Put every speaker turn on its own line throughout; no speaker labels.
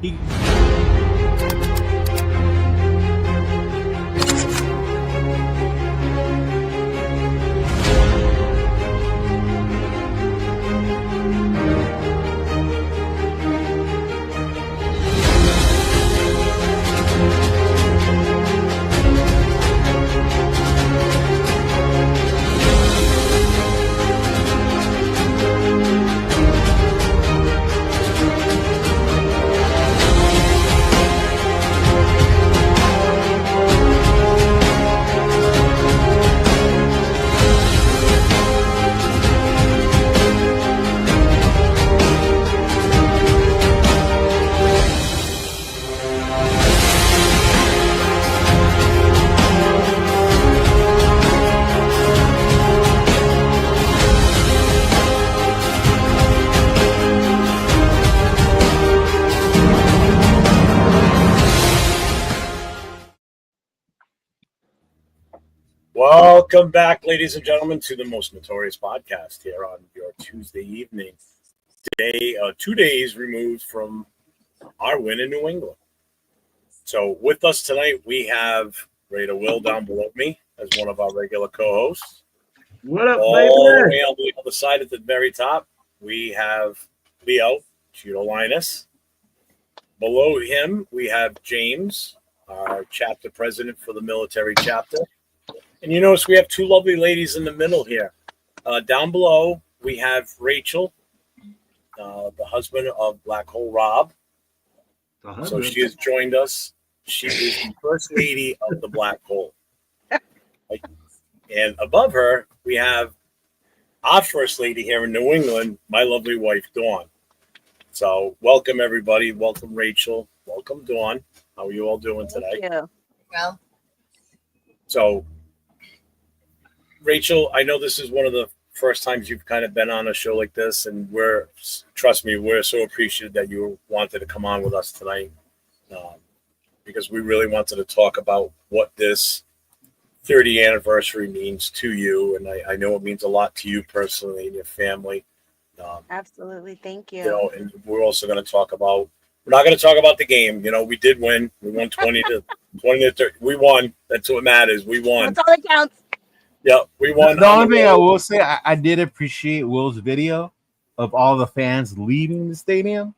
He
Welcome back, ladies and gentlemen, to the Most Notorious Podcast here on your Tuesday evening. Today, 2 days removed from our win in New England. So with us tonight, we have Raider Will down below me as one of our regular co-hosts.
What up,
All
baby?
the way on the other side at the very top, we have Leo, Cheeto Linus. Below him, we have James, our chapter president for the military chapter. And you notice we have two lovely ladies in the middle here. Down below, we have Rachel, the husband of Black Hole Rob. So she has joined us. She is the first lady of the Black Hole. And above her, we have our first lady here in New England, my lovely wife, Dawn. So welcome, everybody. Welcome, Rachel. Welcome, Dawn. How are you all doing today?
Thank you. Well,
so Rachel, I know this is one of the first times you've kind of been on a show like this, and trust me, we're so appreciative that you wanted to come on with us tonight, because we really wanted to talk about what this 30th anniversary means to you, and I know it means a lot to you personally and your family.
absolutely. Thank you.
You know, and we're also going to talk about. We're not going to talk about the game. You know, we did win. We won 20 to 30. We won. That's what matters. We won.
That's all that counts.
Yeah, we won.
The only thing I will say, I did appreciate Will's video of all the fans leaving the stadium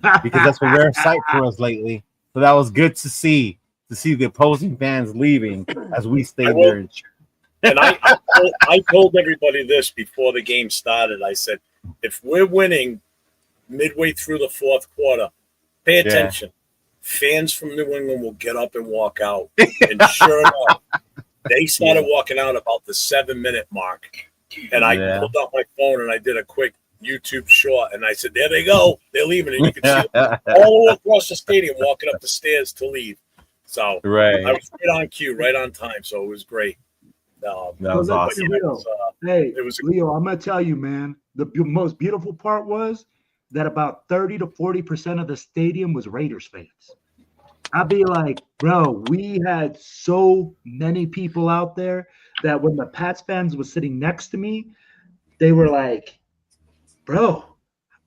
because that's a rare sight for us lately. So that was good to see the opposing fans leaving as we stayed there.
And I told everybody this before the game started. I said, if we're winning midway through the fourth quarter, pay attention. Fans from New England will get up and walk out. And sure enough, they started walking out about the 7-minute mark. And I pulled out my phone and I did a quick YouTube short. And I said, there they go. They're leaving. And you can see them all across the stadium walking up the stairs to leave. So I was right on cue, right on time. So it was great.
That was awesome.
Leo, I'm going to tell you, man, the most beautiful part was that about 30 to 40% of the stadium was Raiders fans. I'd be like, bro, we had so many people out there that when the Pats fans was sitting next to me, they were like, bro,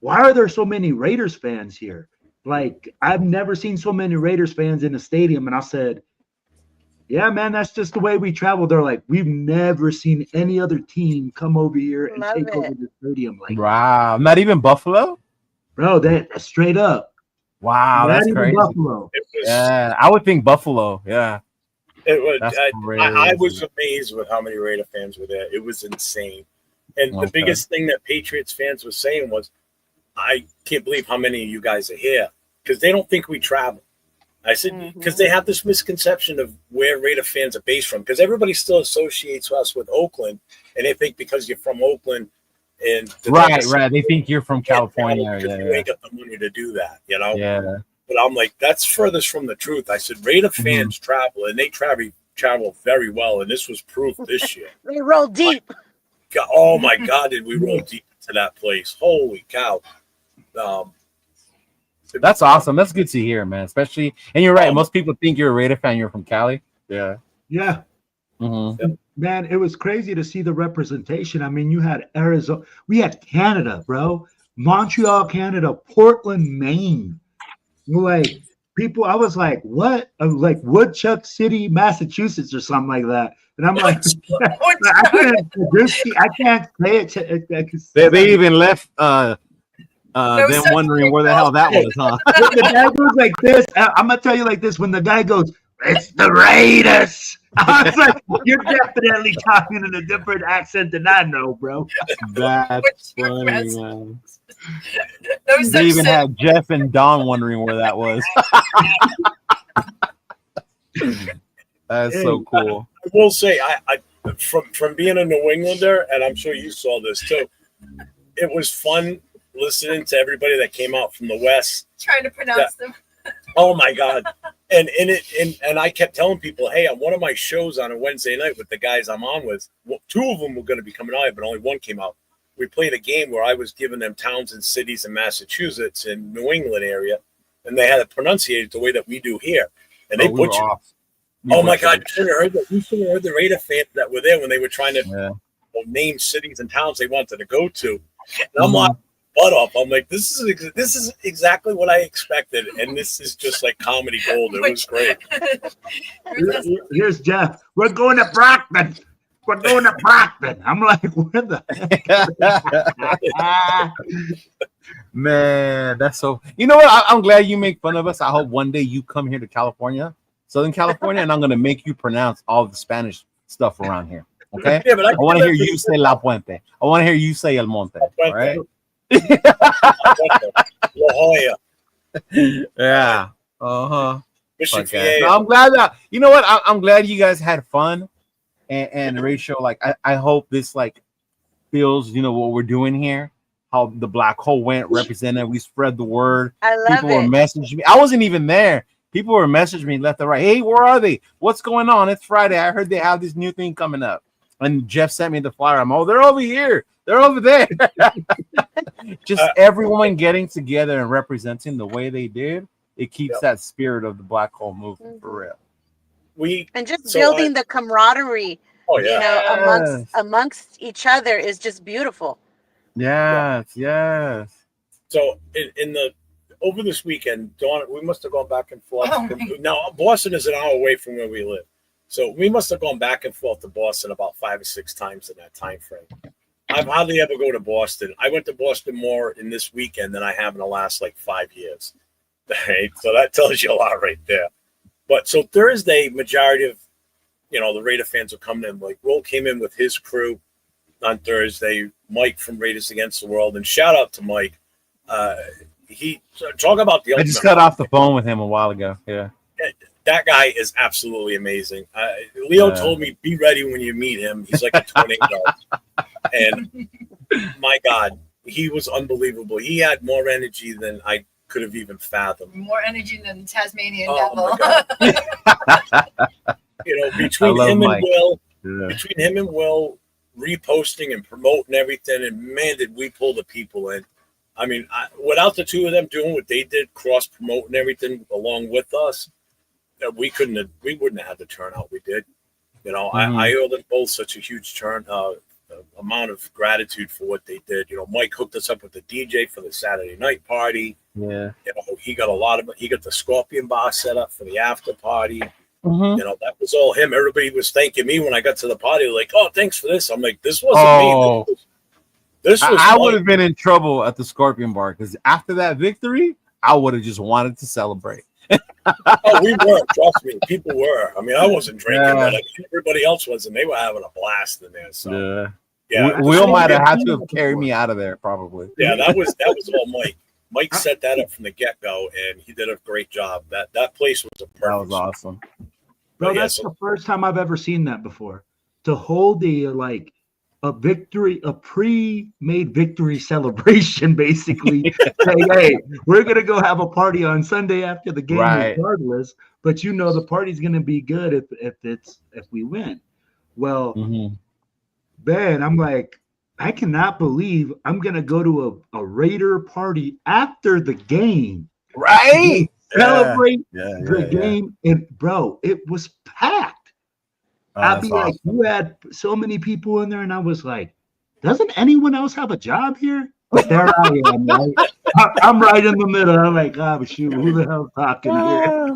why are there so many Raiders fans here? Like, I've never seen so many Raiders fans in the stadium. And I said, yeah, man, that's just the way we travel. They're like, we've never seen any other team come over here and take over the stadium. Like,
wow, not even Buffalo?
Bro, that straight up.
Wow, that's crazy.
Buffalo.
I would think Buffalo. Yeah,
it was. I was amazed with how many Raider fans were there. It was insane. And the biggest thing that Patriots fans were saying was, "I can't believe how many of you guys are here," because they don't think we travel. I said because they have this misconception of where Raider fans are based from. Because everybody still associates us with Oakland, and they think because you're from Oakland. And
right. They think you're from California.
You ain't got the money to do that, you know.
Yeah.
But I'm like, that's furthest from the truth. I said, Raider fans travel, and they travel very well, and this was proof this year.
They roll deep.
Oh my God, did we roll deep into that place? Holy cow!
That's awesome. That's good to hear, man. Especially, and you're right. Most people think you're a Raider fan. You're from Cali. Yeah.
Yeah. Man, it was crazy to see the representation. I mean, you had Arizona, we had Canada, bro. Montreal, Canada, Portland, Maine. like people. I was like, what? I was like Woodchuck City, Massachusetts, or something like that. And I'm like, I can't say it.
They even left them wondering where the hell that was, huh?
When the guy goes like this, I'm gonna tell you like this. When the guy goes, it's the Raiders. I was like, you're definitely talking in a different accent than I know, bro.
That's funny, man. They even had Jeff and Don wondering where that was. That's so cool.
I will say, I from being a New Englander, and I'm sure you saw this too, it was fun listening to everybody that came out from the West.
Trying to pronounce them.
Oh my God. And I kept telling people, hey, on one of my shows on a Wednesday night with the guys I'm on with, two of them were going to be coming out, but only one came out. We played a game where I was giving them towns and cities in Massachusetts and New England area, and they had to pronunciate it the way that we do here. And they butchered it. Oh my God, you should have heard the Raider fans that were there when they were trying to name cities and towns they wanted to go to. And I'm like, butt up. I'm like, this is exactly what I expected, and this is just like comedy gold. It was great.
Here's Jeff. We're going to Brockton. We're going to Brockton. I'm like, where the
man, that's so. You know what? I'm glad you make fun of us. I hope one day you come here to California, Southern California, and I'm gonna make you pronounce all the Spanish stuff around here. Okay?
Yeah, but I
want to hear you say La Puente. I want to hear you say El Monte. All right?
La Jolla.
Yeah. No,
I'm
glad that you know what. I'm glad you guys had fun, and Rachel, like I hope this like feels what we're doing here. How the Black Hole went represented. We spread the word.
I love
People were messaging me. I wasn't even there. People were messaging me left and right. Hey, where are they? What's going on? It's Friday. I heard they have this new thing coming up. And Jeff sent me the flyer. They're over here. They're over there. Just everyone getting together and representing the way they did. It keeps that spirit of the Black Hole movement for real.
And just building the camaraderie, amongst each other is just beautiful.
Yes.
So over this weekend, Dawn, we must have gone back and forth. Now Boston is an hour away from where we live. So we must have gone back and forth to Boston about 5 or 6 times in that time frame. I've hardly ever go to Boston. I went to Boston more in this weekend than I have in the last 5 years. Right? So that tells you a lot right there. But so Thursday, majority of the Raider fans are coming in. Like Will came in with his crew on Thursday. Mike from Raiders Against the World, and shout out to Mike. He talk about the.
I just got off the phone with him a while ago. Yeah.
That guy is absolutely amazing. Leo told me, be ready when you meet him. He's like a tornado. And my God, he was unbelievable. He had more energy than I could have even fathomed.
More energy than the Tasmanian
devil. Between him and Will, reposting and promoting everything, and man, did we pull the people in. I mean, without the two of them doing what they did, cross promoting everything along with us, we wouldn't have had the turnout we did. I owe them both such a huge amount of gratitude for what they did. Mike hooked us up with the DJ for the Saturday night party.
Yeah.
He got he got the Scorpion bar set up for the after party. That was all him. Everybody was thanking me when I got to the party, like, oh, thanks for this. I'm like, this wasn't me. This was
I would have been in trouble at the Scorpion bar because after that victory, I would have just wanted to celebrate.
We were. Trust me, people were. I mean, I wasn't drinking, but everybody else was, and they were having a blast in there. So,
Will might have had to have carried me out of there, probably.
Yeah, that was all Mike. Mike set that up from the get-go, and he did a great job. That place was a perfect.
That was awesome,
bro. That's the first time I've ever seen that before. To hold a victory, a pre-made victory celebration, basically. Say, hey, we're gonna go have a party on Sunday after the game, regardless. But the party's gonna be good if we win. Well, man, I'm like, I cannot believe I'm gonna go to a Raider party after the game,
right?
Celebrate the game, and bro, it was packed. I'd be like, you had so many people in there, and I was like, doesn't anyone else have a job here? But there I am, right? I'm right in the middle. I'm like, oh, shoot, who the hell's talking here?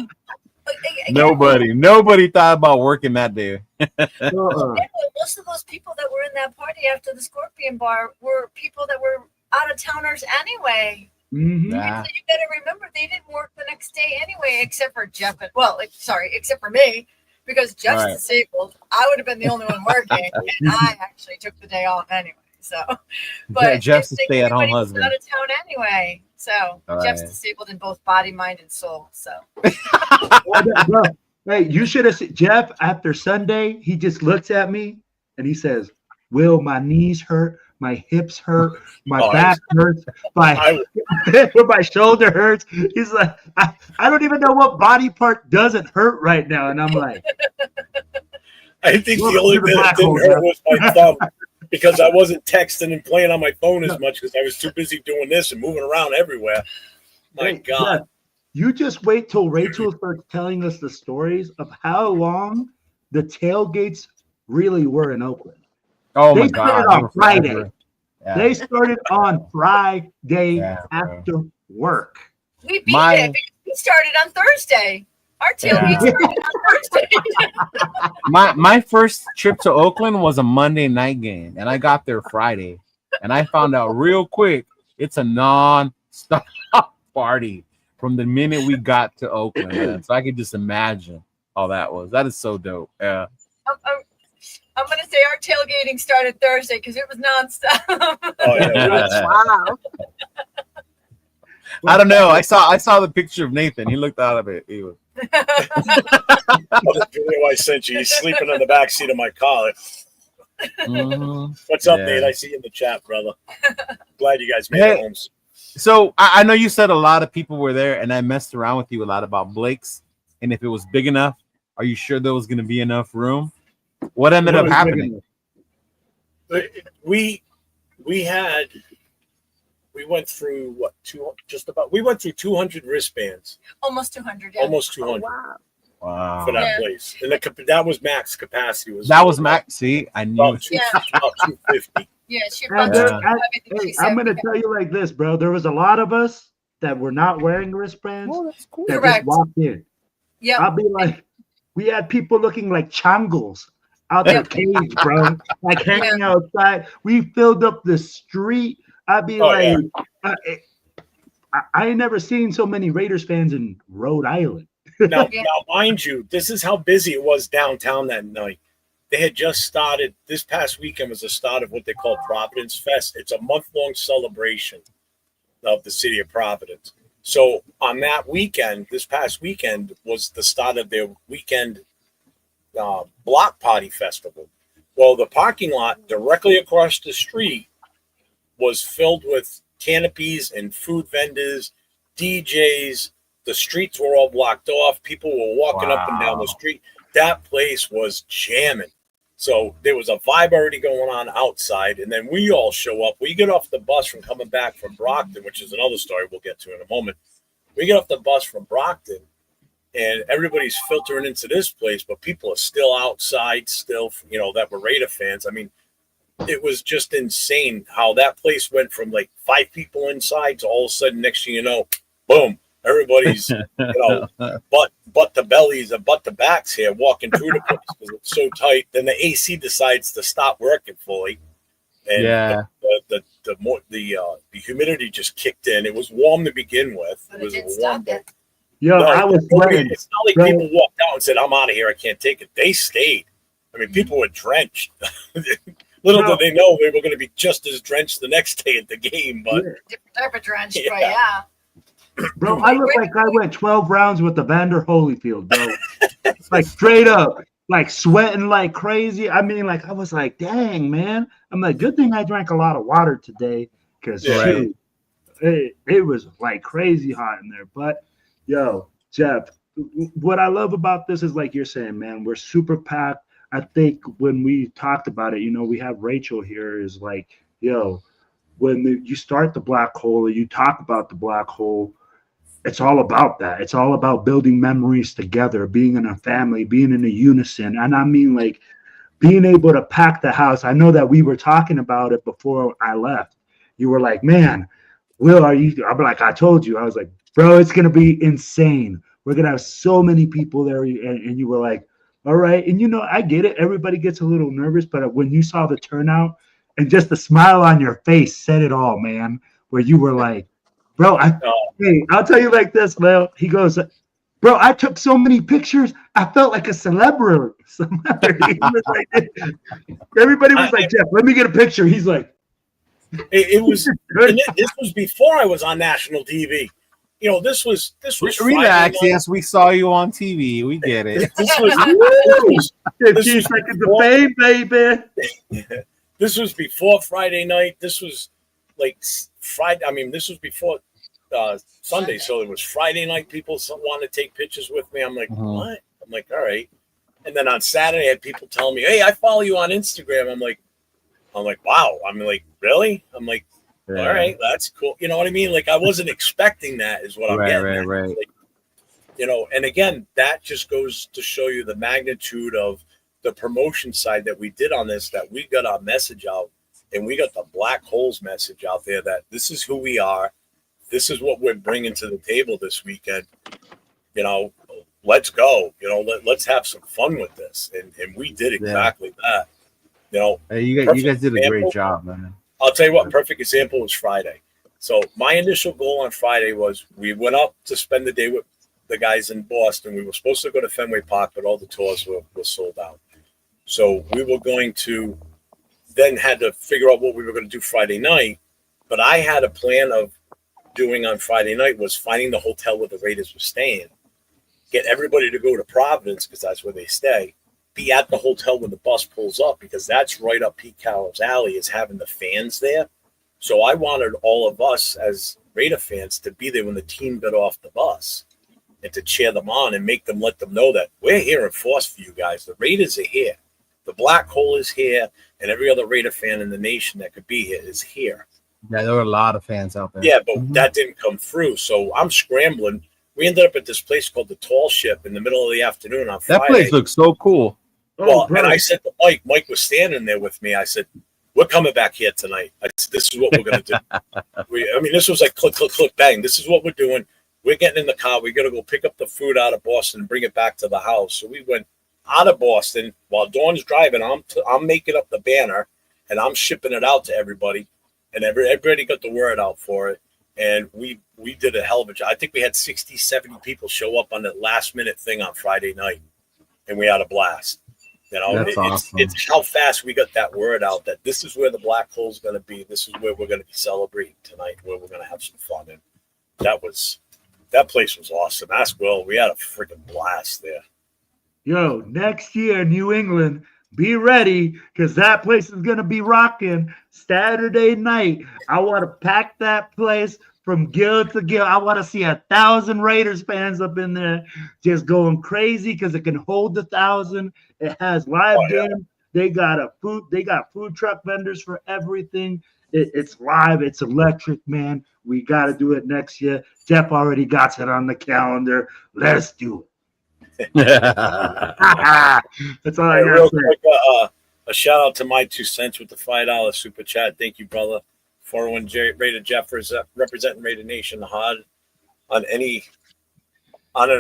Nobody thought about working that day.
Most of those people that were in that party after the Scorpion Bar were people that were out of towners anyway.
Mm-hmm.
Nah.
So you got to remember they didn't work the next day anyway, except for Jeff. Except for me, because Jeff's
Right.
disabled. I would have been the only one working, and I actually took the day off anyway. So, but
Jeff's a stay-at-home
everybody was
husband.
out of town anyway. So Jeff's
Right.
disabled in both body, mind, and soul. So
Bro, hey, you should have seen Jeff after Sunday. He just looks at me and he says, "Will, my knees hurt, my hips hurt, my back hurts, my shoulder hurts." He's like, I don't even know what body part doesn't hurt right now. And I'm like,
I think the only bit that didn't hurt was my thumb because I wasn't texting and playing on my phone as much because I was too busy doing this and moving around everywhere. My God.
Jeff, you just wait till Rachel starts telling us the stories of how long the tailgates really were in Oakland.
Oh
They
my
started
God!
on Friday.
Yeah.
They started on Friday
Yeah,
after work.
we beat it because we started on Thursday. Our tailgate started on Thursday.
My first trip to Oakland was a Monday night game, and I got there Friday, and I found out real quick it's a non-stop party from the minute we got to Oakland. Man. So I could just imagine how that was. That is so dope. Yeah.
I'm going to say our tailgating started Thursday because it was nonstop.
Oh, yeah.
Wow.
I don't know. I saw the picture of Nathan. He looked out of it. He was.
The video I sent you. He's sleeping in the back seat of my car. What's up,
Yeah.
Nate? I see you in the chat, brother. Glad you guys made it home.
So I know you said a lot of people were there, and I messed around with you a lot about Blake's, and if it was big enough. Are you sure there was going to be enough room? What ended up happening?
We went through we went through 200 wristbands,
Almost 200. Yeah.
almost 200
Wow.
for that place, and that was max capacity.
That was max. See, I knew.
about 250.
Yeah, she
And
brought
hey, I'm going to tell you like this, bro. There was a lot of us that were not wearing wristbands
that's cool.
that
Correct.
just walked in.
Yeah.
I'll be like, we had people looking like changos out their cage, bro, like hanging outside. We filled up the street. I'd be I ain't never seen so many Raiders fans in Rhode Island.
Now, mind you, this is how busy it was downtown that night. They had just started. This past weekend was the start of what they call Providence Fest. It's a month-long celebration of the city of Providence. So on that weekend, this past weekend was the start of their weekend block party festival. Well, the parking lot directly across the street was filled with canopies and food vendors, DJs. The streets were all blocked off. People were walking up and down the street. That place was jamming. So there was a vibe already going on outside. And then we all show up. We get off the bus from coming back from Brockton, which is another story we'll get to in a moment. We get off the bus from Brockton, and everybody's filtering into this place, but people are still outside, that were Raider fans. I mean, it was just insane how that place went from like 5 people inside to all of a sudden, next thing you know, boom, everybody's, butt the bellies and butt the backs here walking through the place because it's so tight. Then the AC decides to stop working fully. And the humidity just kicked in. It was warm to begin with.
But
It was
it didn't
a warm
stop
day.
it.
Yo, I was sweating.
It's not like people walked out and said, "I'm out of here. I can't take it." They stayed. I mean, people were drenched. Little did they know they were going to be just as drenched the next day at the game. But
Different type of drenched,
Yeah.
but yeah.
Bro, I look like I went 12 rounds with the Vander Holyfield, bro. Like straight up, like sweating like crazy. I mean, like I was like, dang, man. I'm like, good thing I drank a lot of water today because it was like crazy hot in there. But yo, Jeff, what I love about this is like you're saying, man, we're super packed. I think when we talked about it, we have Rachel here is like, yo, when you start the black hole or you talk about the black hole, it's all about that. It's all about building memories together, being in a family, being in a unison. And I mean, like, being able to pack the house. I know that we were talking about it before I left. You were like, man, Will, are you? I'm like, I told you. I was like, bro, it's gonna be insane. We're gonna have so many people there, and you were like, all right. And you know, I get it. Everybody gets a little nervous, but when you saw the turnout and just the smile on your face said it all, man. Where you were like, bro, hey, I'll tell you like this, Will. He goes, bro, I took so many pictures. I felt like a celebrity. Everybody was like, Jeff, let me get a picture. He's like,
it was. This was before I was on national TV. You know, this was
relax. Yes, we saw you on TV. We get it.
This was
15 seconds of fame, baby.
This was before Friday night. This was like Friday. I mean, this was before Sunday. So it was Friday night. People want to take pictures with me. I'm like, what? I'm like, all right. And then on Saturday, I had people telling me, hey, I follow you on Instagram. I'm like, wow. I'm like, really? I'm like, all right, that's cool. You know what I mean? Like, I wasn't expecting that is what I'm getting. Right. Like, you know, and again, that just goes to show you the magnitude of the promotion side that we did on this, that we got our message out and we got the Black Holes message out there that this is who we are. This is what we're bringing to the table this weekend. You know, let's go. You know, let's have some fun with this. And we did exactly that. You know,
hey, you guys did a great job, man.
I'll tell you what, perfect example was Friday. So my initial goal on Friday was we went up to spend the day with the guys in Boston. We were supposed to go to Fenway Park, but all the tours were sold out. So we were going to then had to figure out what we were going to do Friday night. But I had a plan of doing on Friday night was finding the hotel where the Raiders were staying, get everybody to go to Providence because that's where they stay, be at the hotel when the bus pulls up because that's right up Pete Carroll's alley is having the fans there. So I wanted all of us as Raider fans to be there when the team got off the bus and to cheer them on and let them know that we're here in force for you guys. The Raiders are here. The Black Hole is here, and every other Raider fan in the nation that could be here is here.
Yeah, there were a lot of fans out there.
Yeah, but that didn't come through. So I'm scrambling. We ended up at this place called the Tall Ship in the middle of the afternoon on Friday.
That place looks so cool.
Well, and I said to Mike was standing there with me. I said, we're coming back here tonight. I said, this is what we're going to do. This was like click, click, click, bang. This is what we're doing. We're getting in the car. We're going to go pick up the food out of Boston and bring it back to the house. So we went out of Boston while Dawn's driving. I'm making up the banner, and I'm shipping it out to everybody. And everybody got the word out for it. And we did a hell of a job. I think we had 60, 70 people show up on that last-minute thing on Friday night, and we had a blast. You know,
awesome.
It's how fast we got that word out that this is where the Black Hole's going to be. This is where we're going to be celebrating tonight, where we're going to have some fun. And that place was awesome. Ask Will. We had a freaking blast there.
Yo, next year, New England, be ready because that place is going to be rocking Saturday night. I want to pack that place from gill to gill. I want to see 1,000 Raiders fans up in there just going crazy because it can hold 1,000. It has live games. They got food truck vendors for everything. It's live. It's electric, man. We got to do it next year. Jeff already got it on the calendar. Let's do it. That's all I got to say.
A shout out to my 2 cents with the $5 super chat. Thank you, brother. 401 Raider Jeffers representing Raider Nation hard on an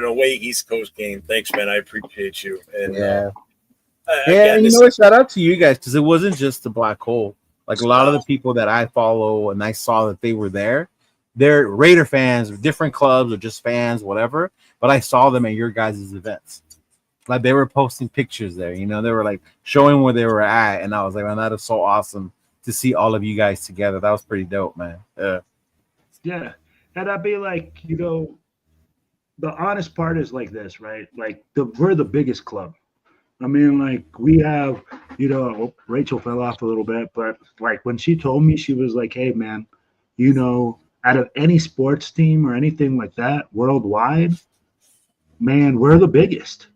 away East Coast game. Thanks, man. I appreciate you. And
and you know what? Shout out to you guys because it wasn't just the Black Hole. Like a lot of the people that I follow and I saw that they were there, they're Raider fans of different clubs or just fans, whatever. But I saw them at your guys' events. Like they were posting pictures there. You know, they were like showing where they were at, and I was like, man, that is so awesome to see all of you guys together. That was pretty dope, man.
Yeah. And I'd be like, you know, the honest part is like this, right? Like we're the biggest club. I mean, like we have, you know, Rachel fell off a little bit, but like when she told me, she was like, hey man, you know, out of any sports team or anything like that worldwide, man, we're the biggest.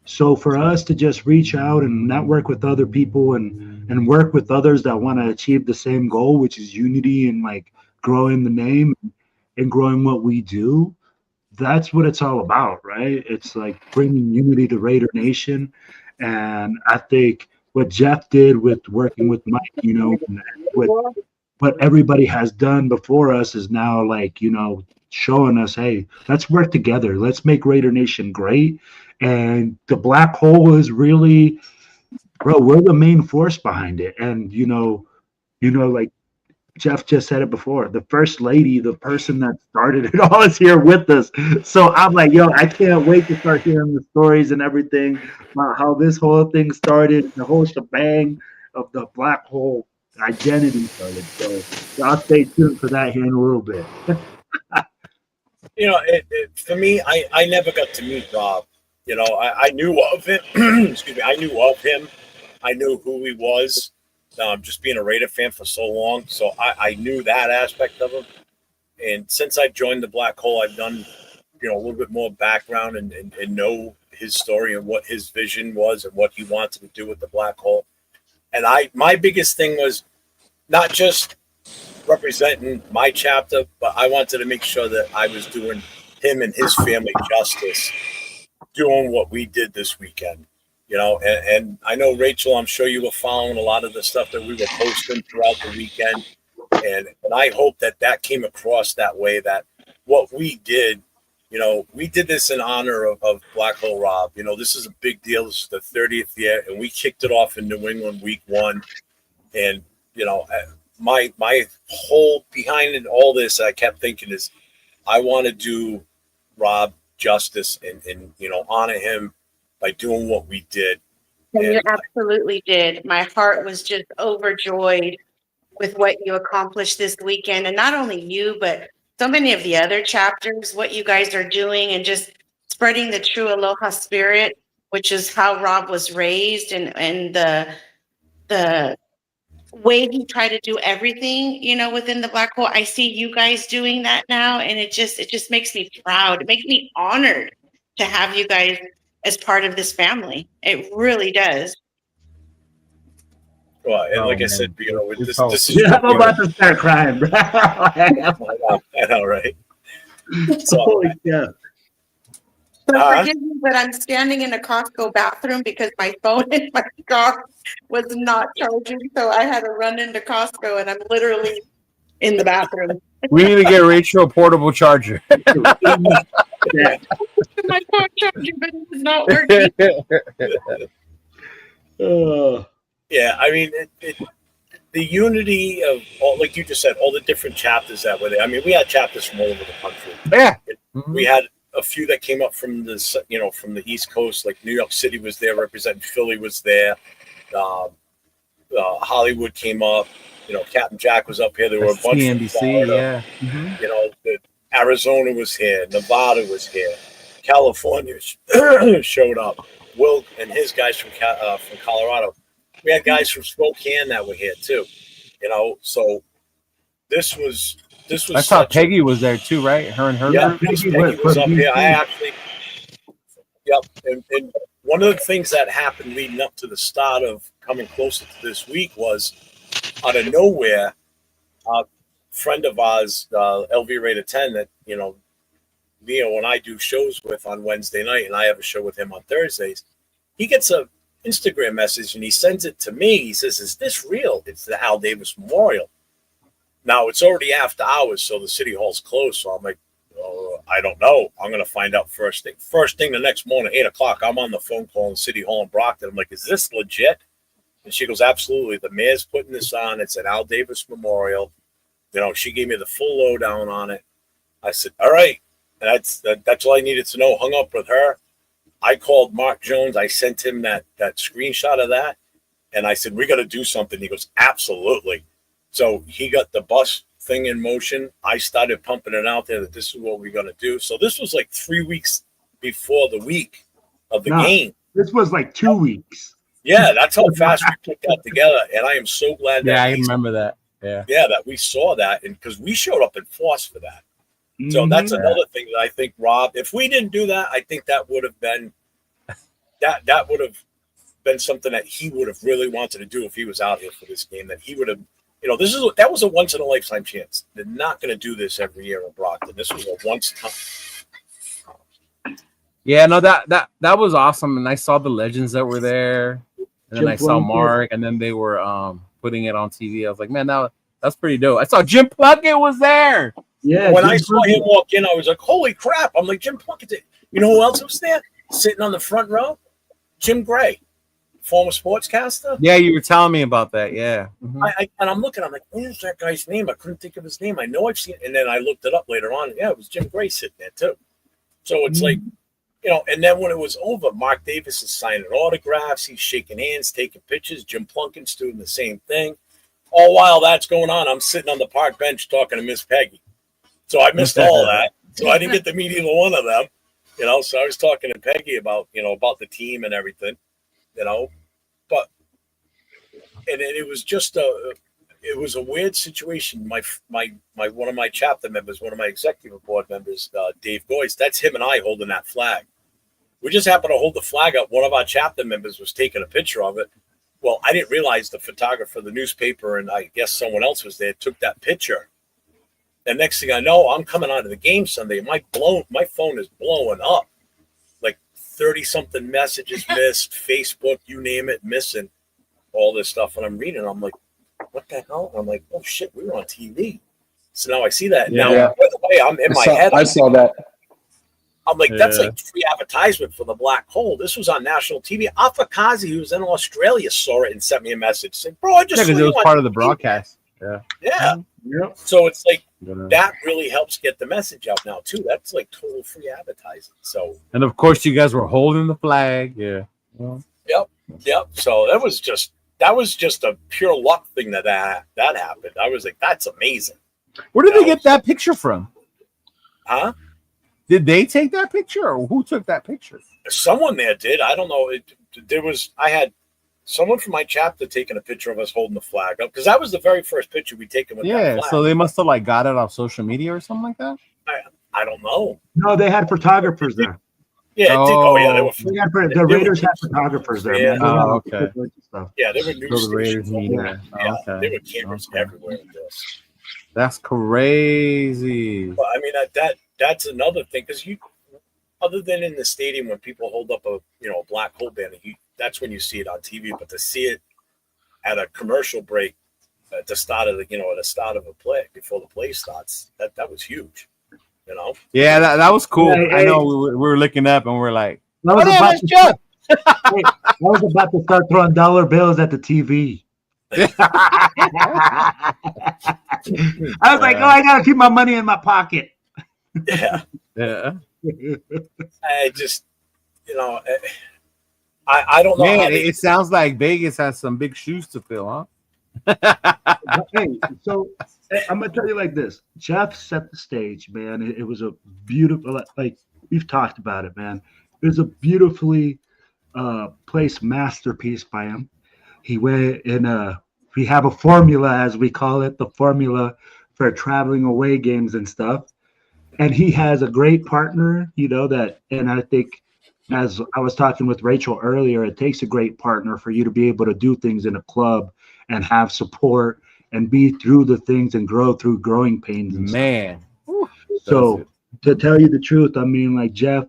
So for us to just reach out and network with other people and work with others that want to achieve the same goal, which is unity and like growing the name and growing what we do, that's what it's all about, right? It's like bringing unity to Raider Nation. And I think what Jeff did with working with Mike, you know, with what everybody has done before us is now like, showing us, hey, let's work together. Let's make Raider Nation great. And the Black Hole is really, bro, we're the main force behind it. And, like Jeff just said it before, the first lady, the person that started it all is here with us. So I'm like, yo, I can't wait to start hearing the stories and everything about how this whole thing started, the whole shebang of the Black Hole identity started. So I'll stay tuned for that here in a little bit.
For me, I never got to meet Rob. I knew of him. Excuse me. I knew of him. I knew who he was. Just being a Raider fan for so long. So I knew that aspect of him. And since I joined the Black Hole, I've done, a little bit more background and know his story and what his vision was and what he wanted to do with the Black Hole. And my biggest thing was not just representing my chapter, but I wanted to make sure that I was doing him and his family justice, doing what we did this weekend. And I know, Rachel, I'm sure you were following a lot of the stuff that we were posting throughout the weekend. And I hope that came across that way, that what we did, we did this in honor of Black Hole Rob. This is a big deal. This is the 30th year, and we kicked it off in New England week 1. And, my whole behind it, all this, I kept thinking is I want to do Rob justice and honor him by doing what we did.
And you absolutely did. My heart was just overjoyed with what you accomplished this weekend. And not only you, but so many of the other chapters, what you guys are doing and just spreading the true Aloha spirit, which is how Rob was raised and the way he tried to do everything, within the Black Hole. I see you guys doing that now. And it just makes me proud. It makes me honored to have you guys as part of this family. It really does.
Well, and like I said, this is.
I'm about to start crying, bro.
I know, right? So,
yeah.
So forgive me, but I'm standing in a Costco bathroom because my phone in my car was not charging. So I had to run into Costco and I'm literally in the bathroom.
We need to get Rachel a portable charger.
Yeah.
My phone charging, but it was not working.
Yeah, I mean, the unity of all, like you just said, all the different chapters that were there. I mean, we had chapters from all over the country.
Yeah.
We had a few that came up from the from the East Coast, like New York City was there representing, Philly was there, Hollywood came up, Captain Jack was up here. There were a bunch
CNBC,
of Florida,
yeah. Mm-hmm.
Arizona was here, Nevada was here, California showed up. Will and his guys from Colorado. We had guys from Spokane that were here too. So this was. I
saw Peggy was there too, right? Her and her
yeah,
group.
Peggy was up here. And one of the things that happened leading up to the start of coming closer to this week was, out of nowhere, a friend of ours, LV Raider 10, that Leo and I do shows with on Wednesday night, and I have a show with him on Thursdays. He gets a Instagram message and he sends it to me. He says, "Is this real? It's the Al Davis Memorial." Now, it's already after hours, so the city hall's closed. So I'm like, oh, I don't know. I'm going to find out first thing. First thing the next morning, 8 o'clock, I'm on the phone calling City Hall in Brockton. I'm like, is this legit? And she goes, absolutely. The mayor's putting this on. It's an Al Davis Memorial. She gave me the full lowdown on it. I said, all right. And that's all I needed to know. Hung up with her. I called Mark Jones. I sent him that screenshot of that. And I said, we got to do something. He goes, absolutely. So he got the bus thing in motion. I started pumping it out there that this is what we're going to do. So this was like 3 weeks before the week of the game.
This was like 2 weeks.
Yeah, that's how fast we put that together. And I am so glad that
I remember that. Yeah,
that we saw that, and because we showed up in force for that. So that's another thing that I think, Rob, if we didn't do that, I think that would have been that would have been something that he would have really wanted to do if he was out here for this game. That he would have. That was a once in a lifetime chance. They're not going to do this every year in Brockton. This was a once time.
Yeah, no, that was awesome. And I saw the legends that were there. And then I saw Mark, and then they were putting it on TV. I was like, man, that That's pretty dope. I saw Jim Plunkett was there.
Yeah.
When I saw him walk in, I was like, holy crap. I'm like, Jim Plunkett. You know who else was there? Sitting on the front row? Jim Gray, former sportscaster.
Yeah, you were telling me about that. Yeah. Mm-hmm.
And I'm looking, I'm like, where's that guy's name? I couldn't think of his name. I know I've seen it. And then I looked it up later on. Yeah, it was Jim Gray sitting there too. So it's like, you know, and then when it was over, Mark Davis is signing autographs. He's shaking hands, taking pictures. Jim Plunkett's doing the same thing. All while that's going on, I'm sitting on the park bench talking to Miss Peggy. So I missed all of that. So I didn't get to meet either one of them. You know, so I was talking to Peggy about, you know, about the team and everything, you know, but, and it was just it was a weird situation. My one of my chapter members, one of my executive board members, Dave Goyce, that's him and I holding that flag. We just happened to hold the flag up. One of our chapter members was taking a picture of it. Well, I didn't realize the photographer, the newspaper, and I guess someone else was there, took that picture. And next thing I know, I'm coming out of the game Sunday. My phone is blowing up. Like 30-something messages missed, Facebook, you name it, missing all this stuff. And I'm reading, I'm like, what the hell? I'm like, oh, shit, we were on TV. So now I see that.
Yeah.
Now, by the way, I'm in my head.
I saw that.
I'm like, that's like free advertisement for the Black Hole. This was on national TV. Afakazi, who was in Australia, saw it and sent me a message saying, bro, I just saw
because it was part of the broadcast. Yeah.
Yeah.
Yep.
So it's like that really helps get the message out now too. That's like total free advertising. So
and of course you guys were holding the flag. Yeah.
Yep. So that was just a pure luck thing that happened. I was like, that's amazing.
Where did they get that picture from?
Huh?
Did they take that picture or who took that picture?
Someone there did. I don't know. I had someone from my chapter taking a picture of us holding the flag up because that was the very first picture we taken with that flag.
So they must have like got it off social media or something like that.
I don't know.
No, they had photographers there.
Yeah,
the Raiders had photographers there.
Yeah.
Oh, okay.
Yeah, they were news
the Raiders
stations.
media.
Yeah,
Okay.
there were cameras everywhere with this.
That's crazy.
But I mean that's another thing because other than in the stadium when people hold up a Black Hole banner, that's when you see it on TV. But to see it at a commercial break at the start of a play before the play starts, that was huge. You know?
Yeah, that was cool.
Hey,
I know we were looking up and we're like,
I was about to start throwing dollar bills at the TV. I was like, I gotta keep my money in my pocket.
Yeah. I just, I don't know.
Man, it sounds like Vegas has some big shoes to fill, huh?
Hey, so I'm gonna tell you like this. Jeff set the stage, man. It was a beautiful, like we've talked about it, man. It was a beautifully placed masterpiece by him. He went in we have a formula, as we call it, the formula for traveling away games and stuff. And he has a great partner, and I think, as I was talking with Rachel earlier, it takes a great partner for you to be able to do things in a club and have support and be through the things and grow through growing pains. And
man.
So to tell you the truth, I mean, like Jeff,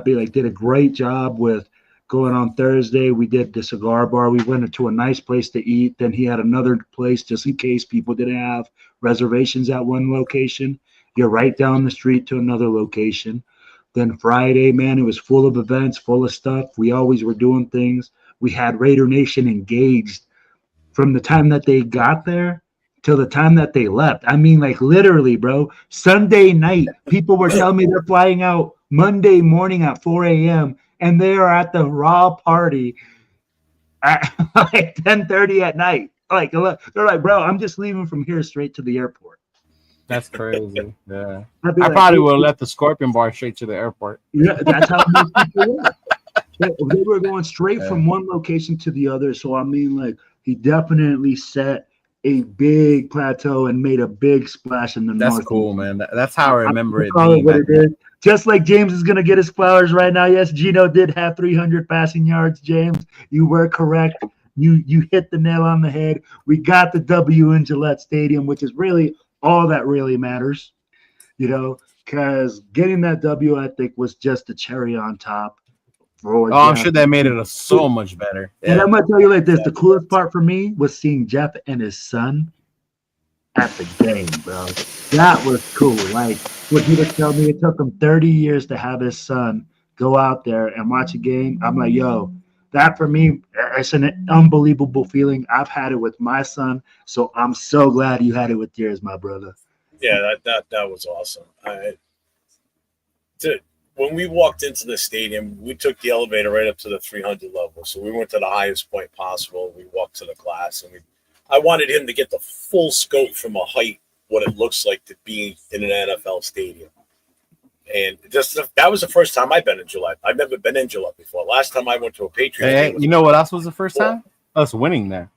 did a great job with going on Thursday. We did the cigar bar. We went into a nice place to eat. Then he had another place just in case people didn't have reservations at one location. You're right down the street to another location. Then Friday, man, it was full of events, full of stuff. We always were doing things. We had Raider Nation engaged from the time that they got there till the time that they left. I mean, like literally, bro, Sunday night, people were telling me they're flying out Monday morning at 4 a.m. and they are at the Raw party at like 10:30 at night. Like, they're like, bro, I'm just leaving from here straight to the airport.
That's crazy. Yeah. I
like,
probably would have left the Scorpion Bar straight to the airport.
Yeah, that's how most people were. They were going straight from one location to the other. So, I mean, like, he definitely set a big plateau and made a big splash in the north.
That's cool, man. That's how I remember it.
Call it what it is. Just like James is going to get his flowers right now. Yes, Gino did have 300 passing yards, James. You were correct. You hit the nail on the head. We got the W in Gillette Stadium, which is really all that really matters, because getting that W, I think, was just the cherry on top.
I'm sure that made it so much better.
And I'm going to tell you like this. The coolest part for me was seeing Jeff and his son at the game, bro. That was cool. Like what he was telling me, it took him 30 years to have his son go out there and watch a game. I'm like, yo, that for me, it's an unbelievable feeling. I've had it with my son, so I'm so glad you had it with yours, my brother.
Yeah, that was awesome. When we walked into the stadium, we took the elevator right up to the 300 level. So we went to the highest point possible. We walked to the glass, and I wanted him to get the full scope from a height, what it looks like to be in an NFL stadium. And that was the first time I've been in Gillette. I've never been in Gillette before. Last time I went to a Patriots game.
You know what else was the first time? Us winning there.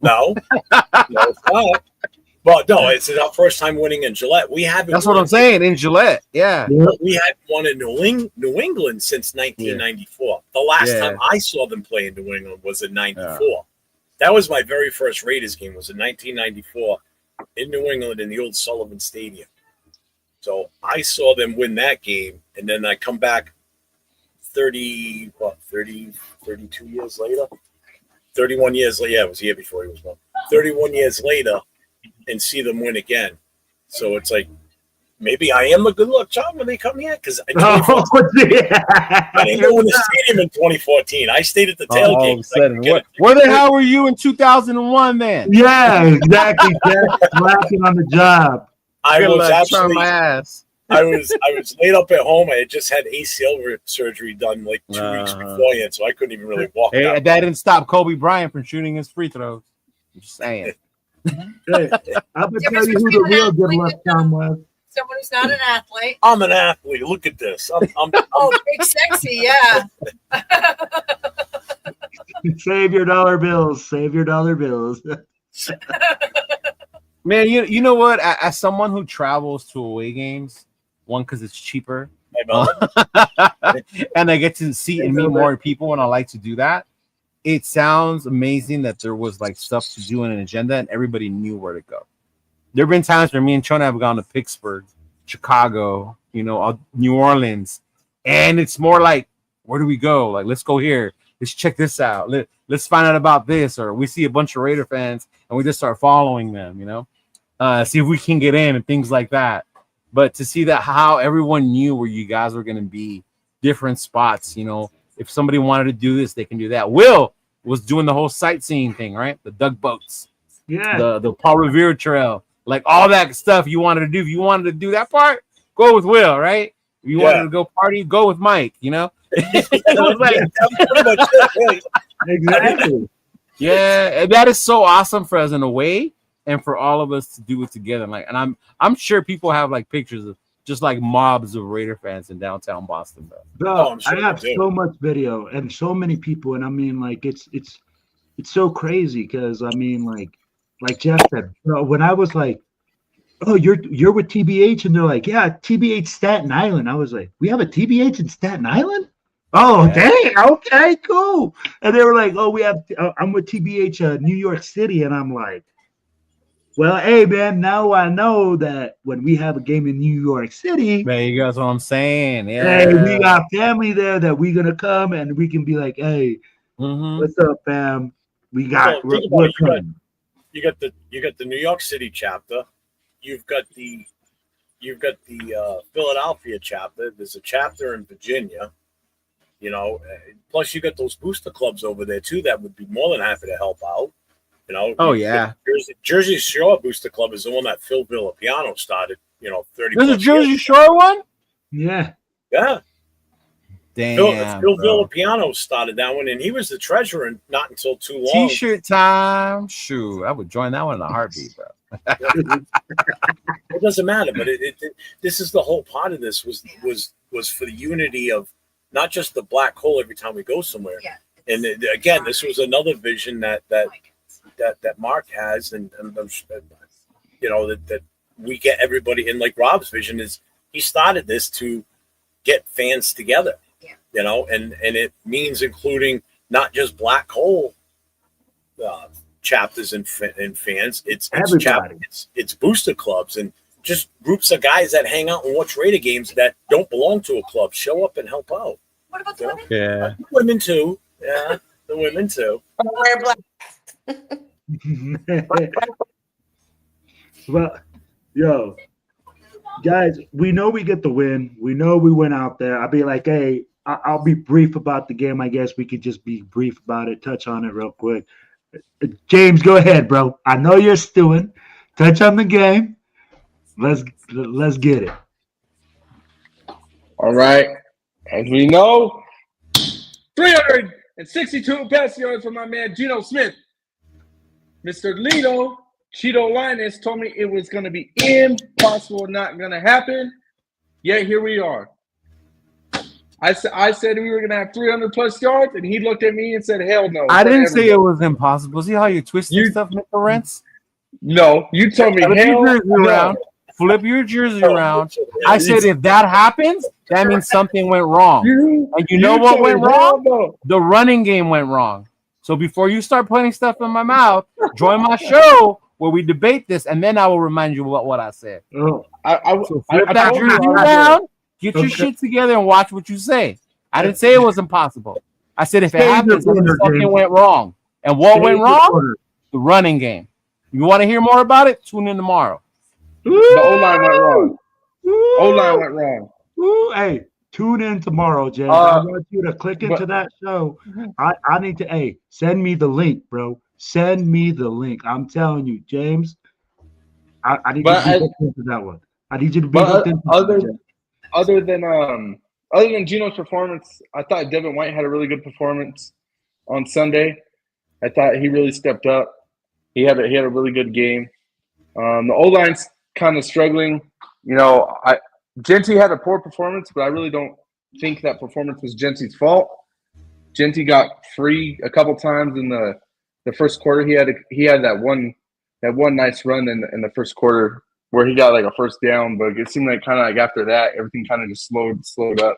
No, it's not. Well, no, it's our first time winning in Gillette. We haven't.
That's what I'm saying, in Gillette. Yeah.
We hadn't won in New England since 1994. The last time I saw them play in New England was in 94. Yeah. That was my very first Raiders game, was in 1994 in New England in the old Sullivan Stadium. So I saw them win that game, and then I come back 32 years later? 31 years later. Yeah, it was the year before he was born. 31 years later, and see them win again. So it's like, maybe I am a good luck charm when they come here, because I didn't go in the stadium in 2014. I stayed at the tailgate.
Where the hell were you in 2001, man?
Yeah, exactly. Laughing on the job.
I was laid up at home. I had just had ACL surgery done like 2 weeks beforehand, so I couldn't even really walk.
That didn't stop Kobe Bryant from shooting his free throws. I'm just saying.
Hey, I'm gonna tell you who the real good luck charm was.
Someone who's not an athlete.
I'm an athlete. Look at this. I'm
big sexy, yeah.
Save your dollar bills. Save your dollar bills.
Man, you know what? As someone who travels to away games, one, because it's cheaper, and I get to see and meet more people, and I like to do that. It sounds amazing that there was like stuff to do in an agenda, and everybody knew where to go. There have been times where me and Chona have gone to Pittsburgh, Chicago, New Orleans, and it's more like, where do we go? Like, let's go here. Let's check this out. Let's find out about this. Or we see a bunch of Raider fans, and we just start following them, see if we can get in and things like that. But to see that how everyone knew where you guys were going to be, different spots, if somebody wanted to do this, they can do that. Will was doing the whole sightseeing thing, right? The Doug boats, the Paul Revere Trail, like all that stuff you wanted to do. If you wanted to do that part, go with Will, right? If you wanted to go party, go with Mike,
Exactly.
Yeah, and that is so awesome for us in a way, and for all of us to do it together. And I'm sure people have like pictures of just like mobs of Raider fans in downtown Boston,
bro. I have so much video and so many people, and I mean, like it's so crazy because I mean, like Jeff said, when I was like, oh, you're with TBH, and they're like, yeah, TBH Staten Island. I was like, we have a TBH in Staten Island? Oh, dang, okay, cool. And they were like, oh, I'm with TBH New York City, and I'm like, well, hey, man, now I know that when we have a game in New York City,
there you go. That's what I'm saying. Yeah.
Hey, we got family there that we're gonna come, and we can be like, hey, what's up, fam? We got we're coming.
You got the New York City chapter. You've got the Philadelphia chapter. There's a chapter in Virginia. Plus you got those booster clubs over there too that would be more than happy to help out.
Oh yeah.
Jersey Shore Booster Club is the one that Phil Villapiano started. 30.
There's a Jersey Shore one.
Yeah.
Yeah.
Damn.
Phil Villapiano started that one, and he was the treasurer not until too long.
T-shirt time. Shoot, I would join that one in a heartbeat, bro.
It doesn't matter, but this is the whole part of this was for the unity of not just the black hole every time we go somewhere. Yeah. And again, this was another vision that Mark has, and that we get everybody in. Like Rob's vision is, he started this to get fans together, and it means including not just black hole chapters and fans. It's booster clubs and just groups of guys that hang out and watch Raider games that don't belong to a club. Show up and help out.
What about the women?
Yeah,
women too. Yeah, the women too.
Wear black.
Well, yo, guys, we know we get the win. We know we went out there. I'll be like, hey, I'll be brief about the game. I guess we could just be brief about it, touch on it real quick. James, go ahead, bro. I know you're stewing. Touch on the game. Let's get it.
All right. As we know, 362 passing yards for my man Geno Smith. Mr. Lito, Cheeto Linus told me it was going to be impossible, not going to happen. Yet here we are. I said we were going to have 300 plus yards, and he looked at me and said, hell no.
I didn't say it was impossible. See how you twist stuff, Mr. Rents?
No, you told me hell no.
Flip your jersey around. I said if that happens, that means something went wrong. And you know what went wrong?
No.
The running game went wrong. So before you start putting stuff in my mouth, join my show where we debate this, and then I will remind you what I said.
Oh,
So flip that jersey around, get your shit together, and watch what you say. I didn't say it was impossible. I said if it happens, something went wrong. And what went wrong? The running game. You want to hear more about it? Tune in tomorrow.
The O-line went wrong. O-line went wrong.
Hey, tune in tomorrow, Jay. I want you to click into that show. I need to, send me the link, bro. Send me the link. I'm telling you, James, I need you to be looked into that one. I need you to be looked into that.
Other than Geno's performance, I thought Devin White had a really good performance on Sunday. I thought he really stepped up. He had a really good game. The O-line's kind of struggling. You know, Genty had a poor performance, but I really don't think that performance was Genty's fault. Genty got free a couple times in the first quarter. He had that one nice run in the first quarter where he got like a first down, but it seemed like kind of like after that everything kind of just slowed up.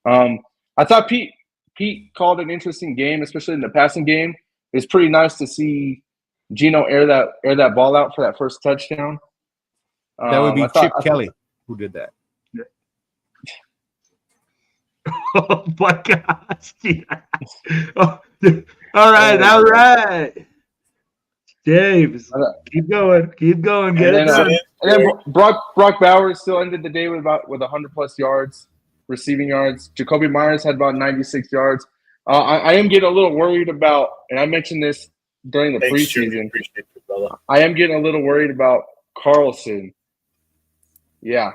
I thought Pete called an interesting game, especially in the passing game. It was pretty nice to see Geno air that ball out for that first touchdown.
That would be Chip Kelly who did that.
Oh my gosh! Oh, all right. James, keep going. Get it done.
And then Brock Bowers still ended the day with 100 plus yards, receiving yards. Jacoby Myers had about 96 yards. I am getting a little worried about, and I mentioned this during the preseason. I am getting a little worried about Carlson. Yeah.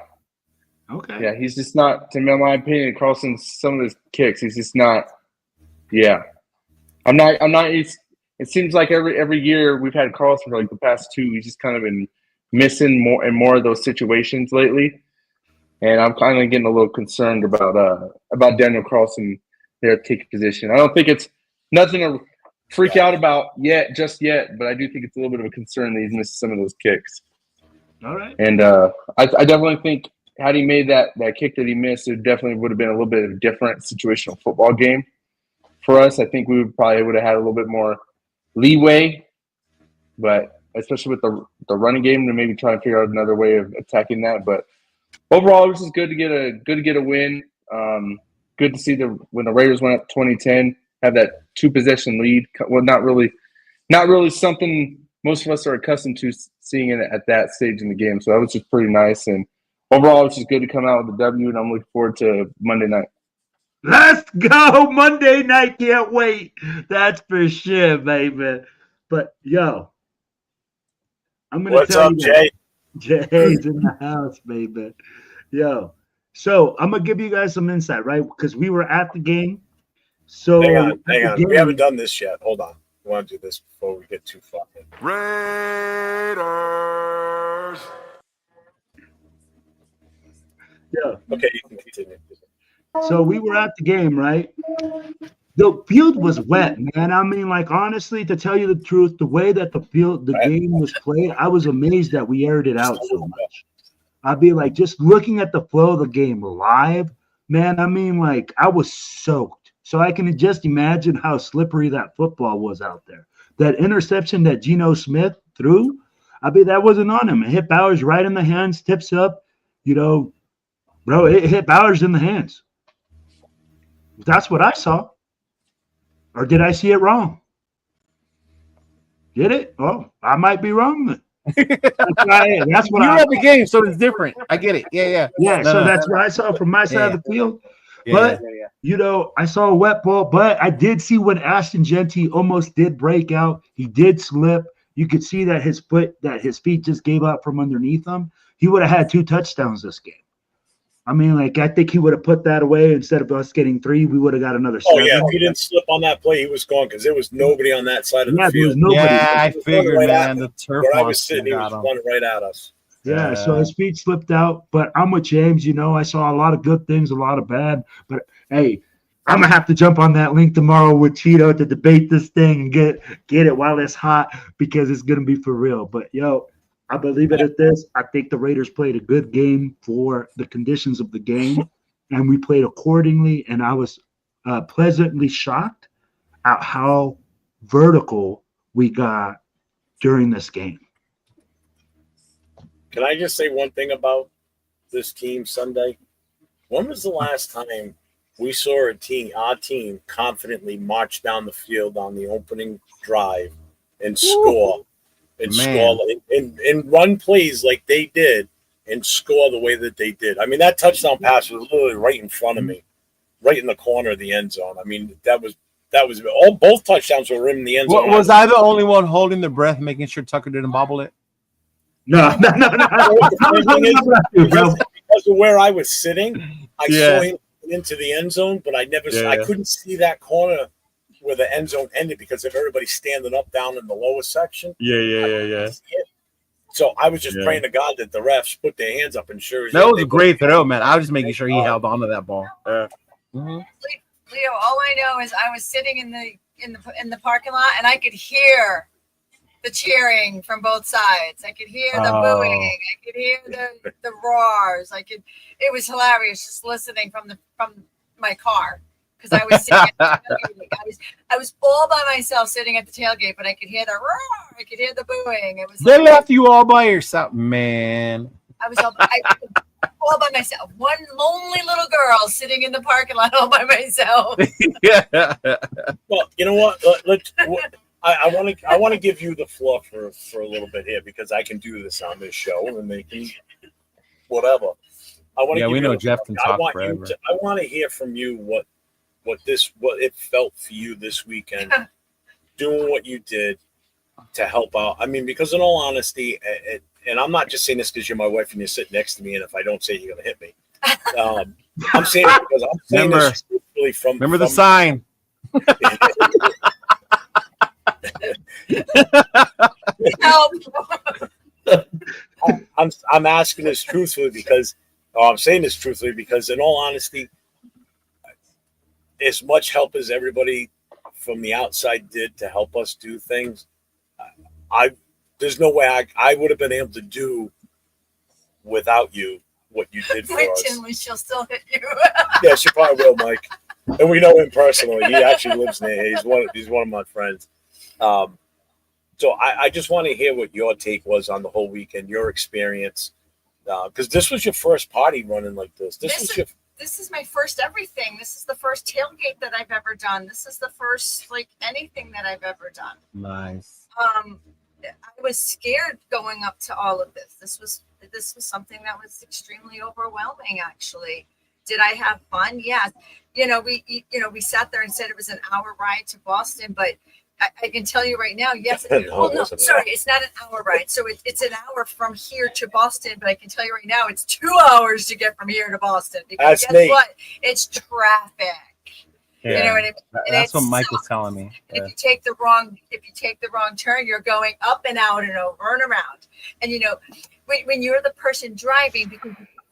Okay.
Yeah, he's just not, to my opinion, Carlson's some of his kicks, he's just not. Yeah. I'm not it seems like every year we've had Carlson for like the past two, he's just kind of been missing more and more of those situations lately. And I'm kind of getting a little concerned about Daniel Carlson, their kick position. I don't think it's nothing to freak out about just yet, but I do think it's a little bit of a concern that he's missed some of those kicks.
All right.
And I definitely think had he made that kick that he missed, it definitely would have been a little bit of a different situational football game for us. I think we would have had a little bit more leeway, but especially with the running game, to maybe try and figure out another way of attacking that. But overall, it was just good to get a win. Good to see when the Raiders went up 20-10, have that 2-possession lead. Well, not really something most of us are accustomed to seeing it at that stage in the game. So that was just pretty nice. And overall, it's just good to come out with the W, and I'm looking forward to Monday night.
Let's go Monday night. Can't wait. That's for sure, baby. But, yo, I'm going to tell you. What's up, Jay? Jay's in the house, baby. Yo, so I'm going to give you guys some insight, right? Because we were at the game. So
hang on. We haven't done this yet. Hold on. We want to do this before we get too far. Raiders.
Yeah.
Okay, you can continue.
So we were at the game, right? The field was wet, man. I mean, like, honestly, to tell you the truth, the way that the game was played, I was amazed that we aired it out so much. I'd be like, just looking at the flow of the game live, man, I mean, like, I was soaked. So I can just imagine how slippery that football was out there. That interception that Geno Smith threw, I mean, that wasn't on him. It hit Bowers right in the hands, tips up, bro, it hit Bowers in the hands. That's what I saw. Or did I see it wrong? Did it? Oh, I might be wrong then. That's what
you're at the game, so it's different. I get it. Yeah.
Yeah, so that's what I saw from my side of the field. But I saw a wet ball, but I did see when Ashton Genty almost did break out. He did slip. You could see that his feet just gave up from underneath him. He would have had 2 touchdowns this game. I mean, like, I think he would have put that away. Instead of us getting 3, we would have got another 7.
Oh, yeah. If he didn't slip on that play, he was gone because there was nobody on that side of the field.
There was nobody.
Yeah, I figured, man. The turf
where I was sitting, he was running right at us.
Yeah, so his feet slipped out. But I'm with James. I saw a lot of good things, a lot of bad. But, hey, I'm going to have to jump on that link tomorrow with Cheeto to debate this thing and get it while it's hot because it's going to be for real. But, I believe it at this. I think the Raiders played a good game for the conditions of the game, and we played accordingly. And I was pleasantly shocked at how vertical we got during this game.
Can I just say one thing about this team Sunday? When was the last time we saw our team confidently march down the field on the opening drive and score? And score and run plays like they did and score the way that they did. I mean, that touchdown pass was literally right in front of me, right in the corner of the end zone. I mean, that was both touchdowns were in the end zone.
Was I the only one holding the breath, making sure Tucker didn't bobble it?
No.
Because of where I was sitting, I saw him into the end zone, but I couldn't see that corner where the end zone ended because of everybody standing up down in the lower section.
Yeah.
So I was just praying to God that the refs put their hands up and sure.
That was a great throw, man. I was just making sure he held on to that ball.
Leo, all I know is I was sitting in the parking lot and I could hear the cheering from both sides. I could hear the booing. I could hear the roars. It was hilarious just listening from my car. Because I was sitting at the tailgate. I was all by myself sitting at the tailgate, but I could hear the roar. I could hear the booing. It was.
They left you all by yourself, man.
I was all by myself. One lonely little girl sitting in the parking lot all by myself.
Yeah.
Well, you know what? I want to give you the floor for a little bit here because I can do this on this show and they can whatever.
We know Jeff can talk forever.
I want to hear from you what it felt for you this weekend, doing what you did to help out. I mean, because in all honesty, and I'm not just saying this because you're my wife and you're sitting next to me, and if I don't say it, you're gonna hit me. I'm saying it because I'm saying this truthfully from
the sign.
Help.
I'm asking this truthfully because I'm saying this truthfully because in all honesty, as much help as everybody from the outside did to help us do things, there's no way I would have been able to do without you what you did for us.
She'll still hit you.
Yeah, she probably will, Mike. And we know him personally. He actually lives near here. He's one of my friends. So I just want to hear what your take was on the whole weekend, your experience, because this was your first party running like this.
This is my first everything. This is the first tailgate that I've ever done. This is the first anything that I've ever done.
Nice.
I was scared going up to all of this. This was something that was extremely overwhelming, actually. Did I have fun? Yes. We sat there and said it was an hour ride to Boston, but I can tell you right now, yes. It's not an hour ride. So it's an hour from here to Boston, but I can tell you right now, it's 2 hours to get from here to Boston. Because guess what? It's traffic.
Yeah.
You know what I mean?
That's what Mike was telling me.
Yeah. If you take the wrong turn, you're going up and out and over and around. And when you're the person driving, because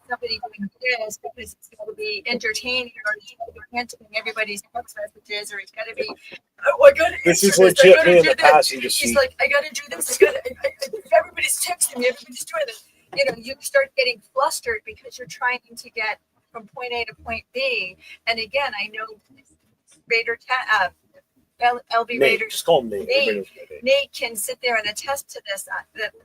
somebody doing this because it's got to be entertaining or answering everybody's text messages or it's got to be
this is legit me in the passenger seat.
He's like, I got to do this. Everybody's texting me. Everybody's doing this. You start getting flustered because you're trying to get from point A to point B. And again, I know LB
Nate,
Raiders.
Just call him Nate.
Nate can sit there and attest to this.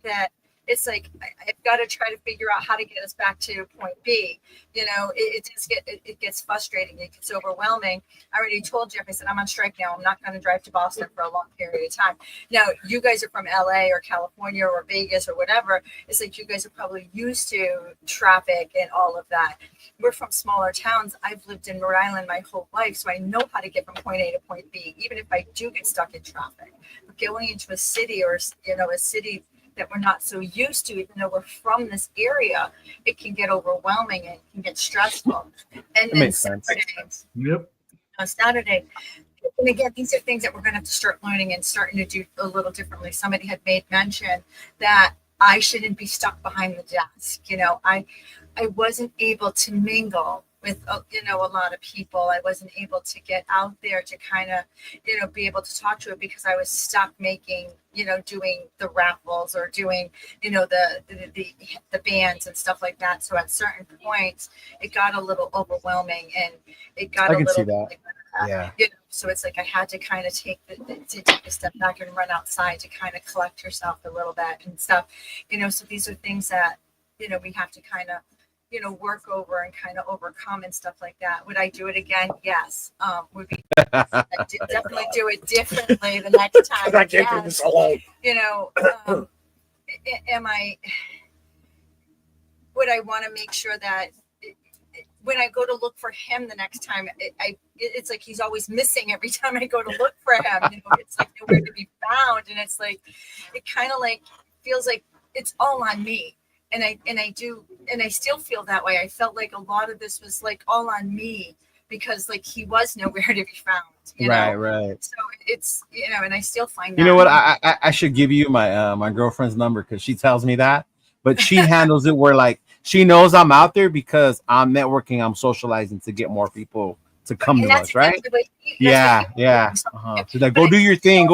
That it's like I've got to try to figure out how to get us back to point B. It gets frustrating. It gets overwhelming. I already told Jeff, I said, I'm on strike now. I'm not going to drive to Boston for a long period of time. Now, you guys are from LA or California or Vegas or whatever. It's like you guys are probably used to traffic and all of that. We're from smaller towns. I've lived in Rhode Island my whole life, so I know how to get from point A to point B, even if I do get stuck in traffic. But going into a city or, a city that we're not so used to, even though we're from this area, it can get overwhelming and can get stressful. And then Saturday, and again, these are things that we're going to have to start learning and starting to do a little differently. Somebody had made mention that I shouldn't be stuck behind the desk. I wasn't able to mingle with, a lot of people. I wasn't able to get out there to kind of, be able to talk to it because I was stuck making, doing the raffles or doing, the bands and stuff like that. So at certain points, it got a little overwhelming and it got
I
a
can
little
see that. Yeah.
So it's like I had to kind of take a step back and run outside to kind of collect yourself a little bit and stuff. So these are things that, we have to kind of, work over and kind of overcome and stuff like that. Would I do it again? Yes. Would we definitely do it differently the next time?
I can't do this alone.
Would I want to make sure that when I go to look for him the next time, it's like he's always missing every time I go to look for him. It's like nowhere to be found, and it's like it kind of like feels like it's all on me. And I still feel that way. I felt like a lot of this was like all on me because like he was nowhere to be found.
Right.
So it's and I still find that.
You know what? I should give you my my girlfriend's number because she tells me that, but she handles it where like she knows I'm out there because I'm networking, I'm socializing to get more people to come to us, right? Yeah. She's like, go do your thing,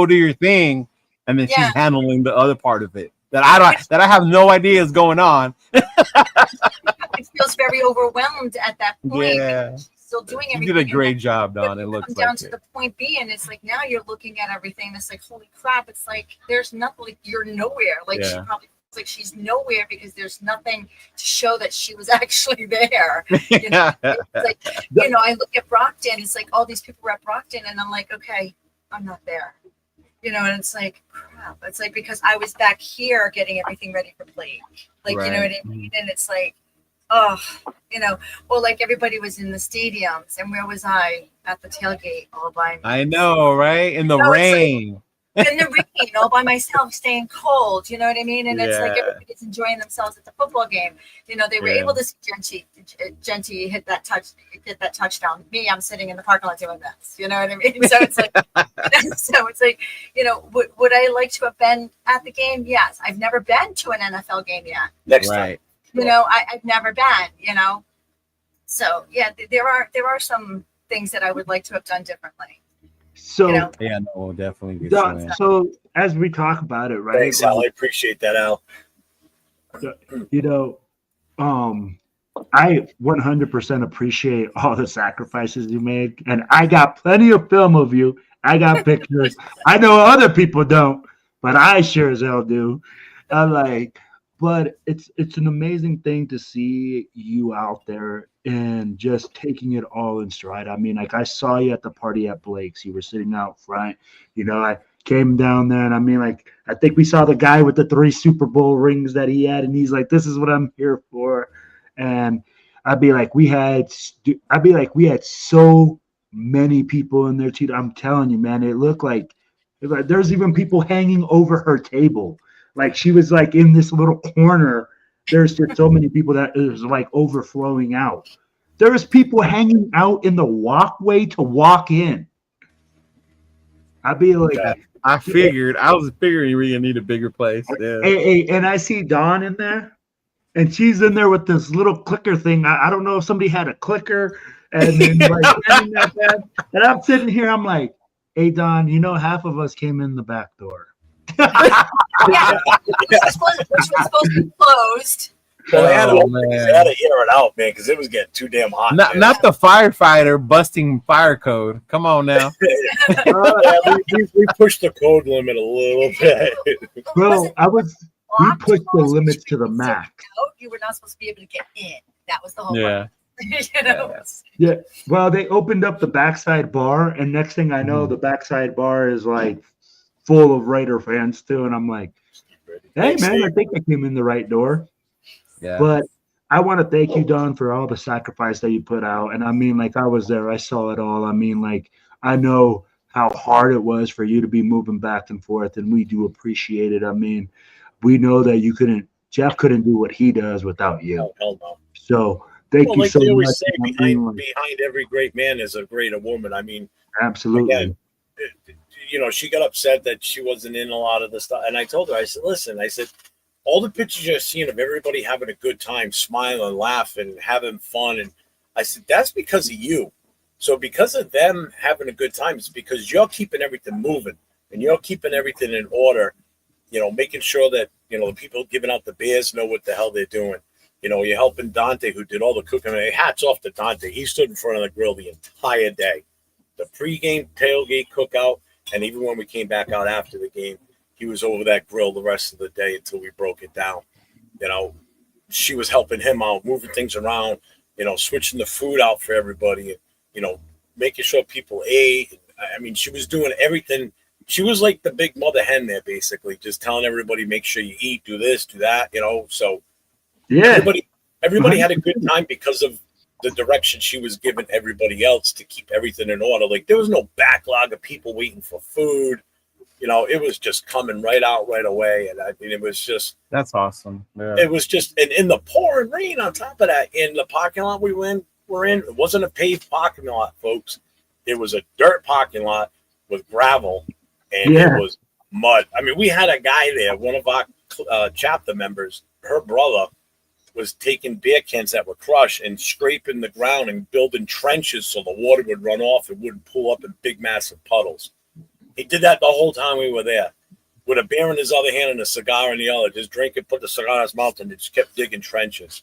and then she's handling the other part of it. That I have no idea is going on.
It feels very overwhelmed at that point.
Yeah,
she's still doing everything.
You did a great job, Don. It looks like
down to the point B, and it's like now you're looking at everything. It's like holy crap! It's like there's nothing. Like you're nowhere. Like she probably feels like she's nowhere because there's nothing to show that she was actually there. It's like I look at Brockton. It's like all these people were at Brockton, and I'm like, okay, I'm not there. And it's like crap. It's like because I was back here getting everything ready for Blake. Like, right. You know what I mean? And it's like, well, like everybody was in the stadiums, and where was I at the tailgate all by myself?
I know, right? In the rain.
In the rain, all by myself, staying cold. You know what I mean? And it's like everybody's enjoying themselves at the football game. They were able to see Genty hit that touchdown. Me, I'm sitting in the parking lot doing this. You know what I mean? So it's like, would I like to have been at the game? Yes. I've never been to an NFL game yet.
Next time.
I've never been. So yeah, there are some things that I would like to have done differently.
So
we'll definitely
get so as we talk about it, right?
Thanks, Al. I appreciate that, Al.
I 100% appreciate all the sacrifices you made, and I got plenty of film of you. I got pictures. I know other people don't, but I sure as hell do. But it's an amazing thing to see you out there and just taking it all in stride. I mean, like I saw you at the party at Blake's. You were sitting out front. I came down there, and I mean, like I think we saw the guy with the 3 Super Bowl rings that he had, and he's like, "This is what I'm here for." And I'd be like, we had so many people in there too. I'm telling you, man, it looked like there's even people hanging over her table. Like she was like in this little corner. There's just so many people that it was like overflowing out. There was people hanging out in the walkway to walk in. I'd be like,
I was figuring we need a bigger place. Yeah.
Hey, and I see Dawn in there, and she's in there with this little clicker thing. I don't know if somebody had a clicker, and then and I'm sitting here. I'm like, hey, Dawn, half of us came in the back door.
Which was supposed to be closed.
Well, they had to air it out, man, because it was getting too damn hot.
Not the firefighter busting fire code. Come on now.
We pushed the code limit a little bit.
Bro, I was pushed the
walls,
limits
which
to the
means
max.
out, you were not supposed to be able to get in. That was the whole
Yeah.
purpose. You know?
Yeah. Well, they opened up the backside bar, and next thing I know,
Mhm.
the backside bar is like full of Raider fans too. And I'm like, hey man, I think I came in the right door.
Yeah.
But I want to thank you, Don, for all the sacrifice that you put out. And I mean, like, I was there, I saw it all. I mean, like, I know how hard it was for you to be moving back and forth, and we do appreciate it. I mean, we know that Jeff couldn't do what he does without you.
Oh, hell no.
So thank you
Like
so
they always
much.
say,
I mean,
behind every great man is a greater woman. I mean,
absolutely.
again, she got upset that she wasn't in a lot of the stuff. And I told her, I said, listen, I said, all the pictures you're seeing of everybody having a good time, smiling, laughing, having fun. And I said, that's because of you. So because of them having a good time, it's because you're keeping everything moving and you're keeping everything in order, making sure that, the people giving out the beers know what the hell they're doing. You're helping Dante, who did all the cooking. Hats off to Dante. He stood in front of the grill the entire day. The pregame tailgate cookout, and even when we came back out after the game, he was over that grill the rest of the day until we broke it down. She was helping him out, moving things around, switching the food out for everybody, making sure people ate. I mean, she was doing everything. She was like the big mother hen there, basically, just telling everybody, make sure you eat, do this, do that, so
Yeah.
everybody had a good time because of the direction she was giving everybody else to keep everything in order. Like, there was no backlog of people waiting for food. It was just coming right out right away. And I mean, it was just,
That's awesome. Yeah.
it was just, and in the pouring rain on top of that, in the parking lot we're in, it wasn't a paved parking lot, folks. It was a dirt parking lot with gravel, and it was mud. I mean, we had a guy there, one of our chapter members, her brother was taking beer cans that were crushed and scraping the ground and building trenches so the water would run off and wouldn't pull up in big, massive puddles. He did that the whole time we were there, with a beer in his other hand and a cigar in the other. Just drink it, put the cigar in his mouth, and just kept digging trenches.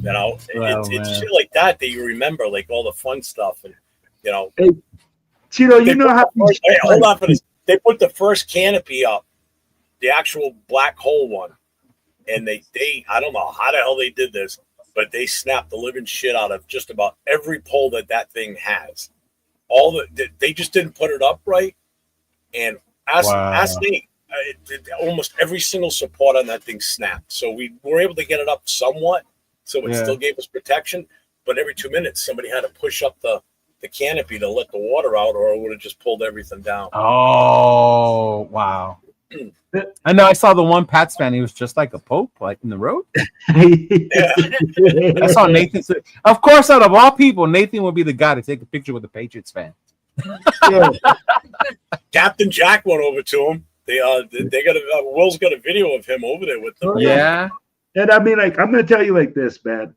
It's shit like that you remember, like all the fun stuff. And,
Hey, Tito, how
hold on for this. They put the first canopy up, the actual black hole one. And they I don't know how the hell they did this, but they snapped the living shit out of just about every pole that thing has. They just didn't put it up right. And ask me, almost every single support on that thing snapped. So we were able to get it up somewhat, so it still gave us protection. But every 2 minutes, somebody had to push up the canopy to let the water out, or it would have just pulled everything down.
Oh, wow. I know I saw the one Pats fan. He was just like a pope, like in the road. I saw Nathan. Of course, out of all people, Nathan would be the guy to take a picture with the Patriots fan.
Captain Jack went over to him. They got Will's got a video of him over there with them.
Yeah.
And I mean, like, I'm gonna tell you like this, man.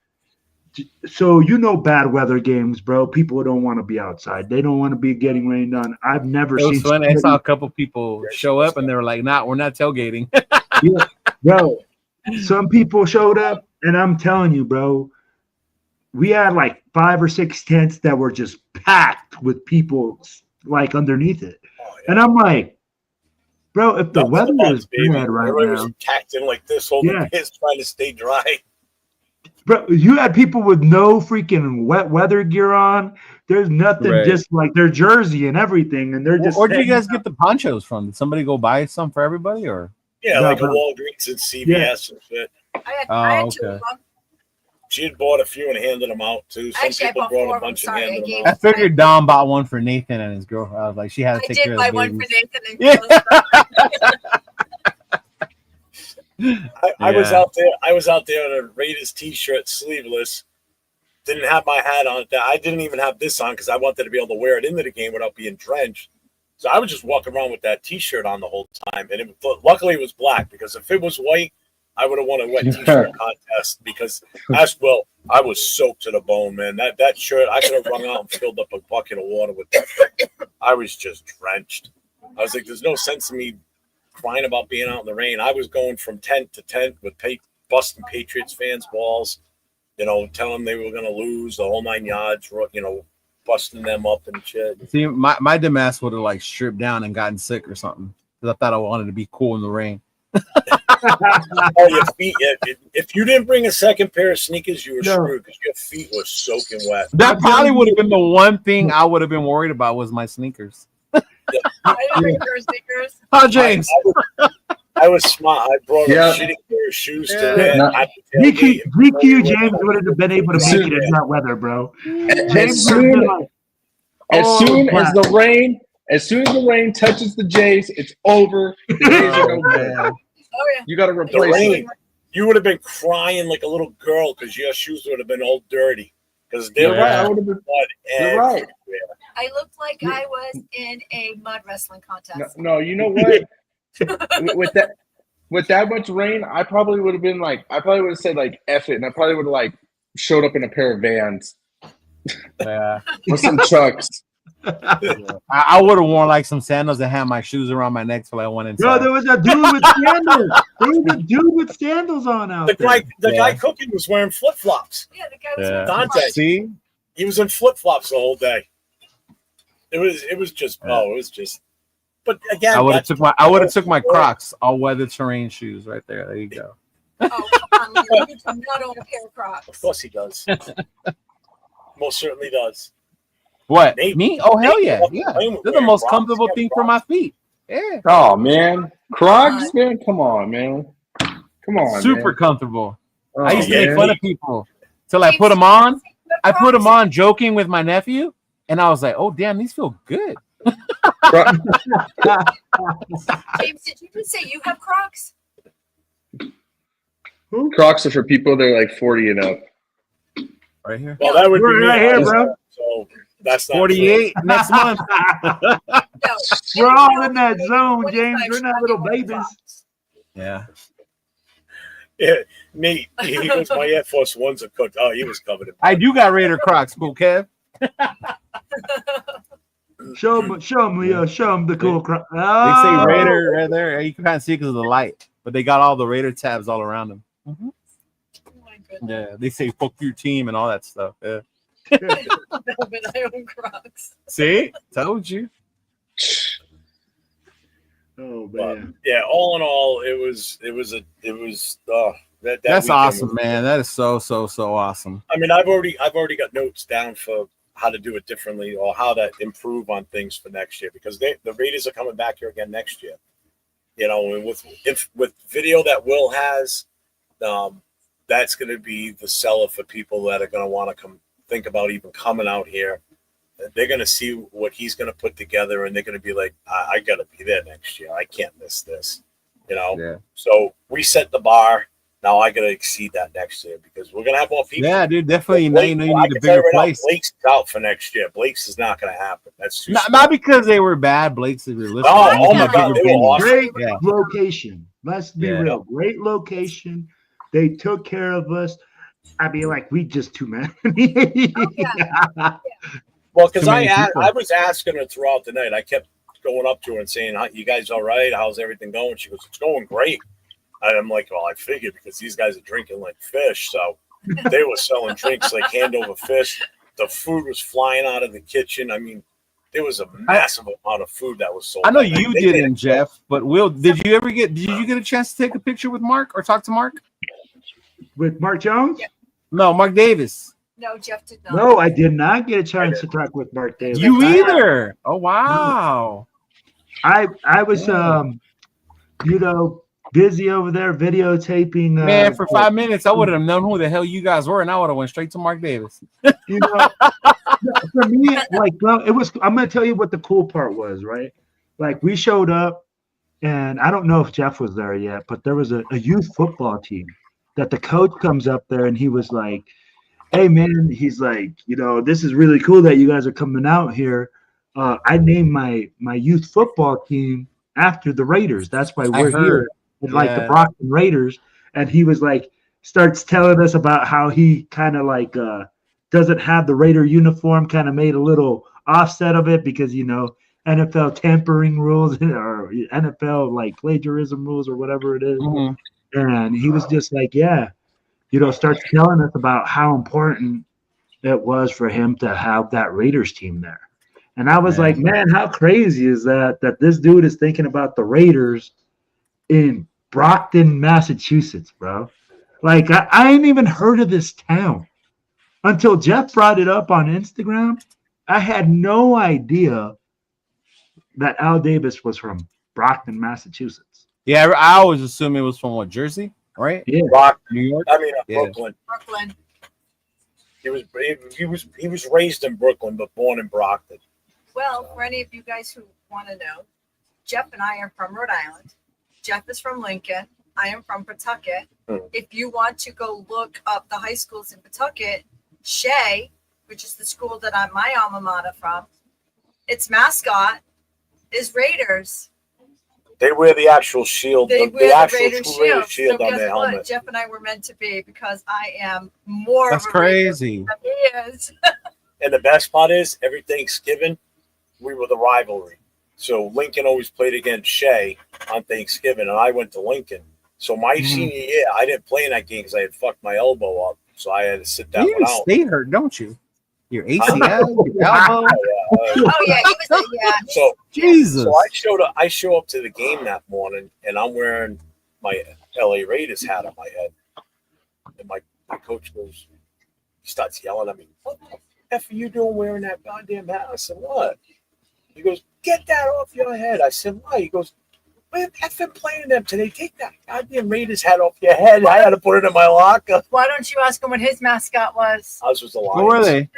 So bad weather games, bro. People don't want to be outside. They don't want to be getting rained on. I've never seen.
Fun. I saw a couple people show up, and they were like, "Nah, we're not tailgating."
Yeah, bro. Some people showed up, and I'm telling you, bro, we had like 5 or 6 tents that were just packed with people like underneath it, and I'm like, bro, if the weather is bad right
everybody
now,
was tacked in like this, holding his, trying to stay dry.
Bro, you had people with no freaking wet weather gear on. There's nothing, just like their jersey and everything, and they're just.
Where'd you guys get the ponchos from? Did somebody go buy some for everybody, or?
Yeah, like a Walgreens and CVS and shit.
I had 2 of them.
She had bought a few and handed them out too. Some people brought a bunch and handed them out.
I figured Dom bought one for Nathan and his girlfriend. I was like, she had to take care of the babies.
I did buy one for Nathan and
I was out there. I was out there in a Raiders t-shirt, sleeveless. Didn't have my hat on. I didn't even have this on because I wanted to be able to wear it into the game without being drenched. So I was just walking around with that t-shirt on the whole time, and luckily it was black, because if it was white, I would have won a wet t-shirt contest. Because I was soaked to the bone, man. That shirt, I could have run out and filled up a bucket of water with that. I was just drenched. I was like, there's no sense in me crying about being out in the rain. I was going from tent to tent with busting Patriots fans' balls, telling them they were going to lose the whole 9 yards, busting them up and shit.
See, my dumbass would have like stripped down and gotten sick or something, because I thought I wanted to be cool in the rain.
Oh, your feet. If you didn't bring a second pair of sneakers, you were screwed because your feet were soaking wet.
That probably would have been the one thing I would have been worried about was my sneakers.
I didn't bring your sneakers.
Oh, James.
I was smart. I brought a shitty pair of shoes to
GQ James would have been able to make it in that weather, bro.
As soon as the rain touches the Jays, it's over. The Jays are no good.
Oh yeah.
You got to replace it.
You would have been crying like a little girl because your shoes would have been all dirty. Because they're
right.
You're
right.
I looked like I was in a mud wrestling contest.
No, you know what? with that much rain, I probably would have said like F it, and I probably would have like showed up in a pair of Vans.
Yeah.
With some trucks.
I would have worn like some sandals and had my shoes around my neck till I went inside.
Bro, there was a dude with sandals. There was a dude with sandals on out there.
The guy cooking was wearing flip flops.
Yeah, the guy was
Dante.
See,
he was in flip flops the whole day. It was just. But again,
I would have took my Crocs, all weather terrain shoes right there. There you go.
Oh, come on, Leo. You do not own a pair of Crocs.
Of course he does. Most certainly does.
What?
Nate,
Me? Oh, hell yeah.
Nate,
Yeah.
Nate,
They're the most
Crocs,
comfortable thing for my feet. Yeah.
Oh man, Crocs, man. Come on, man. Come on,
Super
man.
comfortable.
Oh,
I used to
yeah.
make fun of people till I put them on. I put them on joking with my nephew, and I was like, oh, damn, these feel good.
James, did you just say you have Crocs?
Crocs are for people that are like 40 and up.
Right here.
Well, that would be me.
Right here, bro.
So that's not
48 next month.
No.
We're all in that zone, James. We're not little babies.
Yeah.
Yeah, Nate, he goes, my Air Force Ones are cooked. Oh, he was covered in
I do got Raider Crocs, cool, Kev.
Show him, Leo. Show him the cool crop.
They say Raider right there. You can kind of see it because of the light, but they got all the Raider tabs all around them. Mm-hmm.
Oh my goodness.
Yeah, they say fuck your team and all that stuff. Yeah.
No, but I own Crocs.
See? Told you.
Oh
But,
man.
yeah, all in all,
That's awesome, man. That is so awesome.
I mean, I've already got notes down for how to do it differently or how to improve on things for next year because the Raiders are coming back here again next year. You know, and with video that Will has, that's going to be the seller for people that are going to want to come think about even coming out here. They're going to see what he's going to put together, and they're going to be like, I got to be there next year. I can't miss this, you know?
Yeah.
So we set the bar. Now I got to exceed that next year because we're going to have more people.
Yeah, dude, definitely. Now you know you need a bigger place.
Blake's out for next year. Blake's is not going to happen. That's too
not because they were bad. Blake's is realistic.
Oh my God, they were awesome.
Great
Yeah.
location. Let's be real. Great location. They took care of us. I mean, like, we just too many.
Well, because I was asking her throughout the night. I kept going up to her and saying, you guys all right? How's everything going? She goes, it's going great. And I'm like, well, I figured because these guys are drinking like fish. So they were selling drinks like hand over fist. The food was flying out of the kitchen. I mean, there was a massive amount of food that was sold.
I know you didn't, Jeff, but Will, did you get a chance to take a picture with Mark or talk to Mark?
With Mark Jones?
Yeah.
No, Mark Davis.
No, Jeff did not.
No, I did not get a chance to talk with Mark Davis.
You either. Oh, wow.
I was busy over there videotaping.
Man, for 5 minutes, I would have known who the hell you guys were, and I would have went straight to Mark Davis.
You know, for me, like, well, it was. I'm gonna tell you what the cool part was, right? Like, we showed up, and I don't know if Jeff was there yet, but there was a youth football team that the coach comes up there, and he was like, "Hey, man," he's like, "this is really cool that you guys are coming out here. I named my youth football team after the Raiders. That's why we're here." Like the Brockton Raiders, and he was like, starts telling us about how he kind of like doesn't have the Raider uniform, kind of made a little offset of it because NFL tampering rules or NFL like plagiarism rules or whatever it is. Mm-hmm. And he was just like, starts telling us about how important it was for him to have that Raiders team there. And I was like, man, how crazy is that this dude is thinking about the Raiders in Brockton, Massachusetts, bro. Like, I ain't even heard of this town until Jeff brought it up on Instagram. I had no idea that Al Davis was from Brockton, Massachusetts.
Yeah, I always assumed it was from what, Jersey, right?
Yeah.
Brock,
New York.
I mean,
Yeah.
Brooklyn.
Brooklyn.
He was raised in Brooklyn, but born in Brockton.
Well, for any of you guys who want to know, Jeff and I are from Rhode Island. Jeff is from Lincoln. I am from Pawtucket. If you want to go look up the high schools in Pawtucket, Shea, which is the school that I'm my alma mater from, its mascot is Raiders.
They wear the actual shield.
They
the
wear the
actual
Raiders
Raiders
shield.
shield
So
on
guess
their
what?
helmet.
Jeff and I were meant to be because I am more
That's
of a Raider
crazy.
than he is.
And the best part is, every Thanksgiving, we were the rivalry. So Lincoln always played against Shea on Thanksgiving, and I went to Lincoln. So my senior year, I didn't play in that game because I had fucked my elbow up. So I had to sit that
You
one out.
stay hurt, don't you? Your ACL, your elbow.
Oh yeah, he was yeah.
So
Jesus.
So I show up to the game that morning, and I'm wearing my LA Raiders hat on my head. And my coach goes, he starts yelling at me, "What the F are you doing wearing that goddamn hat?" I said, "What?" He goes, "Get that off your head." I said, "Why?" He goes, "We're effing playing them today. Take that goddamn Raiders hat off your head." I had to put it in my locker.
Why don't you ask him what his mascot was?
I was the Lions.
What were they?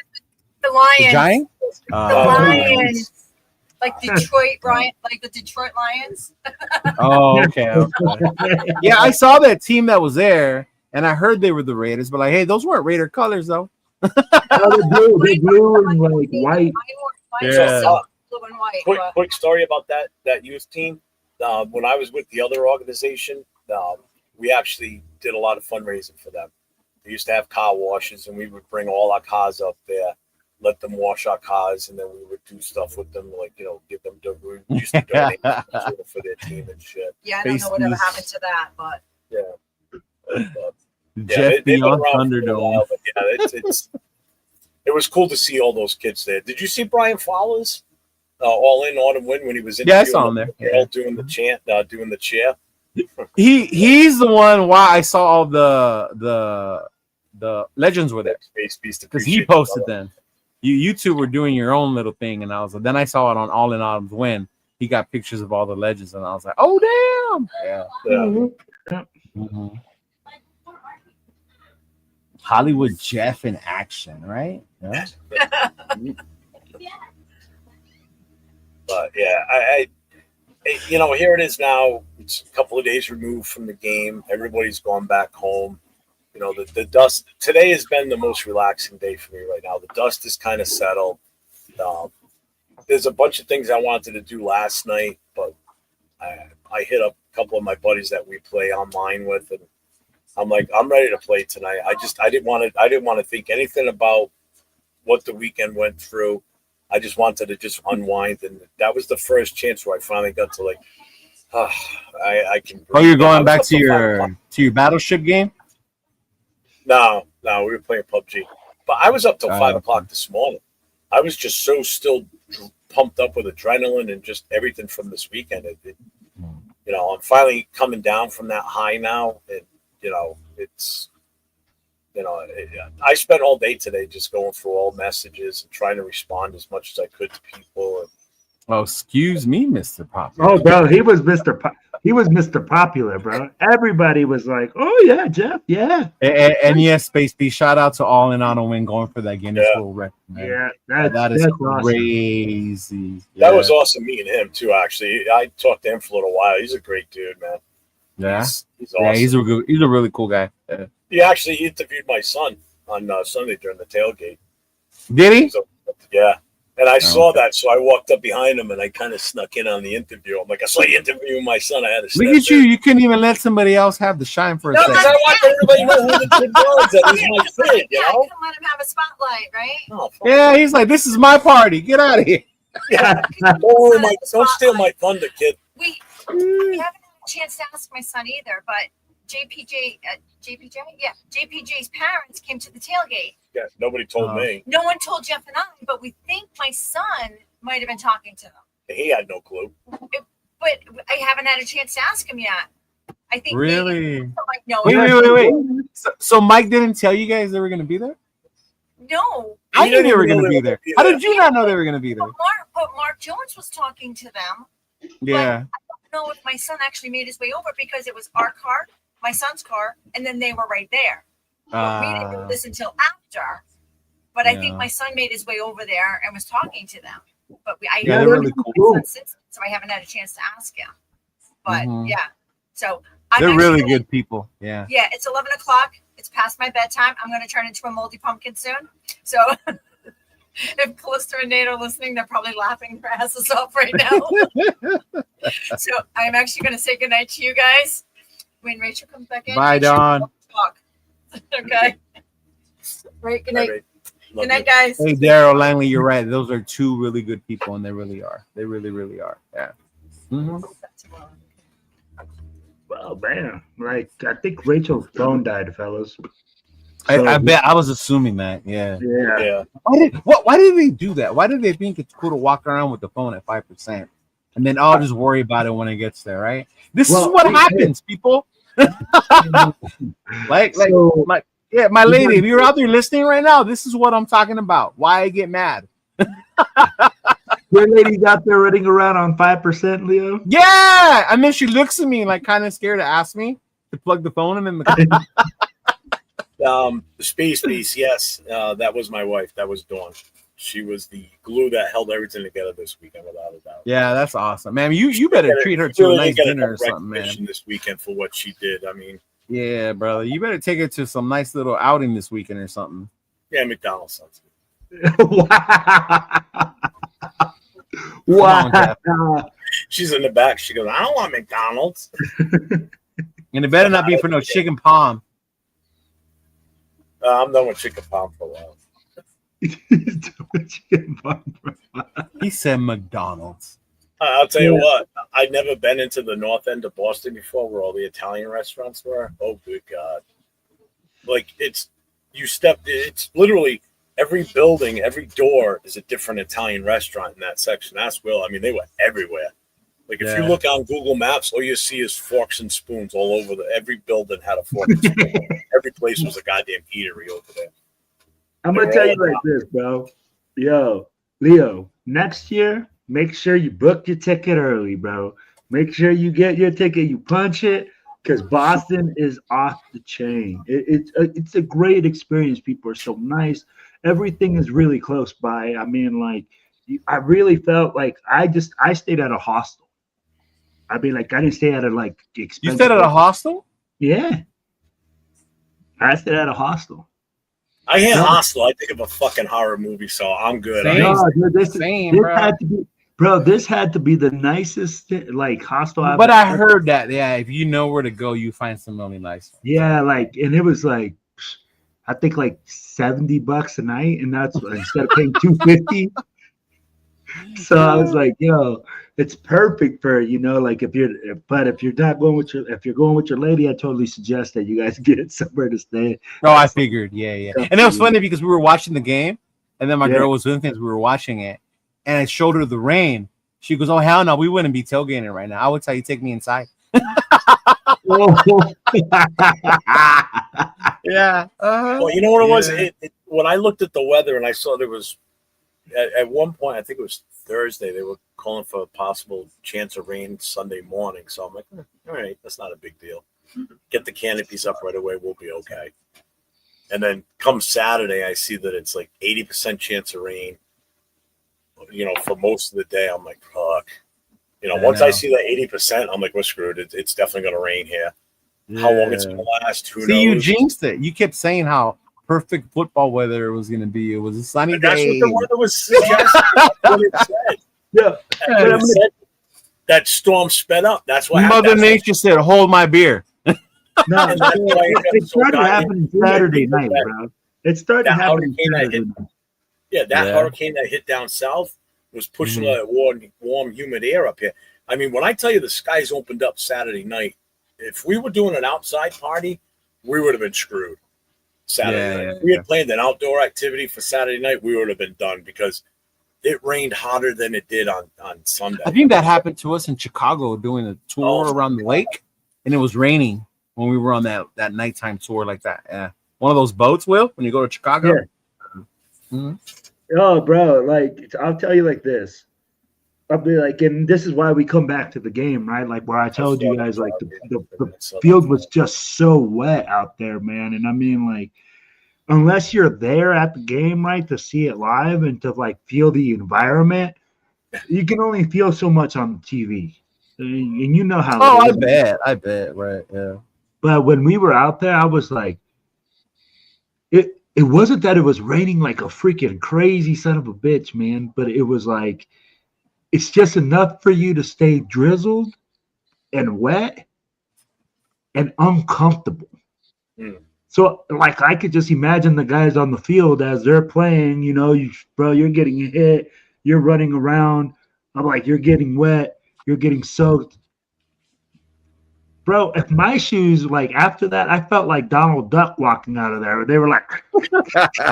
The Lions.
The Giant?
The Lions. Like Detroit, like the Detroit Lions.
Oh, okay. Yeah, I saw that team that was there, and I heard they were the Raiders, but like, hey, those weren't Raider colors though.
Oh, they blue and like white.
Yeah.
Blue and white.
Quick story about that youth team. When I was with the other organization, we actually did a lot of fundraising for them. We used to have car washes, and we would bring all our cars up there, let them wash our cars, and then we would do stuff with them, like, give them. We used to donate for their team and shit.
Yeah, I don't know whatever happened to that, but
yeah.
Jeff
they've been
beyond
around for a
Thunderdome.
while, but yeah, it was cool to see all those kids there. Did you see Brian Fowler's all in autumn win when he was in?
Yeah, I saw him there. Yeah.
Doing the chant, doing the chair.
He's the one why I saw all the legends were there because he posted them. You two were doing your own little thing, and I was like, then I saw it on All in Autumn's Win. He got pictures of all the legends, and I was like, oh damn, yeah. Mm-hmm. Hollywood Jeff in action, right? Yeah.
But yeah, I here it is now. It's a couple of days removed from the game. Everybody's gone back home. The dust today has been the most relaxing day for me right now. The dust is kind of settled. There's a bunch of things I wanted to do last night, but I hit up a couple of my buddies that we play online with, and I'm like, I'm ready to play tonight. I didn't want to think anything about what the weekend went through. I just wanted to just unwind, and that was the first chance where I finally got to I can.
Oh, you're going back to your Battleship game?
No, we were playing PUBG. But I was up till 5 o'clock this morning. I was just so still pumped up with adrenaline and just everything from this weekend. I'm finally coming down from that high now, and it's. I spent all day today just going through all messages and trying to respond as much as I could to people.
Oh, excuse me, Mr. Popular.
Oh, bro, he was Mr. Popular, bro. Everybody was like, "Oh yeah, Jeff, yeah."
And yes, Space B, shout out to All in on a Win going for that Guinness World Record.
Yeah,
that is crazy.
Awesome.
That was awesome meeting him too. Actually, I talked to him for a little while. He's a great dude, man.
Yeah,
he's awesome.
Yeah, he's a really cool guy. Yeah.
He actually interviewed my son on Sunday during the tailgate.
Did he?
Yeah. And I saw that, so I walked up behind him and I kind of snuck in on the interview. I'm like, I saw you interviewing my son. I had to
look at you. You couldn't even let somebody else have the shine for a second.
Because I want everybody to know who the kid was. That he's my kid,
Yeah, you can let him have a spotlight, right?
Oh,
yeah, he's like, this is my party. Get out of here.
Yeah. Don't steal my thunder, kid.
We haven't had a chance to ask my son either, but JPJ's parents came to the tailgate.
Yeah, nobody told me.
No one told Jeff and I, but we think my son might have been talking to them.
He had no clue.
But I haven't had a chance to ask him yet. I think
Really?
Like, no,
Wait. So Mike didn't tell you guys they were going to be there?
no.
I knew they were going to be there. How did you not know they were going to be there?
But Mark Jones was talking to them.
Yeah.
But I don't know if my son actually made his way over because it was our car, my son's car, and then they were right there. We didn't know this until after. But I think my son made his way over there and was talking to them. But
they're really cool.
So I haven't had a chance to ask him. But so
they're really good people. Yeah.
Yeah, it's 11 o'clock. It's past my bedtime. I'm going to turn into a moldy pumpkin soon. So if Calista and Nate are listening, they're probably laughing their asses off right now. So I'm actually going to say goodnight to you guys. When Rachel comes back in.
Bye, Dawn.
Talk. Okay. Right. Good night. Good night, guys.
Hey, Daryl Langley, you're right. Those are two really good people, and they really are. They really, really are. Yeah. Mm-hmm.
Well, man, like I think Rachel's phone died, fellas.
I bet I was assuming that. Yeah.
Yeah.
Why did they do that? Why did they think it's cool to walk around with the phone at 5%, and then I'll just worry about it when it gets there, right? This is what happens, people. like, my lady, if you're out there listening right now, this is what I'm talking about. Why I get mad.
Your lady's out there running around on 5%, Leo.
Yeah, and then she looks at me like kind of scared to ask me to plug the phone in the car.
The space piece, yes, that was my wife. That was Dawn. She was the glue that held everything together this weekend, without a doubt.
Yeah, that's awesome, man. You better treat her to a nice dinner or something, man.
This weekend for what she did. I mean,
yeah, brother, you better take her to some nice little outing this weekend or something.
Yeah, McDonald's sounds
Wow.
She's in the back. She goes, I don't want McDonald's.
And it better not be for no chicken palm.
I'm done with chicken palm for a while.
He said McDonald's.
I'll tell you what, I'd never been into the north end of Boston before where all the Italian restaurants were. Oh, good God. Like, it's literally every building, every door is a different Italian restaurant in that section. That's Will. I mean, they were everywhere. Like, if you look on Google Maps, all you see is forks and spoons all over. Every building had a fork and spoon. Every place was a goddamn eatery over there.
I'm going to tell you like this, bro. Yo, Leo, next year, make sure you book your ticket early, bro. Make sure you get your ticket, you punch it, because Boston is off the chain. It's a great experience. People are so nice. Everything is really close by. I mean, like, I really felt like I stayed at a hostel. I mean, like, I didn't stay at a, like, expensive.
You stayed at a hostel?
Yeah. I stayed at a hostel.
I hear hostel. I think of a fucking horror movie, so I'm good.
This had to be the nicest, like, hostel I've
But I heard that, if you know where to go, you find some really nice.
Yeah, like, and it was like, I think like $70 a night, and that's instead of paying $250. So I was like, yo, it's perfect for, like, if you're going with your lady, I totally suggest that you guys get somewhere to stay.
Oh, I figured. Yeah. And it was funny because we were watching the game, and then my girl was with me as we were watching it, and I showed her the rain. She goes, oh, hell no, we wouldn't be tailgating right now. I would tell you, take me inside. Yeah.
Well, you know what it was? When I looked at the weather and I saw there was, at one point, I think it was Thursday, they were calling for a possible chance of rain Sunday morning. So I'm like, all right, that's not a big deal. Get the canopies up right away. We'll be okay. And then come Saturday, I see that it's like 80% chance of rain, for most of the day. I'm like, fuck. Once I see that 80%, I'm like, we're screwed. It's definitely going to rain here. Yeah. How long it's going to last, who knows?
You jinxed it. You kept saying how perfect football weather it was going to be. It was a sunny day.
That's what the weather was suggesting. That's what it said. Yeah. It said that storm sped up. That's why
Mother Nature said, hold my beer.
No, it started happening Saturday night, bro. It started happening Saturday night.
Yeah, that hurricane that hit down south was pushing that warm, humid air up here. I mean, when I tell you the skies opened up Saturday night, if we were doing an outside party, we would have been screwed Saturday night. If we had planned an outdoor activity for Saturday night, we would have been done because it rained hotter than it did on Sunday.
I think that happened to us in Chicago doing a tour around the lake. and it was raining when we were on that nighttime tour like that. Yeah, one of those boats, Will, when you go to Chicago.
Yeah.
Mm-hmm.
Oh, bro, like I'll tell you like this. I'll be like, and this is why we come back to the game, right? Like where I told you guys, like the field was just so wet out there, man. And I mean, like, unless you're there at the game, right, to see it live and to like feel the environment, you can only feel so much on the TV. And you know how.
Oh, I bet, right, yeah.
But when we were out there, I was like, it wasn't that it was raining like a freaking crazy son of a bitch, man. But it was like, it's just enough for you to stay drizzled and wet and uncomfortable.
Mm.
So, like, I could just imagine the guys on the field as they're playing, you know, you're getting hit, you're running around. I'm like, you're getting wet, you're getting soaked. Bro, if my shoes, like, after that, I felt like Donald Duck walking out of there. They were like, walking out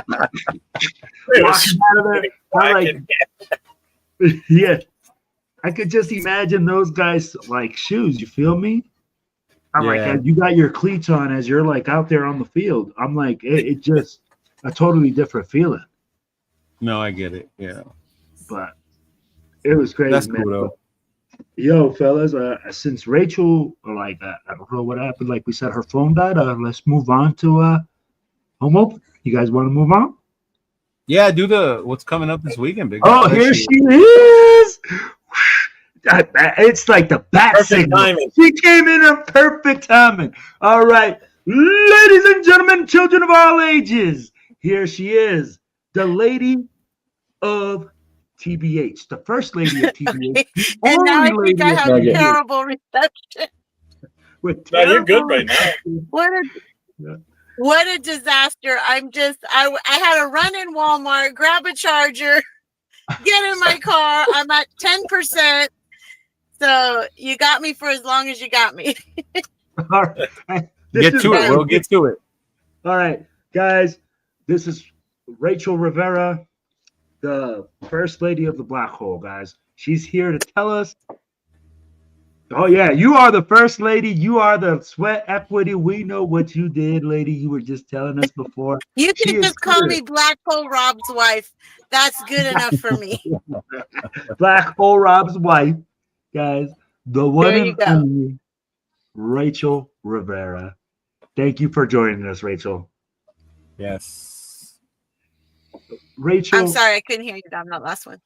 of there. I'm like, yeah. I could just imagine those guys, like, shoes, you feel me? I'm like, you got your cleats on as you're like out there on the field. I'm like, it just a totally different feeling.
No, I get it. Yeah,
but it was crazy.
That's
man.
cool though.
Yo, fellas, since Rachel, like, I don't know what happened. Like we said, her phone died. Let's move on to home open. You guys want to move on?
Yeah, do what's coming up this weekend, big.
Oh, here she is. It's like the bat signal. She came in at perfect timing. All right, ladies and gentlemen, children of all ages, here she is, the lady of TBH, the first lady of TBH.
And now I think I have terrible reception.
No, you're good right now.
What a disaster. I had to run in Walmart, grab a charger, get in my car. I'm at 10%. So you got me for as long as you got me.
All right.
Get to it. We'll get to it.
All right, guys. This is Rachel Rivera, the first lady of the Black Hole, guys. She's here to tell us. Oh, yeah. You are the first lady. You are the sweat equity. We know what you did, lady. You were just telling us before.
You can just call me Black Hole Rob's wife. That's good enough for me.
Black Hole Rob's wife. Guys, the one and only Rachel Rivera. Thank you for joining us, Rachel.
Yes.
Rachel.
I'm sorry, I couldn't hear you on that last one.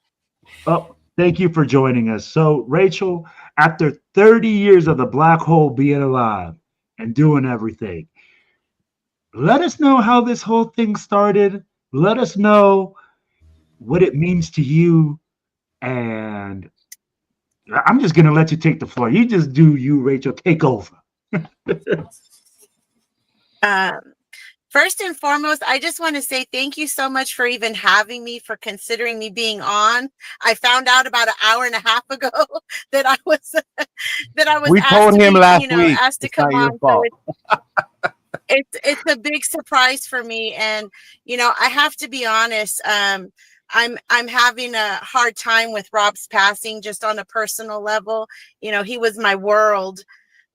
Oh, thank you for joining us. So, Rachel, after 30 years of the Black Hole being alive and doing everything, let us know how this whole thing started. Let us know what it means to you, and I'm just going to let you take the floor. You just do you, Rachel. Take over.
First and foremost, I just want to say thank you so much for even having me, for considering me being on. I found out about an hour and a half ago that I was
We told him last week.
Asked to come on. So it's a big surprise for me, and I have to be honest. I'm having a hard time with Rob's passing, just on a personal level. He was my world.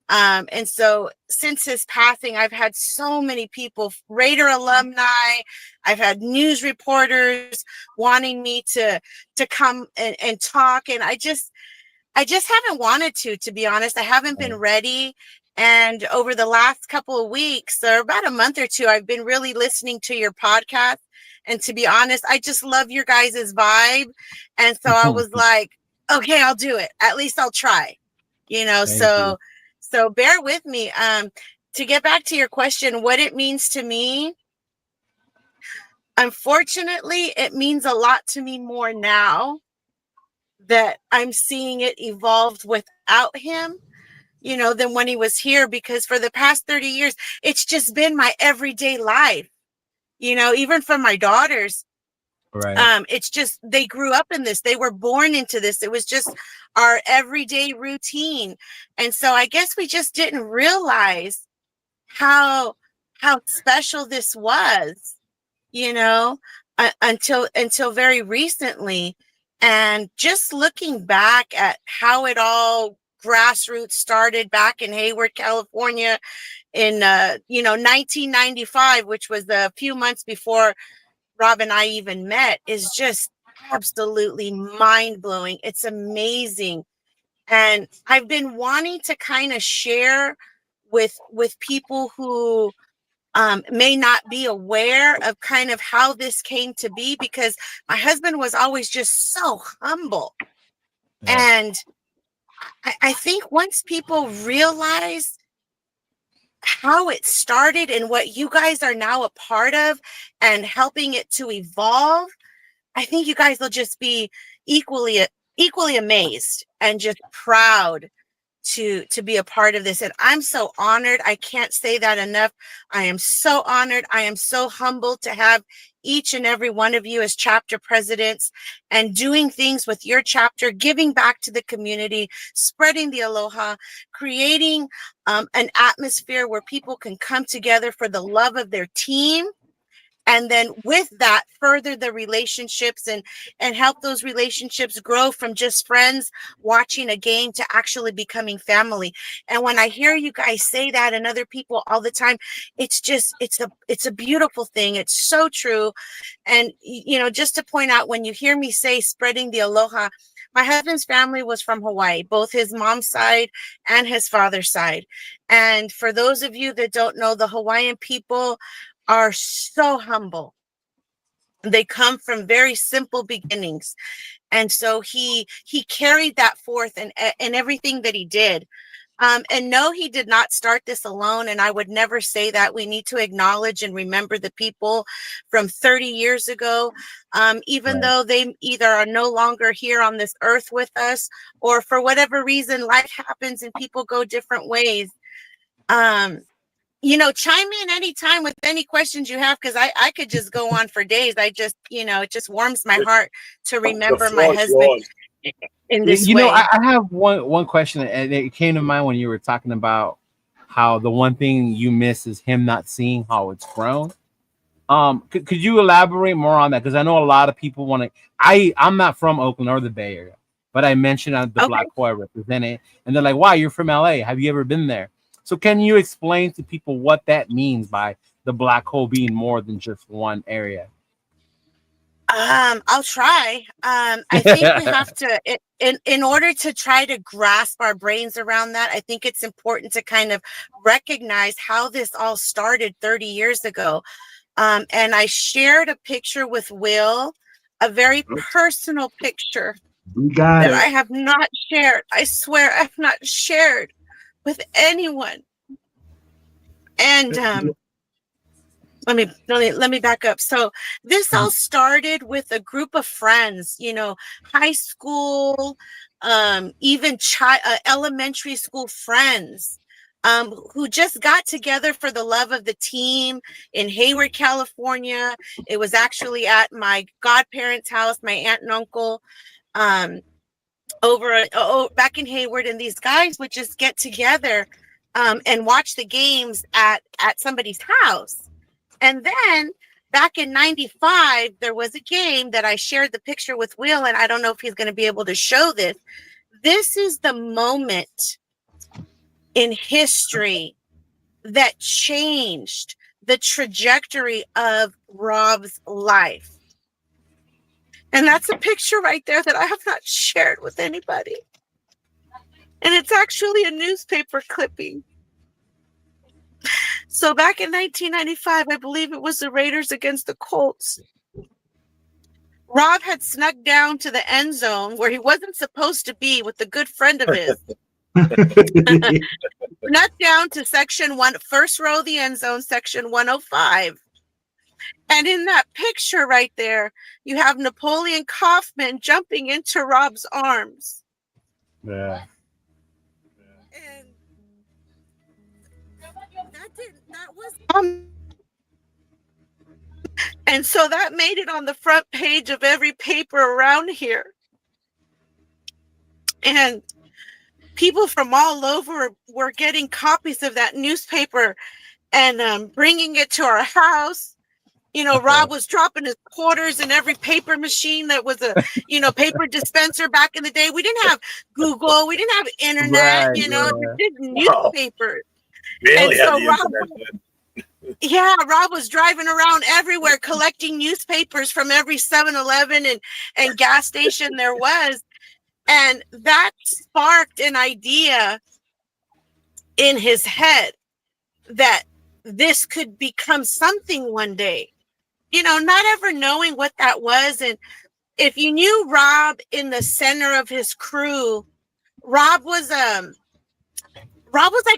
And so since his passing, I've had so many people, Raider alumni, I've had news reporters wanting me to come and talk. And I just haven't wanted to be honest. I haven't been ready. And over the last couple of weeks, or about a month or two, I've been really listening to your podcast. And to be honest, I just love your guys' vibe. And so I was like, okay, I'll do it. At least I'll try, So bear with me. To get back to your question, what it means to me, unfortunately, it means a lot to me more now that I'm seeing it evolved without him, than when he was here. Because for the past 30 years, it's just been my everyday life, even for my daughters.
Right.
It's just, they grew up in this. They were born into this. It was just our everyday routine. And so I guess we just didn't realize how special this was, until very recently. And just looking back at how it all grassroots started back in Hayward, California in 1995, which was a few months before Rob and I even met, is just absolutely mind-blowing. It's amazing. And I've been wanting to kind of share with people who may not be aware of kind of how this came to be, because my husband was always just so humble. Yeah. And I think once people realize how it started and what you guys are now a part of and helping it to evolve, I think you guys will just be equally amazed and just proud to be a part of this. And I'm so honored. I can't say that enough. I am so honored. I am so humbled to have each and every one of you as chapter presidents and doing things with your chapter, giving back to the community, spreading the aloha, creating an atmosphere where people can come together for the love of their team. And then with that, further the relationships and help those relationships grow from just friends watching a game to actually becoming family. And when I hear you guys say that and other people all the time, it's a beautiful thing. It's so true. And, just to point out, when you hear me say spreading the aloha, my husband's family was from Hawaii, both his mom's side and his father's side. And for those of you that don't know, the Hawaiian people are so humble. They come from very simple beginnings. And so he carried that forth in everything that he did. And no, he did not start this alone. And I would never say that. We need to acknowledge and remember the people from 30 years ago, even right. though they either are no longer here on this earth with us, or for whatever reason, life happens and people go different ways. Chime in anytime with any questions you have, because I could just go on for days. I just, it just warms my heart to remember my husband in this way.
I have one question, and it came to mind when you were talking about how the one thing you miss is him not seeing how it's grown. Could you elaborate more on that? Because I know a lot of people want to. I'm not from Oakland or the Bay Area, but I mentioned the Black Hole I represented, and they're like, "Wow, you're from LA. Have you ever been there?" So can you explain to people what that means by the black hole being more than just one area?
I'll try. I think we have to, in order to try to grasp our brains around that, I think it's important to kind of recognize how this all started 30 years ago. And I shared a picture with Will, a very personal picture that I have not shared. I swear I have not shared with anyone. And let me back up. So this all started with a group of friends, high school, even elementary school friends, who just got together for the love of the team in Hayward, California. It was actually at my godparents' house, my aunt and uncle, back in Hayward, and these guys would just get together and watch the games at somebody's house. And then back in 95, there was a game that I shared the picture with Will, and I don't know if he's going to be able to show this. This is the moment in history that changed the trajectory of Rob's life. And that's a picture right there that I have not shared with anybody. And it's actually a newspaper clipping. So back in 1995, I believe it was the Raiders against the Colts. Rob had snuck down to the end zone where he wasn't supposed to be with a good friend of his. Snuck down to section 1, first row of the end zone, section 105. And in that picture right there, you have Napoleon Kaufman jumping into Rob's arms.
Yeah.
And so that made it on the front page of every paper around here. And people from all over were getting copies of that newspaper and bringing it to our house. Rob was dropping his quarters in every paper machine that was a, paper dispenser back in the day. We didn't have Google. We didn't have internet,
Right,
just newspapers.
Really
And
had
so
the
Rob,
internet.
Rob was driving around everywhere collecting newspapers from every 7-Eleven and gas station there was. And that sparked an idea in his head that this could become something one day. Not ever knowing what that was. And if you knew Rob in the center of his crew, Rob was like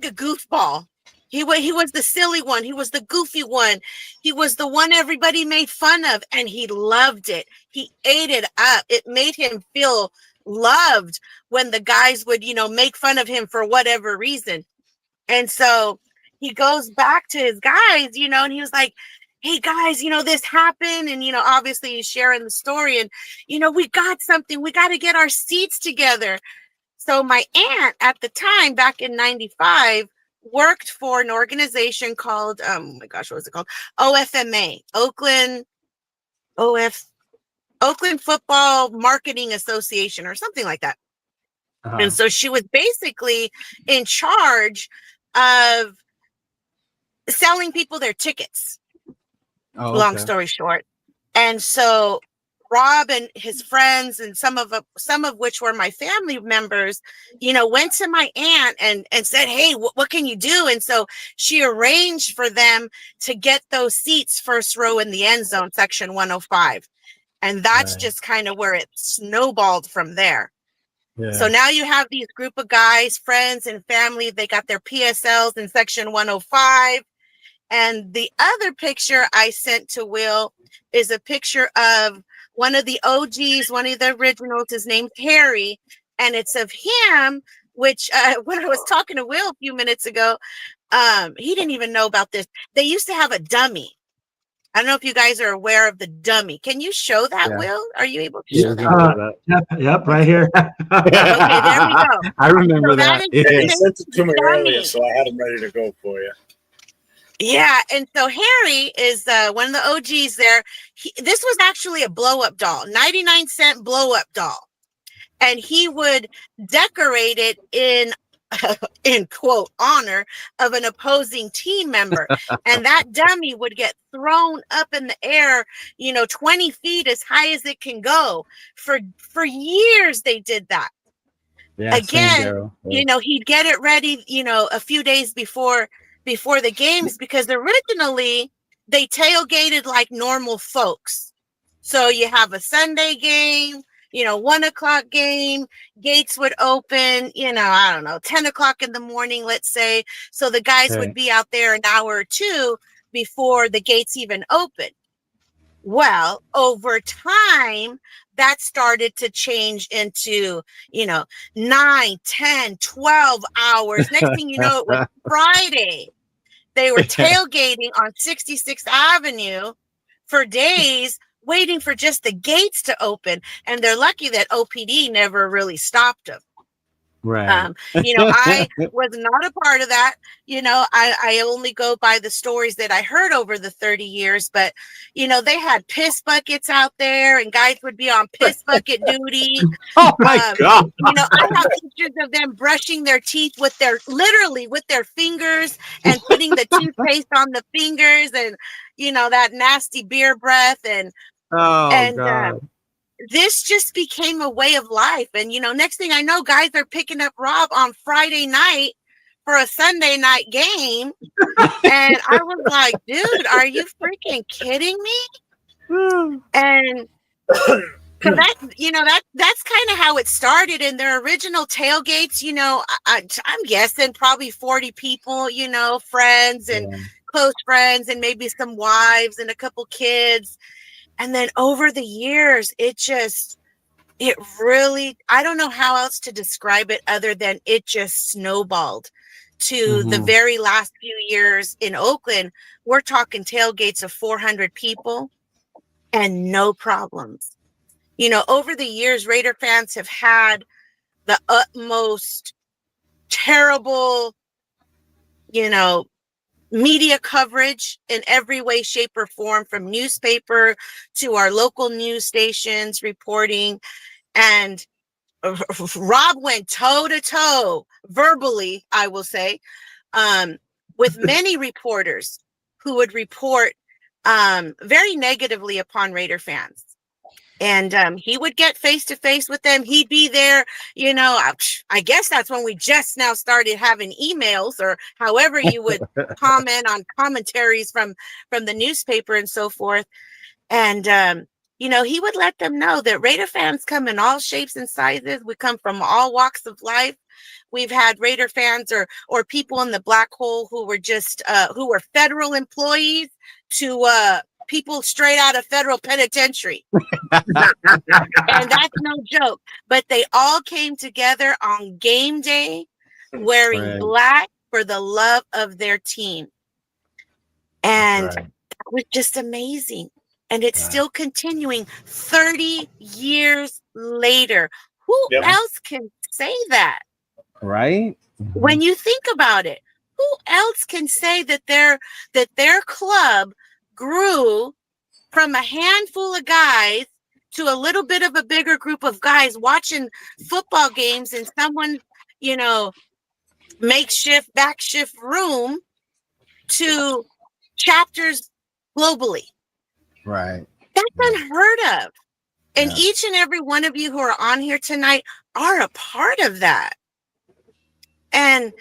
a goofball. He was the silly one. He was the goofy one. He was the one everybody made fun of, and he loved it. He ate it up. It made him feel loved when the guys would, make fun of him for whatever reason. And so he goes back to his guys, and he was like, hey guys, this happened. And, obviously he's sharing the story and, we got something, we got to get our seats together. So my aunt at the time, back in 95, worked for an organization called, what was it called? OFMA, Oakland Football Marketing Association or something like that.
Uh-huh.
And so she was basically in charge of selling people their tickets.
Oh,
Long story short. And so Rob and his friends, and some of which were my family members, went to my aunt and said, hey, what can you do? And so she arranged for them to get those seats first row in the end zone, section 105. And that's just kind of where it snowballed from there. Yeah. So now you have these group of guys, friends and family, they got their PSLs in section 105. And the other picture I sent to Will is a picture of one of the OGs, one of the originals. His name's Harry, and it's of him, which when I was talking to Will a few minutes ago, he didn't even know about this. They used to have a dummy. I don't know if you guys are aware of the dummy. Can you show that, Will? Are you able to show that?
Yep, right here.
Okay, there we go.
I remember that.
He sent it to me earlier, so I had him ready to go for you.
Yeah, and so Harry is one of the OGs there. This was actually a blow-up doll, 99-cent blow-up doll. And he would decorate it in quote, honor of an opposing team member. And that dummy would get thrown up in the air, 20 feet as high as it can go. For years, they did that. Yeah, again, he'd get it ready, a few days before the games, because originally they tailgated like normal folks. So you have a Sunday game, 1:00 game, gates would open, 10 o'clock in the morning, let's say. So the guys would be out there an hour or two before the gates even open. Well, over time, that started to change into, 9, 10, 12 hours. Next thing you know, it was Friday. They were tailgating on 66th Avenue for days, waiting for just the gates to open. And they're lucky that OPD never really stopped them.
Right.
I was not a part of that. I only go by the stories that I heard over the 30 years, but, they had piss buckets out there and guys would be on piss bucket duty.
Oh my God.
I have pictures of them brushing their teeth literally with their fingers and putting the toothpaste on the fingers and, that nasty beer breath and God. This just became a way of life. And, next thing I know, guys are picking up Rob on Friday night for a Sunday night game. And I was like, dude, are you freaking kidding me? And that's kind of how it started. In their original tailgates, I'm guessing probably 40 people, friends and close friends and maybe some wives and a couple kids. And then over the years, it really, I don't know how else to describe it other than it just snowballed to the very last few years in Oakland. We're talking tailgates of 400 people and no problems. Over the years, Raider fans have had the utmost terrible, media coverage in every way, shape, or form, from newspaper to our local news stations reporting. And Rob went toe to toe verbally, I will say, with many reporters who would report very negatively upon Raider fans. And he would get face to face with them. He'd be there. I guess that's when we just now started having emails, or however you would comment on commentaries from the newspaper and so forth. And, he would let them know that Raider fans come in all shapes and sizes. We come from all walks of life. We've had Raider fans or people in the black hole who were just who were federal employees to people straight out of federal penitentiary. And that's no joke. But they all came together on game day wearing black for the love of their team. And that was just amazing. And it's still continuing 30 years later. Who else can say that?
Right?
When you think about it, who else can say that their club grew from a handful of guys to a little bit of a bigger group of guys watching football games in someone, makeshift, backshift room to chapters globally?
Right.
That's unheard of. And each and every one of you who are on here tonight are a part of that. And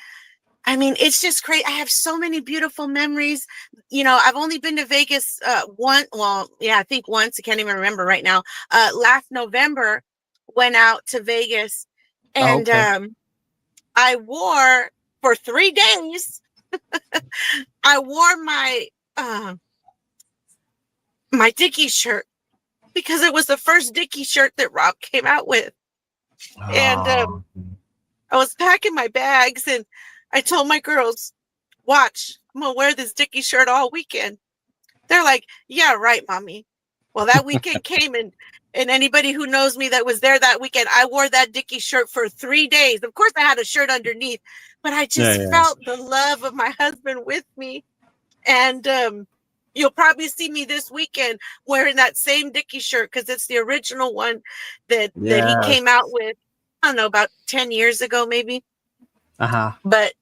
I mean, it's just crazy. I have so many beautiful memories. I've only been to Vegas once. I think once. I can't even remember right now. Last November, went out to Vegas, and I wore for 3 days. I wore my my Dickies shirt because it was the first Dickies shirt that Rob came out with, and I was packing my bags, and I told my girls, watch, I'm going to wear this Dickies shirt all weekend. They're like, yeah, right, Mommy. Well, that weekend came, and anybody who knows me that was there that weekend, I wore that Dickies shirt for 3 days. Of course, I had a shirt underneath, but I just felt the love of my husband with me. And you'll probably see me this weekend wearing that same Dickies shirt because it's the original one that he came out with, I don't know, about 10 years ago, maybe. But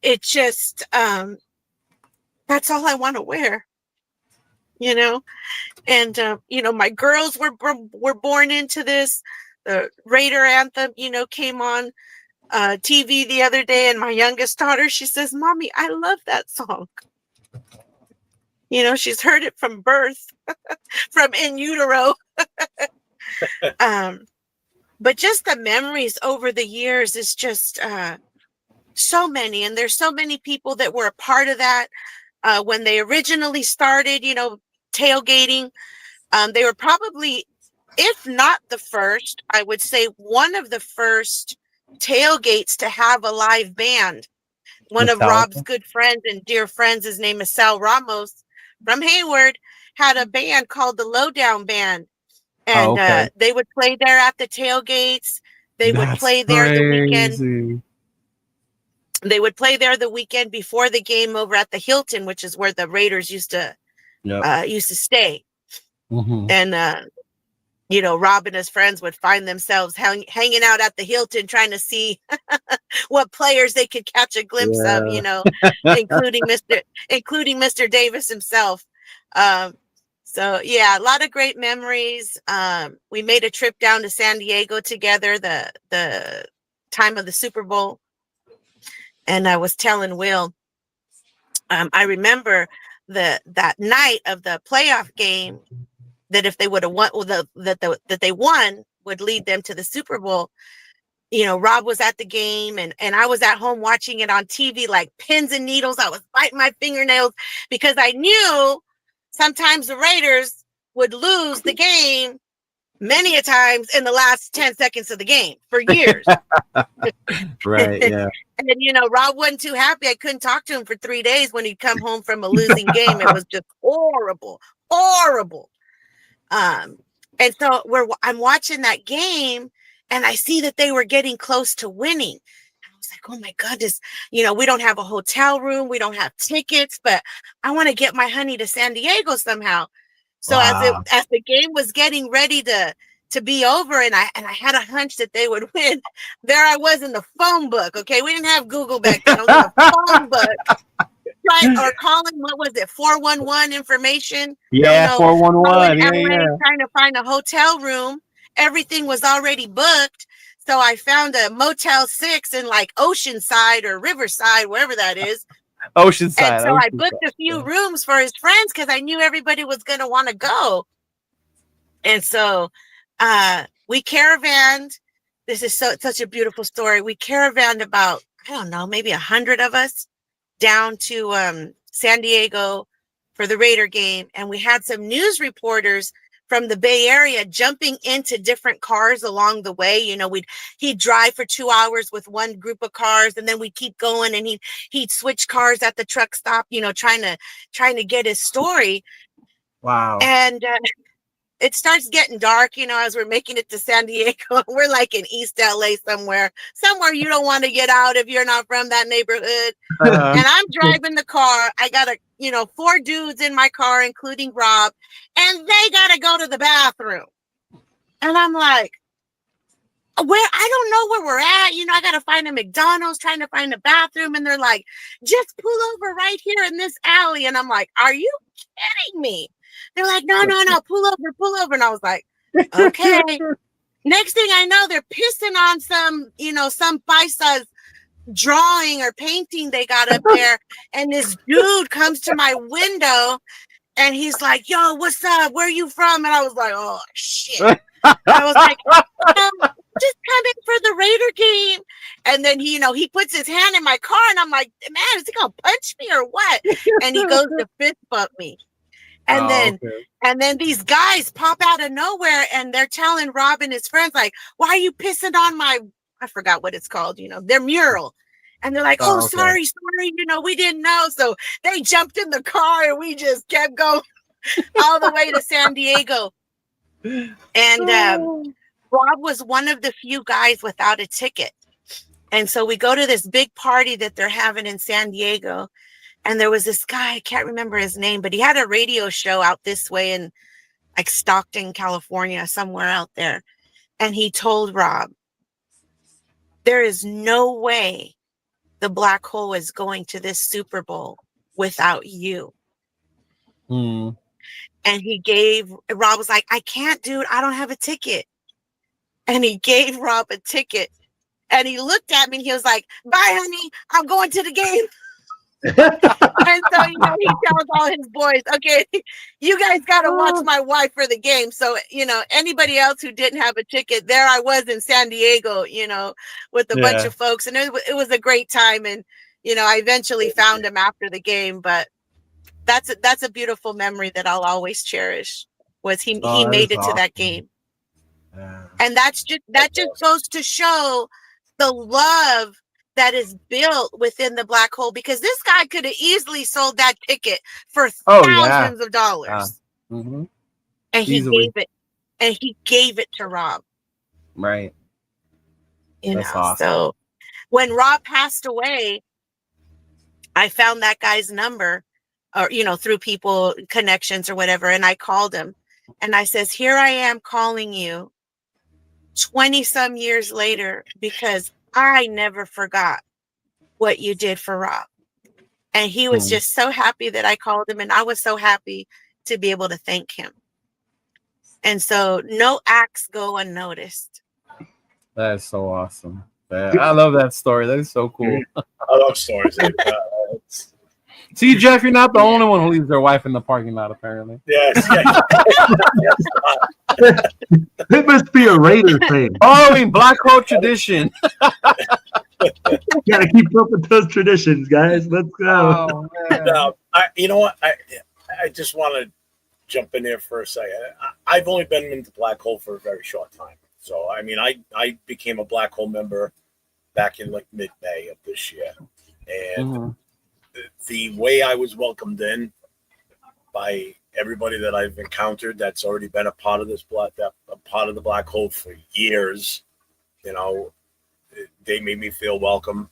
it just, that's all I want to wear, and, my girls were born into this. The Raider anthem, came on TV the other day, and my youngest daughter, she says, Mommy, I love that song. She's heard it from birth, from in utero. But just the memories over the years is just so many. And there's so many people that were a part of that when they originally started, tailgating. They were probably, if not the first, I would say one of the first tailgates to have a live band. One of Rob's good friends and dear friends, his name is Sal Ramos from Hayward, had a band called the Lowdown Band. And they would play there at the tailgates. They would play there the weekend. They would play there the weekend before the game over at the Hilton, which is where the Raiders used to stay. And Rob and his friends would find themselves hanging out at the Hilton, trying to see what players they could catch a glimpse of, including Mr. Davis himself. So a lot of great memories. We made a trip down to San Diego together the time of the Super Bowl. And I was telling Will, I remember that night of the playoff game, that if they would have won, that they won would lead them to the Super Bowl. Rob was at the game, and I was at home watching it on TV like pins and needles. I was biting my fingernails because I knew sometimes the Raiders would lose the game many a times in the last 10 seconds of the game for years.
Right. Yeah.
And Rob wasn't too happy. I couldn't talk to him for 3 days when he'd come home from a losing game. It was just horrible. And so I'm watching that game, and I see that they were getting close to winning. I was like, oh my goodness, we don't have a hotel room. We don't have tickets, but I want to get my honey to San Diego somehow. So as the game was getting ready to be over, and I had a hunch that they would win, there I was in the phone book. Okay, we didn't have Google back then. I was in the phone book, right? Or calling, what was it, 411 information?
411. Yeah.
Trying to find a hotel room. Everything was already booked. So I found a Motel 6 in like Oceanside or Riverside, wherever that is.
Oceanside.
And so I booked a few rooms for his friends because I knew everybody was going to want to go. And so we caravanned. This is such a beautiful story. We caravanned about, I don't know, maybe 100 of us down to San Diego for the Raider game. And we had some news reporters from the Bay Area jumping into different cars along the way. He'd drive for 2 hours with one group of cars, and then we'd keep going, and he'd switch cars at the truck stop, trying to get his story.
Wow.
And it starts getting dark, as we're making it to San Diego. We're like in East LA somewhere you don't want to get out if you're not from that neighborhood. And I'm driving the car. I got 4 dudes in my car, including Rob, and they got to go to the bathroom. And I'm like, I don't know where we're at. I got to find a McDonald's, trying to find a bathroom. And they're like, just pull over right here in this alley. And I'm like, are you kidding me? They're like, no, pull over. And I was like, okay. Next thing I know, they're pissing on some paisa's drawing or painting they got up there. And this dude comes to my window and he's like, yo, what's up? Where are you from? And I was like, oh, shit. I was like, just coming for the Raider game. And then he puts his hand in my car and I'm like, man, is he going to punch me or what? And he goes to fist bump me. And then these guys pop out of nowhere and they're telling Rob and his friends, like, why are you pissing on I forgot what it's called, their mural. And they're like, sorry, we didn't know. So they jumped in the car and we just kept going all the way to San Diego. And Rob was one of the few guys without a ticket. And so we go to this big party that they're having in San Diego. And there was this guy, I can't remember his name, but he had a radio show out this way in like Stockton, California, somewhere out there. And he told Rob, there is no way the Black Hole is going to this Super Bowl without you. And Rob was like, I can't, dude. I don't have a ticket. And he gave Rob a ticket. And he looked at me and he was like, bye, honey. I'm going to the game. And so, he tells all his boys, okay, you guys got to watch my wife for the game. So, anybody else who didn't have a ticket, there I was in San Diego, with a bunch of folks. And it was a great time. And, I eventually found him after the game. But that's a beautiful memory that I'll always cherish, was he made it to that game. And that just goes to show the love that is built within the Black Hole, because this guy could have easily sold that ticket for thousands of dollars. And he gave it to Rob.
Right.
That's awesome. So when Rob passed away, I found that guy's number, or, through people, connections or whatever. And I called him and I says, here I am calling you 20 some years later, because I never forgot what you did for Rob. And he was just so happy that I called him, and I was so happy to be able to thank him. And so no acts go unnoticed.
That is so awesome. I love that story. That is so cool.
I love stories like that.
See, Jeff, you're not the only one who leaves their wife in the parking lot, apparently.
Yes.
It must be a Raider thing.
Black Hole tradition.
Gotta keep up with those traditions, guys. Let's go.
You know what? I just want to jump in there for a second. I've only been into Black Hole for a very short time. So, I became a Black Hole member back in like mid-May of this year. And the way I was welcomed in by everybody that I've encountered that's already been a part of part of the Black Hole for years, they made me feel welcome.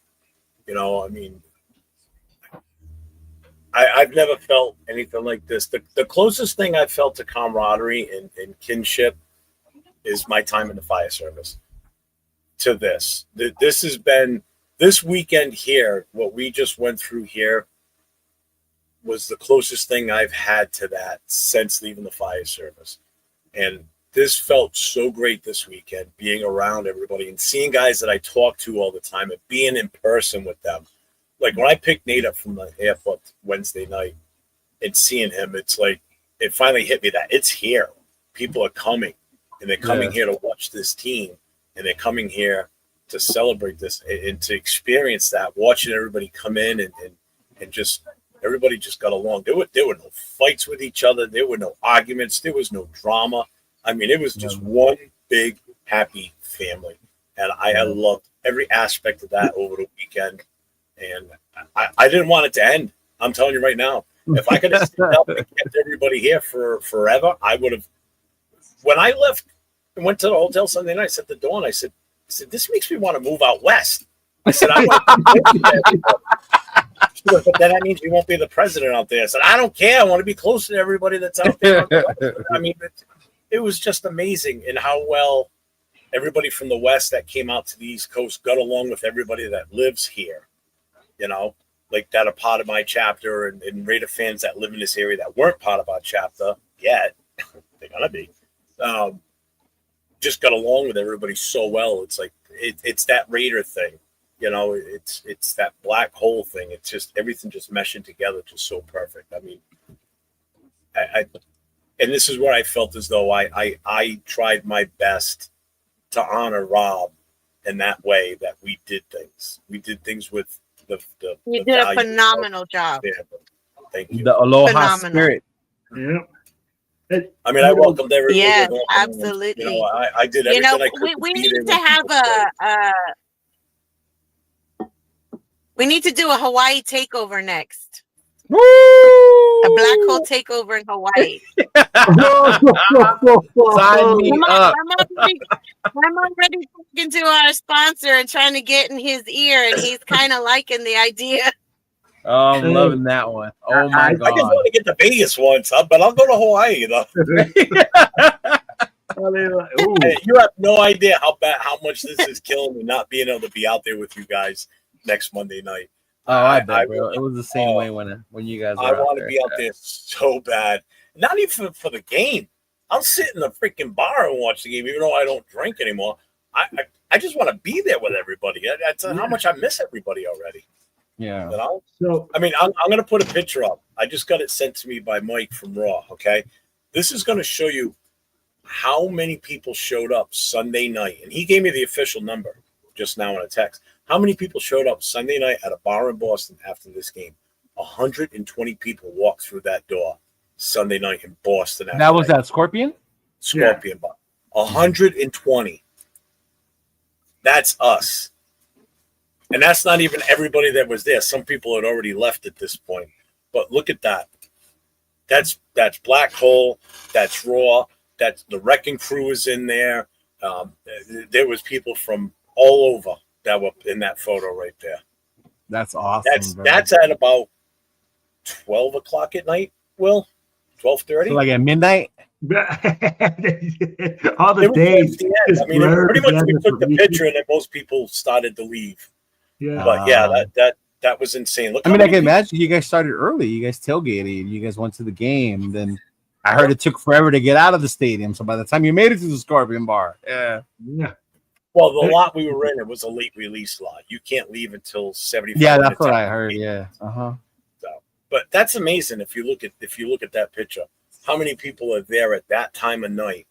You know, I mean, I've never felt anything like this. The closest thing I've felt to camaraderie and kinship is my time in the fire service. To this has been this weekend here. What we just went through here was the closest thing I've had to that since leaving the fire service. And this felt so great this weekend, being around everybody and seeing guys that I talk to all the time and being in person with them. Like when I picked Nate up from the airport Wednesday night and seeing him, it's like it finally hit me that it's here. People are coming, and they're coming here to watch this team, and they're coming here to celebrate this and to experience that, watching everybody come in and just everybody just got along. There were no fights with each other. There were no arguments. There was no drama. I mean, it was just one big happy family. And I loved every aspect of that over the weekend. And I didn't want it to end. I'm telling you right now, if I could have stayed up and kept everybody here for forever, I would have. When I left and went to the hotel Sunday night, I said to Dawn, I said, this makes me want to move out west. I said, I want to but then that means you won't be the president out there. I said, I don't care. I want to be close to everybody that's out there. I mean, it was just amazing in how well everybody from the West that came out to the East Coast got along with everybody that lives here. You know, like that are part of my chapter and Raider fans that live in this area that weren't part of our chapter yet. They're going to be. Just got along with everybody so well. It's like it's that Raider thing. You know, it's that black hole thing. It's just everything just meshing together, just so perfect. I mean, I and this is where I felt as though I tried my best to honor Rob in that way that we did things. We did things with the
you did a phenomenal job.
Thank you.
The aloha spirit.
Yeah.
I mean, I welcomed everybody.
Yes, absolutely.
You know, I did everything I could.
We need to have we need to do a Hawaii takeover next.
Woo!
A black hole takeover in Hawaii.
Sign me up.
I'm already talking to our sponsor and trying to get in his ear, and he's kind of liking the idea.
Oh, I'm loving that one. Oh my god!
I just want to get to Vegas once, but I'll go to Hawaii. You know? Hey, you have no idea how much this is killing me not being able to be out there with you guys next Monday night.
Oh, I bet, bro. It was the same way when you guys were
I want to be out there so bad. Not even for the game. I'll sit in the freaking bar and watch the game, even though I don't drink anymore. I just want to be there with everybody. That's how much I miss everybody already.
Yeah.
You know?
So
I mean, I'm going to put a picture up. I just got it sent to me by Mike from Raw, okay? This is going to show you how many people showed up Sunday night. And he gave me the official number just now in a text. How many people showed up Sunday night at a bar in Boston after this game? 120 people walked through that door Sunday night in Boston.
That was that Scorpion
Bar. 120. That's us. And that's not even everybody that was there. Some people had already left at this point. But look at that. That's Black Hole. That's Raw. That's the Wrecking Crew is in there. There was people from all over that were in that photo right there.
That's awesome.
That's at about 12 o'clock at night, Will? 12:30?
So like at midnight?
All the days.
I mean, pretty much we took the picture and then most people started to leave.
Yeah.
But yeah, that was insane. Look,
I mean, I can imagine you guys started early. You guys tailgated. You guys went to the game. Then I heard it took forever to get out of the stadium. So by the time you made it to the Scorpion Bar, yeah.
Well, the lot we were in, it was a late release lot. You can't leave until 75.
Yeah, that's what I heard. Yeah.
So, but that's amazing. If you look at that picture, how many people are there at that time of night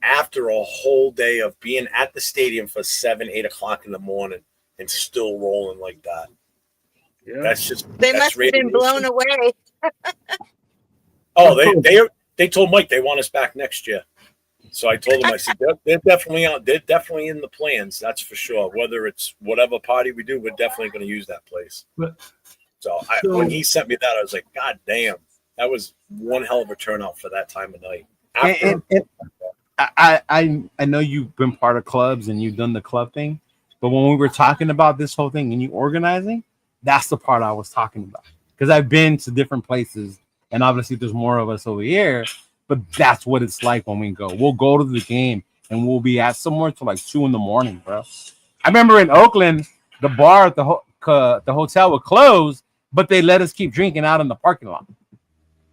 after a whole day of being at the stadium for 7, 8 o'clock in the morning and still rolling like that?
Yeah.
They must have been blown away.
Oh, they told Mike they want us back next year. So I told him, I said, they're definitely out. They're definitely in the plans. That's for sure. Whether it's whatever party we do, we're definitely going to use that place. So when he sent me that, I was like, God damn, that was one hell of a turnout for that time of night.
I know you've been part of clubs and you've done the club thing, but when we were talking about this whole thing and you organizing, That's the part I was talking about. Because I've been to different places, and obviously there's more of us over here, but that's what it's like when we go. We'll go to the game, and we'll be at somewhere till like 2 a.m, bro. I remember in Oakland, the bar at the hotel would close, but they let us keep drinking out in the parking lot.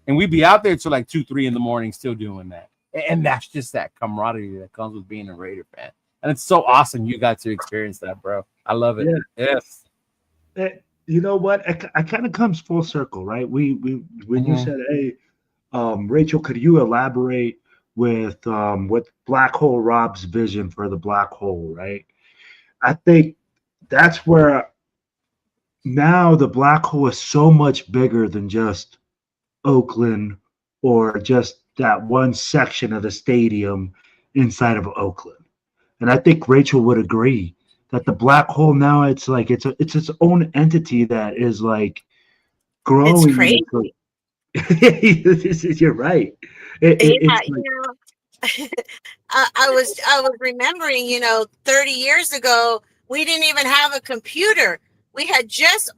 And we'd be out there till like 2, 3 a.m. still doing that. And that's just that camaraderie that comes with being a Raider fan. And it's so awesome you got to experience that, bro. I love it.
Yeah.
Yes.
You know what? I kind of comes full circle, right? When you said, hey, Rachel, could you elaborate with Black Hole Rob's vision for the Black Hole, right? I think that's where now the Black Hole is so much bigger than just Oakland or just that one section of the stadium inside of Oakland. And I think Rachel would agree that the Black Hole now it's like it's its own entity that is like growing.
It's crazy.
You're right. It's
like, I was remembering, 30 years ago, we didn't even have a computer. We had just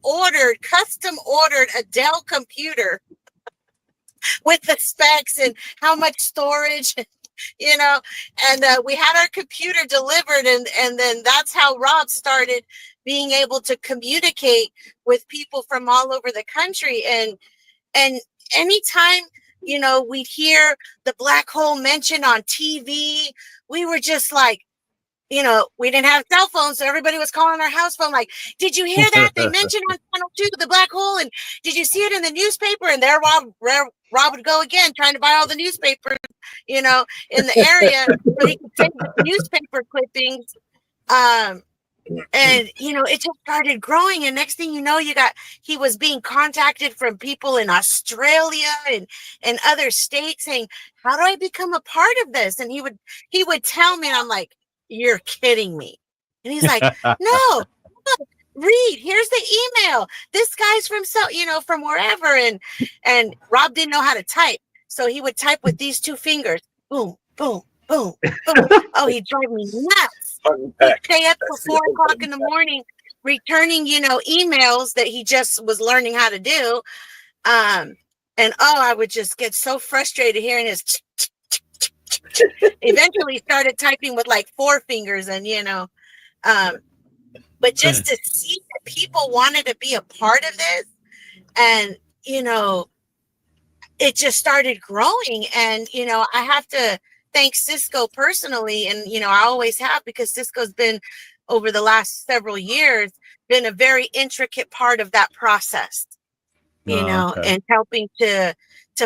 custom ordered a Dell computer with the specs and how much storage, and we had our computer delivered, and then that's how Rob started being able to communicate with people from all over the country. And anytime, we'd hear the Black Hole mentioned on TV, we were just like, we didn't have cell phones, so everybody was calling our house phone like, did you hear that? They mentioned on Channel 2 the Black Hole, and did you see it in the newspaper? And there Rob would go again, trying to buy all the newspapers, in the area so he could take the newspaper clippings. And it just started growing, and next thing you know, he was being contacted from people in Australia and other states saying, how do I become a part of this? And he would tell me, and I'm like, you're kidding me. And he's like, no, look, read, here's the email. This guy's from wherever. And Rob didn't know how to type, so he would type with these 2 fingers. Boom, boom, boom, boom. Oh, he'd drive me nuts. He'd stay up till 4 o'clock in the morning returning, emails that he just was learning how to do. And I would just get so frustrated hearing his eventually started typing with like 4 fingers, and but just to see that people wanted to be a part of this, and it just started growing. And I have to thank Cisco personally, and I always have, because Cisco's been, over the last several years, been a very intricate part of that process, and helping to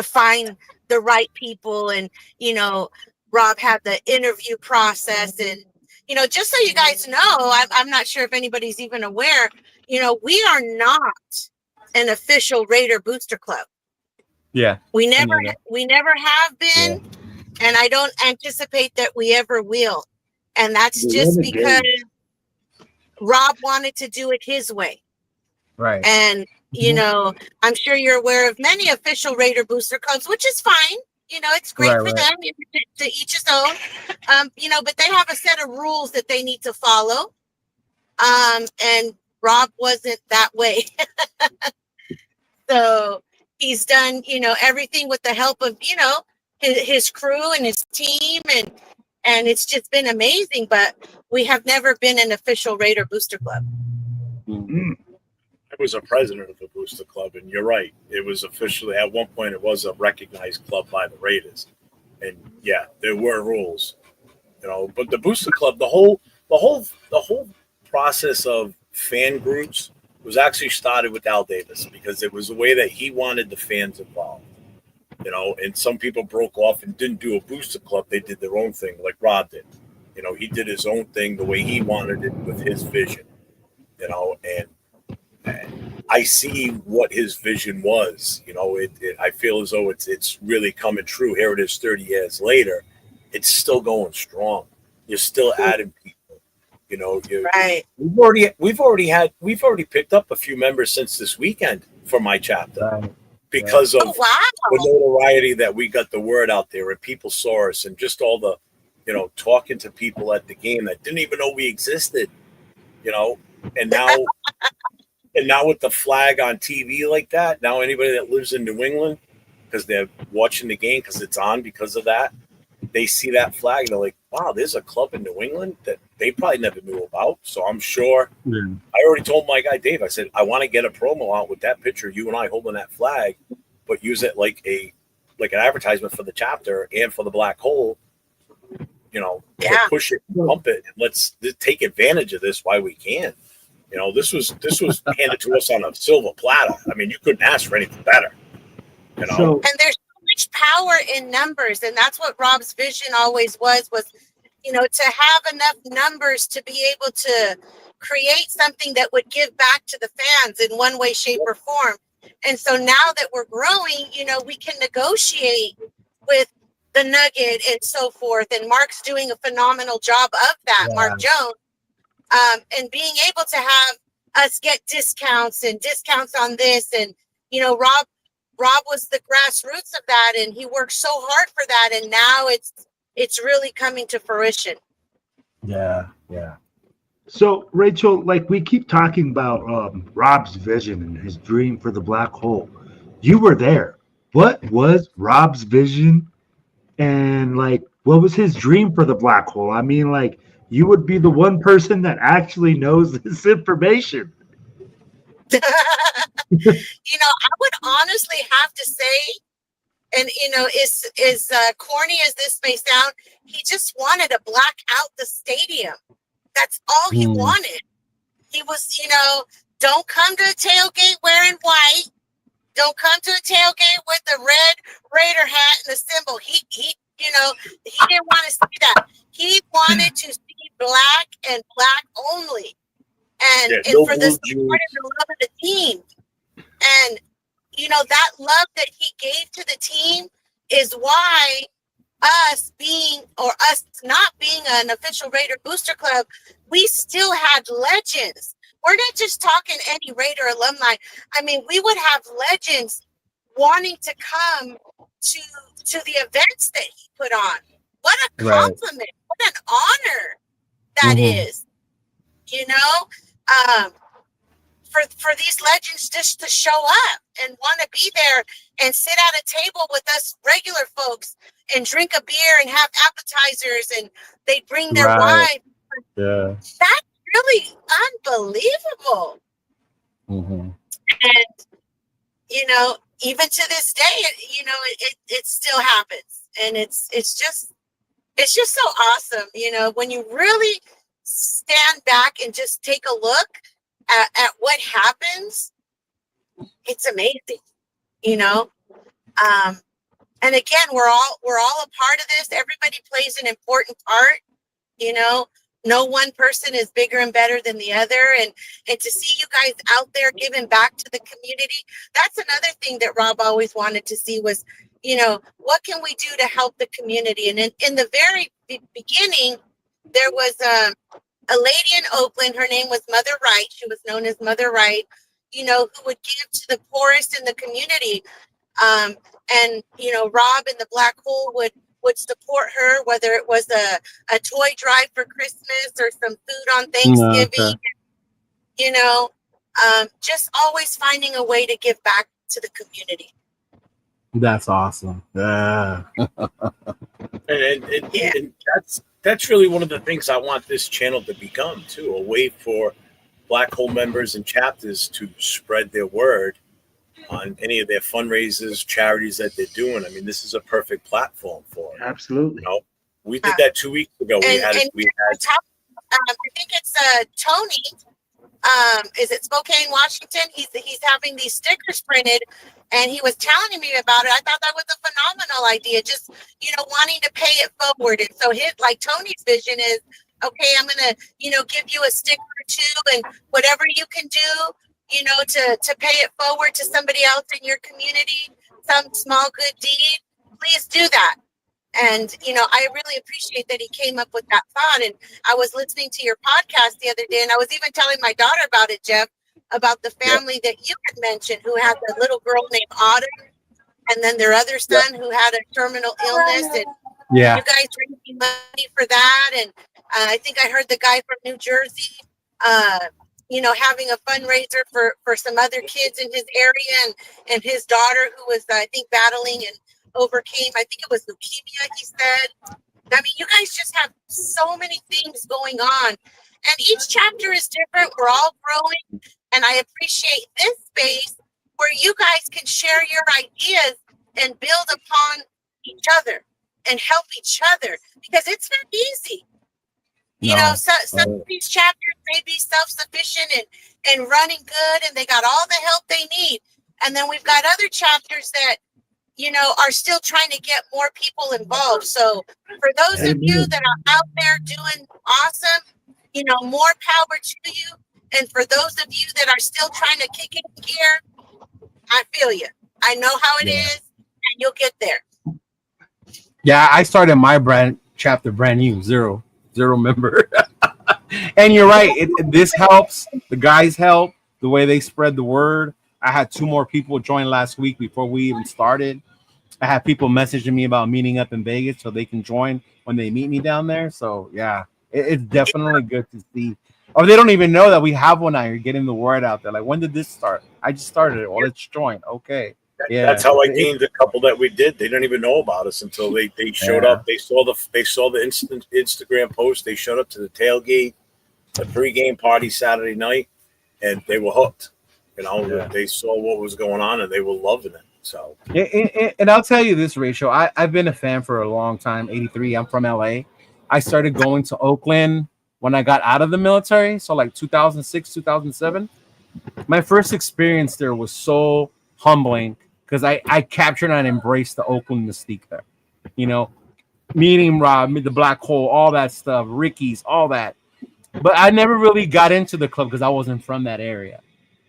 find the right people. And Rob had the interview process, and just so you guys know, I'm not sure if anybody's even aware, we are not an official Raider Booster Club.
Yeah,
we never have been, and I don't anticipate that we ever will. And that's just because Rob wanted to do it his way.
Right.
And I'm sure you're aware of many official Raider Booster Clubs, which is fine. It's great for them, to each his own. But they have a set of rules that they need to follow. And Rob wasn't that way. So he's done, everything with the help of, his crew and his team, and it's just been amazing. But we have never been an official Raider Booster Club.
Mm-hmm. I was a president of the Booster Club, and you're right. It was officially, at one point, it was a recognized club by the Raiders, and yeah, there were rules, But the Booster Club, the whole process of fan groups was actually started with Al Davis, because it was the way that he wanted the fans involved, And some people broke off and didn't do a Booster Club; they did their own thing, like Rob did. He did his own thing the way he wanted it with his vision, and I see what his vision was. I feel as though it's really coming true. Here it is, 30 years later, it's still going strong. You're still adding people.
Right.
We've already picked up a few members since this weekend for my chapter, because of the notoriety that we got the word out there, and people saw us, and just all the, talking to people at the game that didn't even know we existed, and now. And now with the flag on TV like that, now anybody that lives in New England, because they're watching the game because it's on because of that, they see that flag and they're like, wow, there's a club in New England that they probably never knew about. So I'm sure.
Yeah.
I already told my guy Dave, I said, I want to get a promo out with that picture, you and I holding that flag, but use it like an advertisement for the chapter and for the Black Hole. To push it, pump it, and let's take advantage of this while we can. This was handed to us on a silver platter. I mean, you couldn't ask for anything better.
And there's so much power in numbers, and that's what Rob's vision always was, to have enough numbers to be able to create something that would give back to the fans in one way, shape, or form. And so now that we're growing, we can negotiate with the Nugget and so forth. And Mark's doing a phenomenal job of that, Mark Jones. And being able to have us get discounts on this. And, Rob was the grassroots of that, and he worked so hard for that. And now it's really coming to fruition.
Yeah.
So, Rachel, we keep talking about Rob's vision and his dream for the Black Hole. You were there. What was Rob's vision? And, what was his dream for the Black Hole? I mean, you would be the one person that actually knows this information.
I would honestly have to say, and as corny as this may sound, he just wanted to black out the stadium. That's all he wanted. He was, don't come to a tailgate wearing white. Don't come to a tailgate with the red Raider hat and the symbol. He didn't want to see that. He wanted to see black and black only. And for the support and the love of the team. And, that love that he gave to the team is why us not being an official Raider Booster Club, we still had legends. We're not just talking any Raider alumni. I mean, we would have legends wanting to come to the events that he put on. What a compliment. What an honor that is. For these legends just to show up and want to be there and sit at a table with us regular folks and drink a beer and have appetizers, and they bring their wine.
Yeah.
That's really unbelievable. And, even to this day, it still happens. And it's just so awesome. When you really stand back and just take a look at what happens, it's amazing, and again, we're all a part of this. Everybody plays an important part, no one person is bigger and better than the other. And to see you guys out there giving back to the community, that's another thing that Rob always wanted to see was, what can we do to help the community? And in the very beginning, there was a lady in Oakland. Her name was Mother Wright. She was known as Mother Wright, who would give to the poorest in the community. And Rob and the Black Hole would support her, whether it was a toy drive for Christmas or some food on Thanksgiving. Just always finding a way to give back to the community.
That's awesome. Yeah.
And that's really one of the things I want this channel to become too, a way for Black Hole members and chapters to spread their word on any of their fundraisers, charities that they're doing. I mean, this is a perfect platform for it.
Absolutely.
We did that 2 weeks ago. I think it's Tony. Is it Spokane, Washington? He's having these stickers printed, and he was telling me about it. I thought that was a phenomenal idea. Just wanting to pay it forward, and so Tony's vision is, okay, I'm gonna give you a sticker or two, and whatever you can do, to pay it forward to somebody else in your community, some small good deed, please do that. And, I really appreciate that he came up with that thought. And I was listening to your podcast the other day, and I was even telling my daughter about it, Jeff, about the family that you had mentioned who had a little girl named Autumn, and then their other son who had a terminal illness. And you guys raising money for that. And I think I heard the guy from New Jersey,
having a fundraiser for some other kids in his area, and his daughter who was, I think, battling and overcame, I think it was leukemia, he said. I mean, you guys just have so many things going on, and each chapter is different. We're all growing, and I appreciate this space where you guys can share your ideas and build upon each other and help each other, because it's not easy. Some of these chapters may be self-sufficient and running good, and they got all the help they need. And then we've got other chapters that, are still trying to get more people involved. So for those of you that are out there doing awesome, more power to you. And for those of you that are still trying to kick it in gear, I feel you. I know how it is, and you'll get there.
Yeah, I started my chapter brand new, zero member. And you're right. This helps. The guys help the way they spread the word. I had 2 more people join last week before we even started. I had people messaging me about meeting up in Vegas so they can join when they meet me down there. So yeah, it's definitely good to see. Or they don't even know that we have one now. You're getting the word out there. Like, when did this start? I just started it. Well, let's join. Okay. Yeah.
That's how I gained a couple that we did. They didn't even know about us until they showed up. They saw the Instagram post. They showed up to the tailgate, the pregame party Saturday night, and they were hooked. They saw what was going on and they were loving it. So,
and I'll tell you this, Rachel. I've been a fan for a long time. 83. I'm from LA. I started going to Oakland when I got out of the military. So like 2006, 2007. My first experience there was so humbling because I captured and embraced the Oakland mystique there. Meeting Rob, the Black Hole, all that stuff, Ricky's, all that. But I never really got into the club because I wasn't from that area.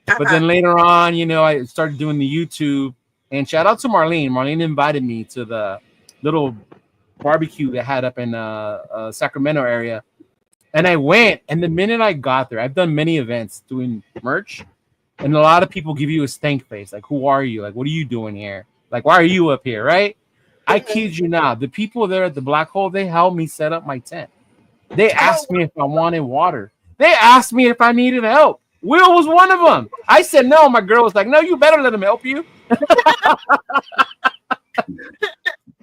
But then later on, I started doing the YouTube, and shout out to Marlene. Marlene invited me to the little barbecue they had up in Sacramento area. And I went, and the minute I got there, I've done many events doing merch, and a lot of people give you a stank face. Like, who are you? Like, what are you doing here? Like, why are you up here, right? I kid you not. The people there at the Black Hole, they helped me set up my tent. They asked me if I wanted water. They asked me if I needed help. Will was one of them. I said no. My girl was like, no, you better let him help you.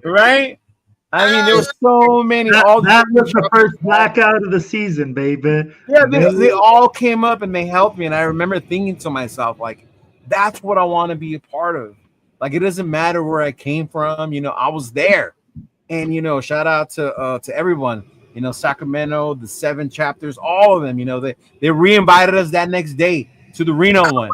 Right? I mean, there were so many.
That was the first blackout of the season, baby.
Yeah, they all came up and they helped me. And I remember thinking to myself, like, that's what I want to be a part of. Like, it doesn't matter where I came from. I was there. And, shout out to everyone. Sacramento, the 7 chapters, all of them, they re-invited us that next day to the Reno one.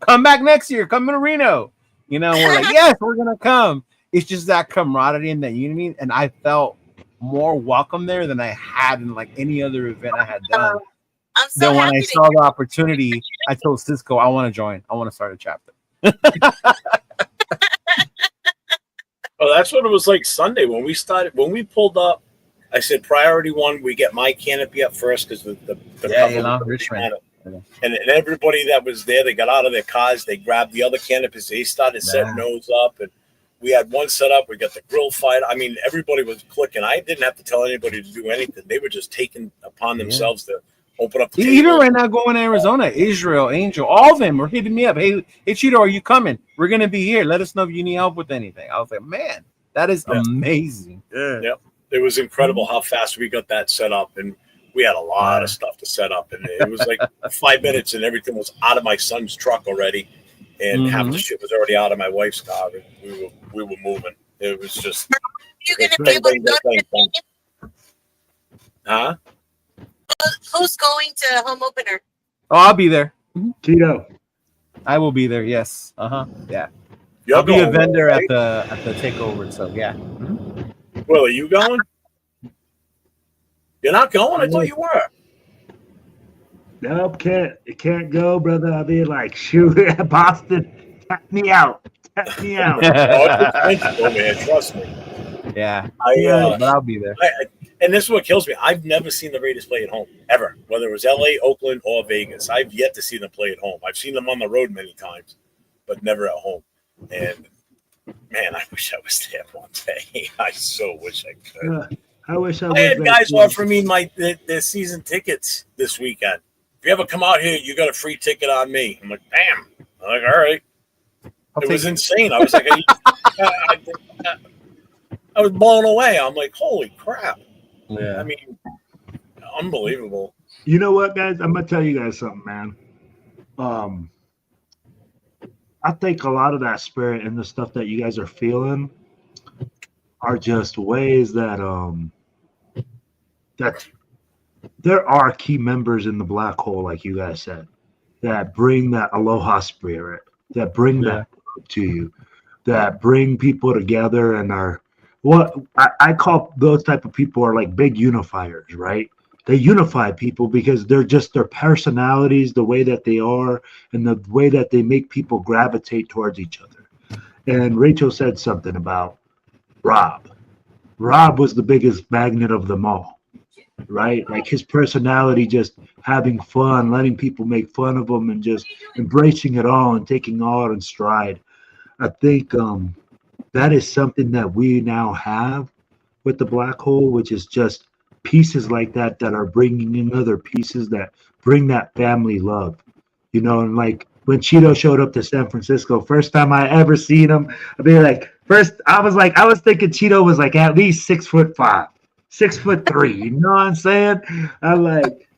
Come back next year, come to Reno. We're like, yes, we're going to come. It's just that camaraderie and that unity. And I felt more welcome there than I had in like any other event I had done. Then when I saw the opportunity, I told Cisco, I want to join. I want to start a chapter.
Well, that's what it was like Sunday when we pulled up. I said, priority 1, we get my canopy up first because the
Richmond.
And everybody that was there, they got out of their cars, they grabbed the other canopies, they started setting those up, and we had one set up. We got the grill fight. I mean, everybody was clicking. I didn't have to tell anybody to do anything. They were just taking upon themselves to open up the
even right now going to Arizona, Israel, Angel, all of them were hitting me up. Hey, Cheeto, are you coming? We're going to be here. Let us know if you need help with anything. I was like, man, that is amazing.
Yeah. It was incredible how fast we got that set up, and we had a lot of stuff to set up, and it was like 5 minutes, and everything was out of my son's truck already, and half the shit was already out of my wife's car, and we were moving. It was just.
You're gonna be able to go to the game?
Huh?
Who's going to home opener?
Oh, I'll be there.
Tito.
I will be there. Yes. Yeah.
You're
I'll be a
going,
vendor
right?
at the takeover. So yeah.
Will, are you going? You're not going? I thought you were.
Nope, can't go, brother. I'll be like, shoot, Boston, tap me out.
Oh, it's expensive, man. Trust me.
Yeah.
But
I'll be there.
And this is what kills me. I've never seen the Raiders play at home, ever. Whether it was LA, Oakland, or Vegas. I've yet to see them play at home. I've seen them on the road many times, but never at home. And, man, I wish I was there one day. I so wish I could.
I wish I was.
I had guys offer me their season tickets this weekend if you ever come out here, you got a free ticket on me. I'm like, damn. I'm like, all right. It was insane. I was like, I was blown away. I'm like, holy crap.
Yeah.
I mean, unbelievable.
You know what, guys? I'm gonna tell you guys something, man. I think a lot of that spirit and the stuff that you guys are feeling are just ways that that there are key members in the black hole, like you guys said, that bring that aloha spirit, that bring that to you, that bring people together and are what I call those type of people are like big unifiers, right? They unify people because they're just their personalities, the way that they are, and the way that they make people gravitate towards each other. And Rachel said something about Rob. Rob was the biggest magnet of them all, right? Like his personality, just having fun, letting people make fun of him, and just embracing it all and taking all in stride. I think that is something that we now have with the black hole, which is just pieces like that are bringing in other pieces that bring that family love, you know. And like when Cheeto showed up to San Francisco, first time I ever seen him, I mean, like first I was thinking Cheeto was like at least 6'5", 6'3", you know what I'm saying? I'm like,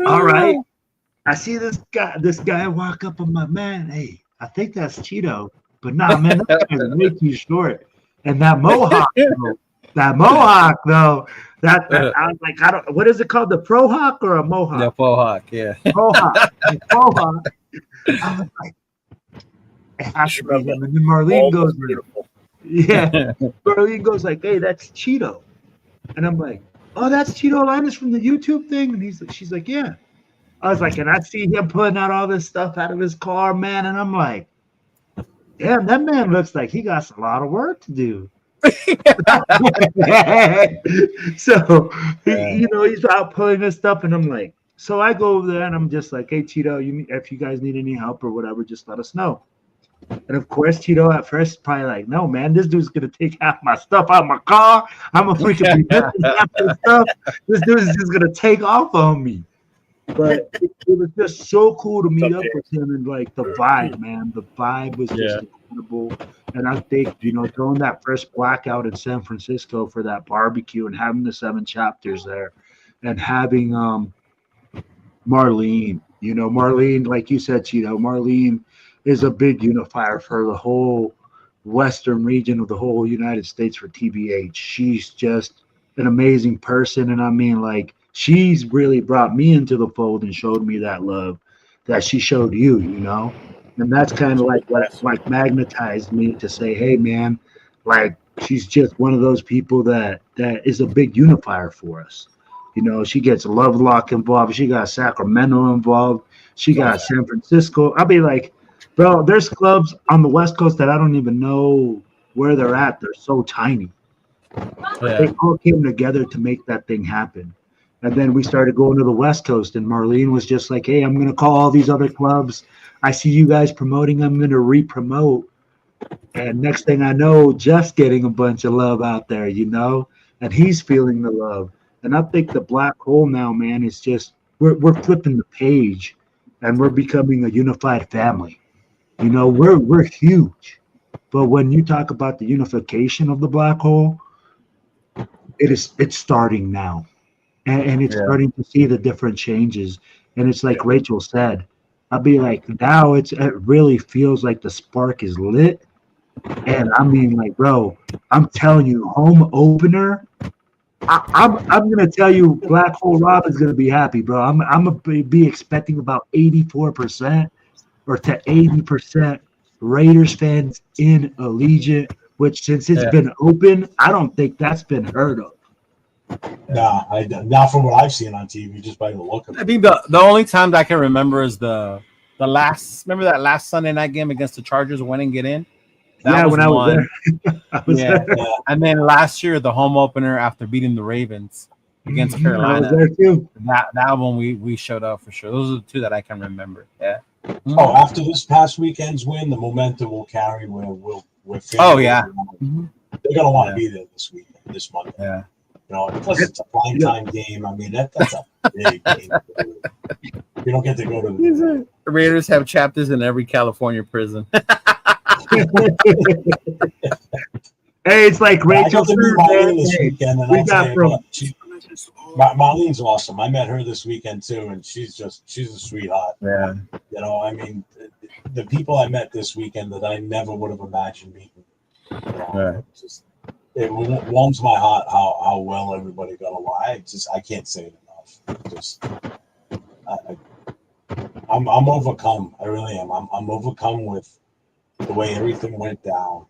all right, I see this guy walk up on my man. Hey, I think that's Cheeto, but nah, man, that guy's way too short. And that mohawk, though, that I was like, what is it called? The pro hawk or a mohawk?
The mohawk, yeah.
Mohawk. I was like, it has to be him. And then Marlene goes, Marlene goes like, hey, that's Cheeto. And I'm like, oh, that's Cheeto Linus from the YouTube thing? And she's like, yeah. I was like, and I see him putting out all this stuff out of his car, man. And I'm like, damn, that man looks like he got a lot of work to do. So, you know, he's out pulling this stuff, and I'm like, so I go over there and I'm just like, hey, Cheeto, if you guys need any help or whatever, just let us know. And of course, Cheeto at first probably like, no, man, this dude's gonna take half my stuff out of my car. I'm a freaking be half this stuff. This dude is just gonna take off on me. But it was just so cool to meet up with him, and like the vibe, man. The vibe was just incredible. And I think, you know, throwing that first blackout in San Francisco for that barbecue and having the 7 chapters there and having Marlene, you know, Marlene, like you said, Cheeto, Marlene is a big unifier for the whole Western region of the whole United States for TBH. She's just an amazing person. And I mean, like, she's really brought me into the fold and showed me that love that she showed you, you know? And that's kind of like what like magnetized me to say, hey, man, like she's just one of those people that is a big unifier for us. You know, she gets Lovelock involved. She got Sacramento involved. She got San Francisco. I'll be like, bro, there's clubs on the West Coast that I don't even know where they're at. They're so tiny. Yeah. They all came together to make that thing happen. And then we started going to the West Coast, and Marlene was just like, hey, I'm going to call all these other clubs. I see you guys promoting. I'm going to re-promote. And next thing I know, Jeff's getting a bunch of love out there, you know, and he's feeling the love. And I think the black hole now, man, is just we're flipping the page, and we're becoming a unified family. You know, we're huge. But when you talk about the unification of the black hole, it's starting now. And it's starting to see the different changes. And it's like Rachel said, I'll be like, now it really feels like the spark is lit. And I mean, like, bro, I'm telling you, home opener, I'm gonna tell you, Black Hole Rob is gonna be happy, bro. I'm gonna be expecting about 84% or to 80% Raiders fans in Allegiant, which since it's been open, I don't think that's been heard of.
Nah, not from what I've seen on TV, just by the look of it.
I think the only time that I can remember is the last. Remember that last Sunday night game against the Chargers when and get in. That
when I was there.
there. And then last year the home opener after beating the Ravens against Carolina.
I was there too.
That one we showed up for sure. Those are the two that I can remember. Yeah.
Oh, after this past weekend's win, the momentum will carry. We're
oh yeah.
They're gonna want to be there this weekend, this Monday.
Yeah.
Plus it's a prime time game. I mean, that's a big game. You don't get to go to
the Raiders have chapters in every California prison.
Hey, it's like Rachel.
I got to meet Marlene this weekend, and I'll tell you what, Marlene's awesome. I met her this weekend too, and she's a sweetheart.
Yeah.
I mean, the people I met this weekend that I never would have imagined meeting. It warms my heart how well everybody got along. I can't say it enough. I'm overcome. I really am. I'm overcome with the way everything went down,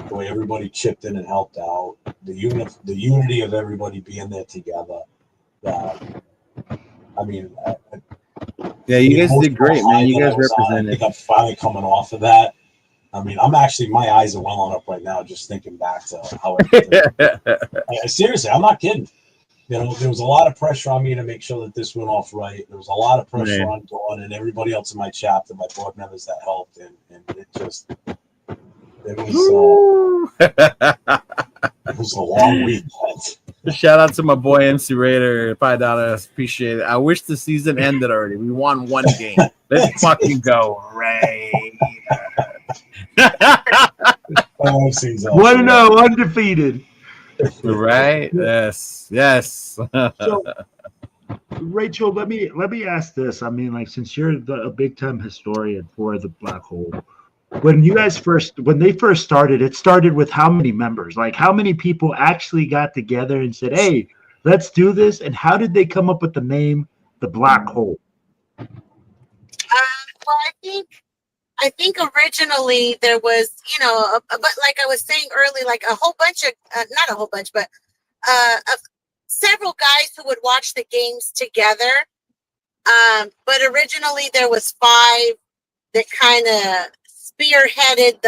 the way everybody chipped in and helped out, the unity of everybody being there together.
You guys did great, man. You guys represented.
I think I'm finally coming off of that. I mean, my eyes are welling up right now just thinking back to how seriously, I'm not kidding. There was a lot of pressure on me to make sure that this went off right. There was a lot of pressure on Dawn and everybody else in my chapter, my board members that helped, and it was a long week.
Shout out to my boy MC Raider, $5. Appreciate it. I wish the season ended already. We won one game. Let's fucking go, Ray.
1-0, undefeated.
Right? Yes.
So, Rachel, let me ask this. I mean, since you're a big time historian for the Black Hole, when they first started, it started with how many members? How many people actually got together and said, "Hey, let's do this"? And how did they come up with the name, the Black Hole?
Well, I think originally there was, but like I was saying earlier, a whole bunch of, not a whole bunch, but of several guys who would watch the games together. But originally there was 5 that kind of spearheaded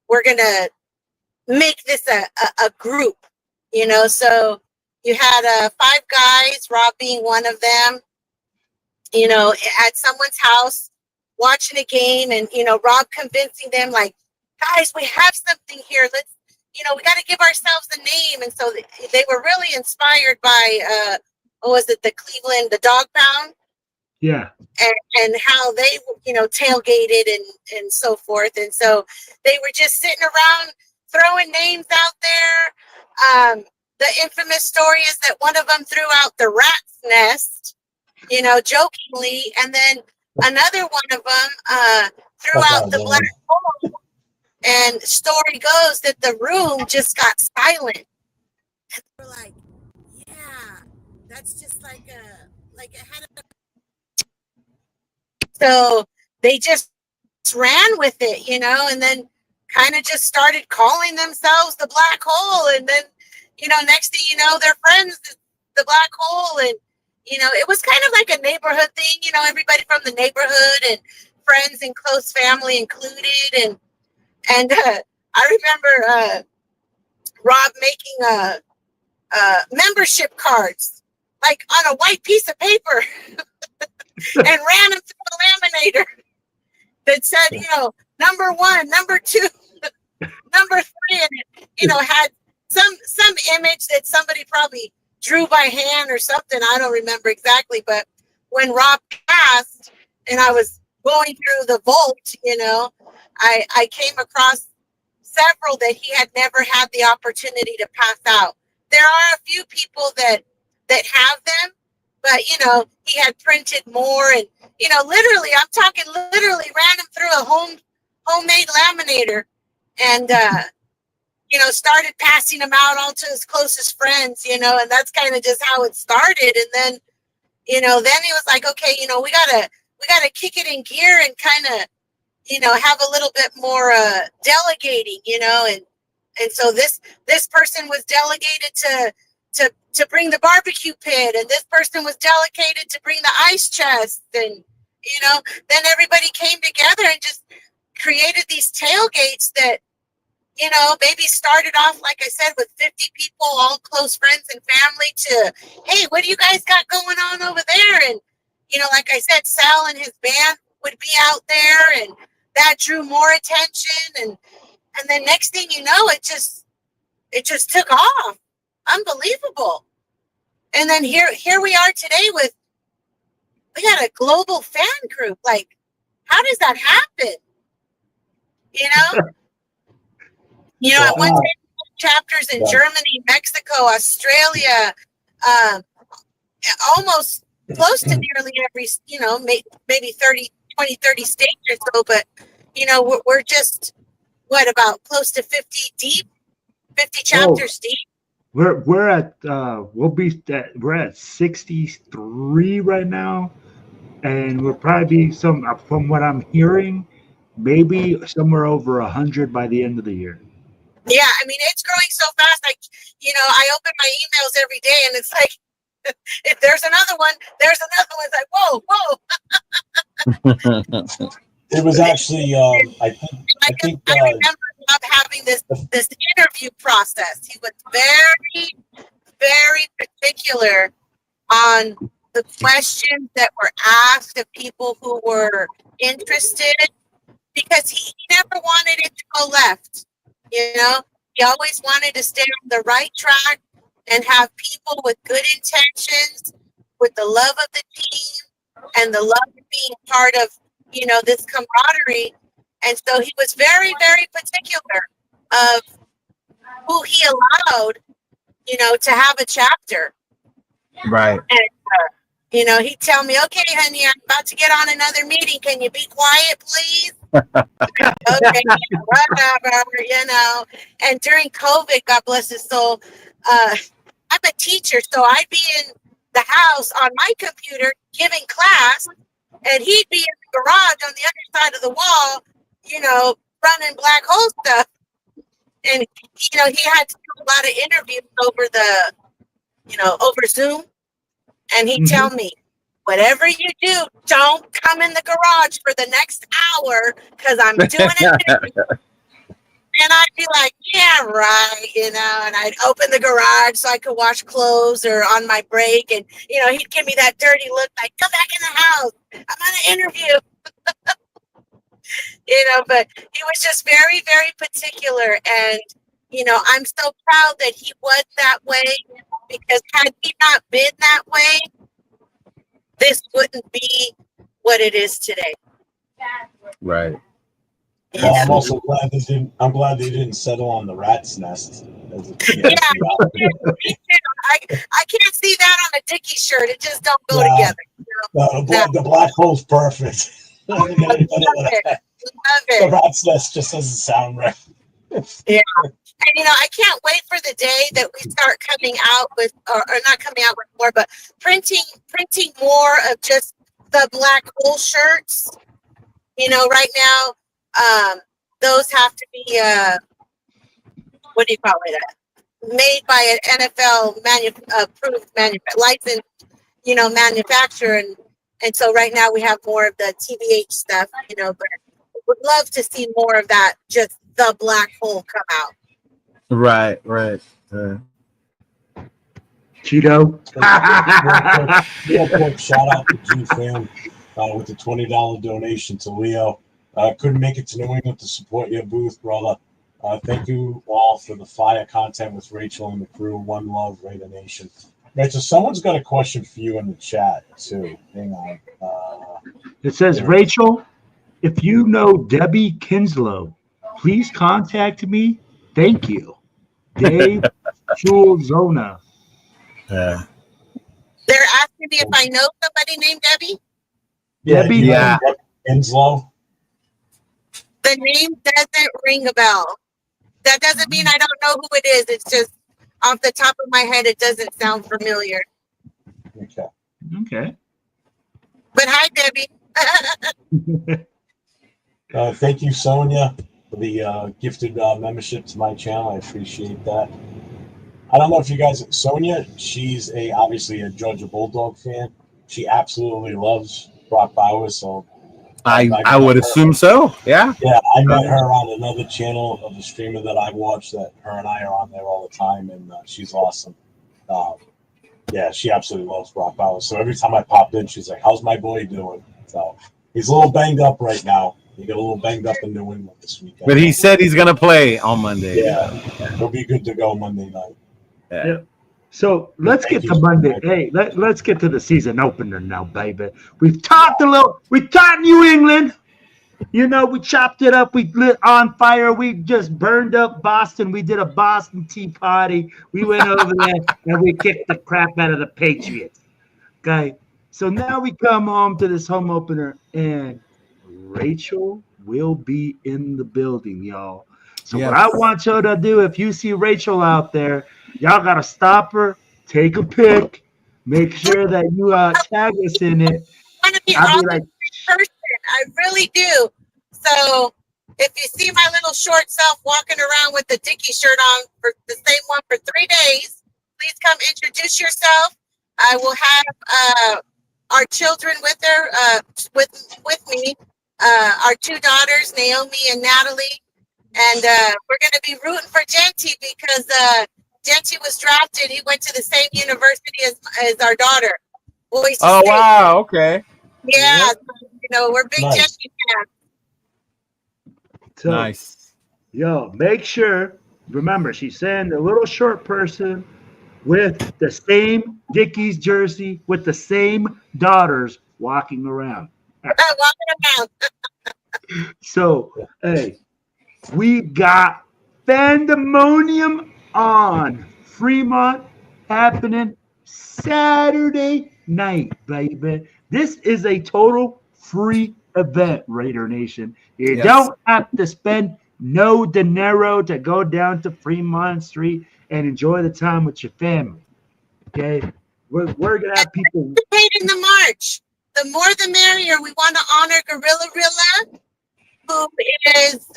we're going to make this a group, so you had 5 guys, Rob being one of them, at someone's house, watching a game, and Rob convincing them, guys, we have something here. Let's, we got to give ourselves a name. And so they were really inspired by the Cleveland, the Dog Pound.
Yeah.
And how they, tailgated and so forth. And so they were just sitting around throwing names out there. The infamous story is that one of them threw out the rat's nest, jokingly, and then another one of them threw out the black hole, and story goes that the room just got silent. And we're like, yeah, that's just like it had a. So they just ran with it, and then kind of just started calling themselves the Black Hole, and then next thing you know, their friends, the Black Hole, and it was kind of like a neighborhood thing, everybody from the neighborhood and friends and close family included. And I remember Rob making membership cards, on a white piece of paper, and ran them through the laminator that said, number 1, number 2, number 3, and had some image that somebody probably drew by hand or something. I don't remember exactly, but when Rob passed and I was going through the vault, I came across several that he had never had the opportunity to pass out. There are a few people that have them, but he had printed more, and literally, I'm talking literally ran them through a homemade laminator, and started passing them out all to his closest friends, and that's kind of just how it started. And then, then he was like, okay, we gotta kick it in gear and kind of, have a little bit more delegating, and so this person was delegated to bring the barbecue pit, and this person was delegated to bring the ice chest, and then everybody came together and just created these tailgates that maybe started off, like I said, with 50 people, all close friends and family, to, hey, what do you guys got going on over there? And, like I said, Sal and his band would be out there, and that drew more attention. And then next thing you know, it just took off. Unbelievable. And then here we are today with, we got a global fan group. Like, how does that happen? You know, at one time, chapters in Germany, Mexico, Australia, almost close to nearly every, maybe 20, 30 states or so. But, we're just, about close to 50 deep, 50 chapters deep.
We're at we're at 63 right now, and we'll probably be from what I'm hearing, maybe somewhere over 100 by the end of the year.
Yeah, I mean, it's growing so fast. Like, I open my emails every day, and it's like, if there's another one, It's like, whoa.
It was actually, I think.
I remember Bob having this interview process. He was very, very particular on the questions that were asked of people who were interested, because he never wanted it to go left. He always wanted to stay on the right track and have people with good intentions, with the love of the team and the love of being part of, this camaraderie. And so he was very, very particular of who he allowed, to have a chapter.
Right.
And, he'd tell me, okay, honey, I'm about to get on another meeting. Can you be quiet, please? Okay, whatever, And during COVID, God bless his soul, I'm a teacher, so I'd be in the house on my computer giving class, and he'd be in the garage on the other side of the wall, running black hole stuff. And, he had to do a lot of interviews over Zoom. And he'd tell me, whatever you do, don't come in the garage for the next hour, because I'm doing it. And I'd be like, yeah, right, and I'd open the garage so I could wash clothes or on my break. And, he'd give me that dirty look like, come back in the house. I'm on an interview. But he was just very, very particular. And, I'm so proud that he was that way, because had he not been that way, this wouldn't be what it is today.
Right.
Well, I'm also glad I'm glad they didn't settle on the rat's nest.
I can't see that on a Dickie shirt. It just don't go together.
The black hole's perfect.
Love it.
The rat's nest just doesn't sound right.
Yeah. And, I can't wait for the day that we start coming out with, or not coming out with more, but printing more of just the black hole shirts. Right now, those have to be, what do you call it? Made by an NFL approved licensed, manufacturer. And so right now we have more of the TBH stuff, but would love to see more of that, just the black hole come out.
Right.
Cheeto.
Real quick shout out to G Fam with the $20 donation to Leo. Couldn't make it to New England to support your booth, brother. Thank you all for the fire content with Rachel and the crew. One love, Raider Nation. Rachel, someone's got a question for you in the chat too. Hang on.
It says, Rachel, if you know Debbie Kinslow, please contact me. Thank you. Dave Schulzona.
Yeah.
They're asking me if I know somebody named Debbie.
Debbie,
yeah.
Inslow.
The name doesn't ring a bell. That doesn't mean I don't know who it is. It's just off the top of my head, it doesn't sound familiar.
Okay.
But hi, Debbie.
Thank you, Sonia, for the gifted membership to my channel. I appreciate that. I don't know if you guys, Sonia, she's obviously a Georgia Bulldog fan. She absolutely loves Brock Bowers, so
I would assume so. Yeah.
Yeah, I met her on another channel of a streamer that I watch that her and I are on there all the time, and she's awesome. Yeah, she absolutely loves Brock Bowers. So every time I pop in, she's like, how's my boy doing? So he's a little banged up right now. He got a little banged up in New England this weekend.
But he said he's going to play on Monday.
Yeah, he'll be good to go Monday night.
Yeah.
So let's get to Monday. Hey, let's get to the season opener now, baby. We've talked New England. You know, we chopped it up. We lit on fire. We just burned up Boston. We did a Boston tea party. We went over there and we kicked the crap out of the Patriots. Okay. So now we come home to this home opener, and Rachel will be in the building, y'all. So what I want y'all to do, if you see Rachel out there, y'all got to stop her, take a pic, make sure that you tag us in it.
I want to be all like, person. I really do. So if you see my little short self walking around with the Dickie shirt on for the same one for 3 days, please come introduce yourself. I will have our children with her, with me, our 2 daughters, Naomi and Natalie. And we're going to be rooting for Genty because Genty was drafted. He went to the same university as our daughter.
Oh, wow. Okay.
Yeah. Yep. You know, we're big Genty fans.
So,
nice.
Yo, make sure, remember, she's saying the little short person with the same Dickies jersey with the same daughters walking around. So, hey, we got Pandemonium on Fremont happening Saturday night, baby. This is a total free event, Raider Nation. You don't have to spend no dinero to go down to Fremont Street and enjoy the time with your family. Okay? We're going to have people.
In the march. The more the merrier. We want to honor Gorilla Rilla, who is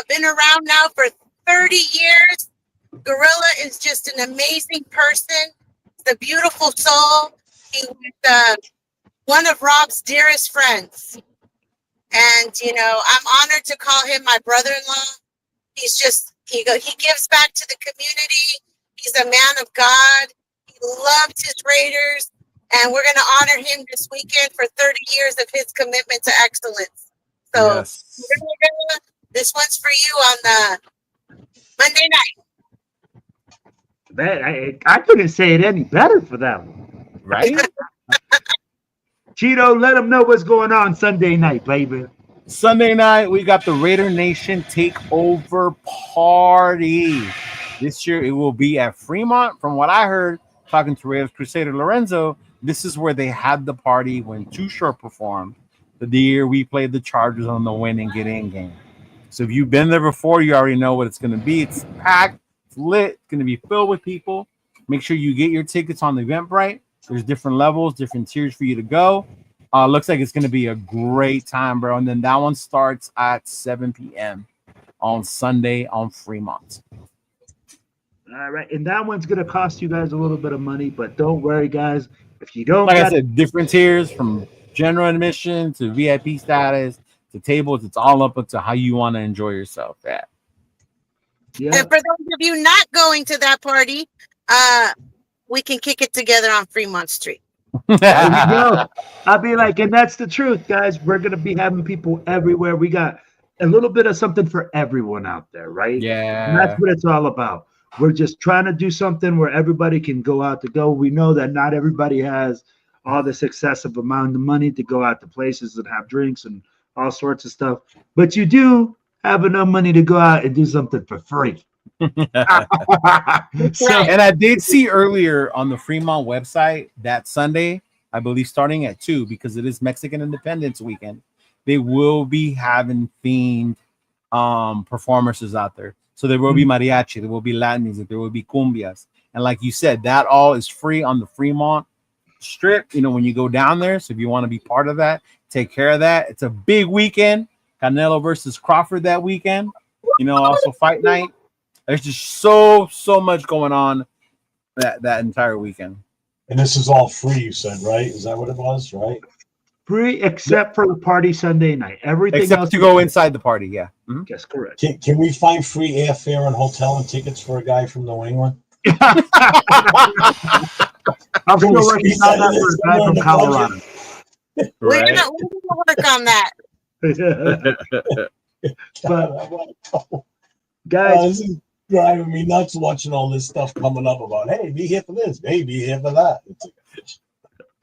been around now for 30 years. Gorilla is just an amazing person. He's a beautiful soul. He was one of Rob's dearest friends. And, you know, I'm honored to call him my brother-in-law. He's just, he gives back to the community. He's a man of God. He loved his Raiders. And we're going to honor him this weekend for 30 years of his commitment to excellence. So this one's for you on Monday night.
Man, I couldn't say it any better for them.
Right?
Cheeto, let them know what's going on Sunday night, baby.
Sunday night, we got the Raider Nation Takeover Party. This year, it will be at Fremont. From what I heard, talking to Raiders Crusader Lorenzo, this is where they had the party when Too Short performed the year we played the Chargers on the win and get in game. So if you've been there before, you already know what it's going to be. It's packed, it's lit, it's going to be filled with people. Make sure you get your tickets on the Eventbrite. There's different levels, different tiers for you to go. Looks like it's going to be a great time, bro. And then that one starts at 7 p.m. on Sunday on Fremont.
All right. And that one's going to cost you guys a little bit of money, but don't worry, guys. If you don't,
like I said, different tiers from general admission to VIP status to tables. It's all up to how you want to enjoy yourself at.
Yeah. And for those of you not going to that party, we can kick it together on Fremont Street.
There you go. I'll be like, and that's the truth, guys. We're going to be having people everywhere. We got a little bit of something for everyone out there, right?
Yeah.
And that's what it's all about. We're just trying to do something where everybody can go out to go. We know that not everybody has all this excessive amount of money to go out to places and have drinks and all sorts of stuff. But you do have enough money to go out and do something for free.
And I did see earlier on the Fremont website that Sunday, I believe starting at 2, because it is Mexican Independence Weekend, they will be having themed performances out there. So there will be mariachi, there will be Latin music, there will be cumbias. And like you said, that all is free on the Fremont Strip, you know, when you go down there. So if you want to be part of that, take care of that. It's a big weekend. Canelo versus Crawford that weekend. You know, also fight night. There's just so much going on that entire weekend.
And this is all free, you said, right? Is that what it was, right?
Free except for the party Sunday night. Everything
except
else
to go inside the party, yeah.
Mm-hmm. That's correct.
Can we find free airfare and hotel and tickets for a guy from New England?
I'm still working on that for a guy from Colorado.
We're gonna work on that.
But guys,
driving me nuts watching all this stuff coming up about, hey, be here for this, hey, be here for that.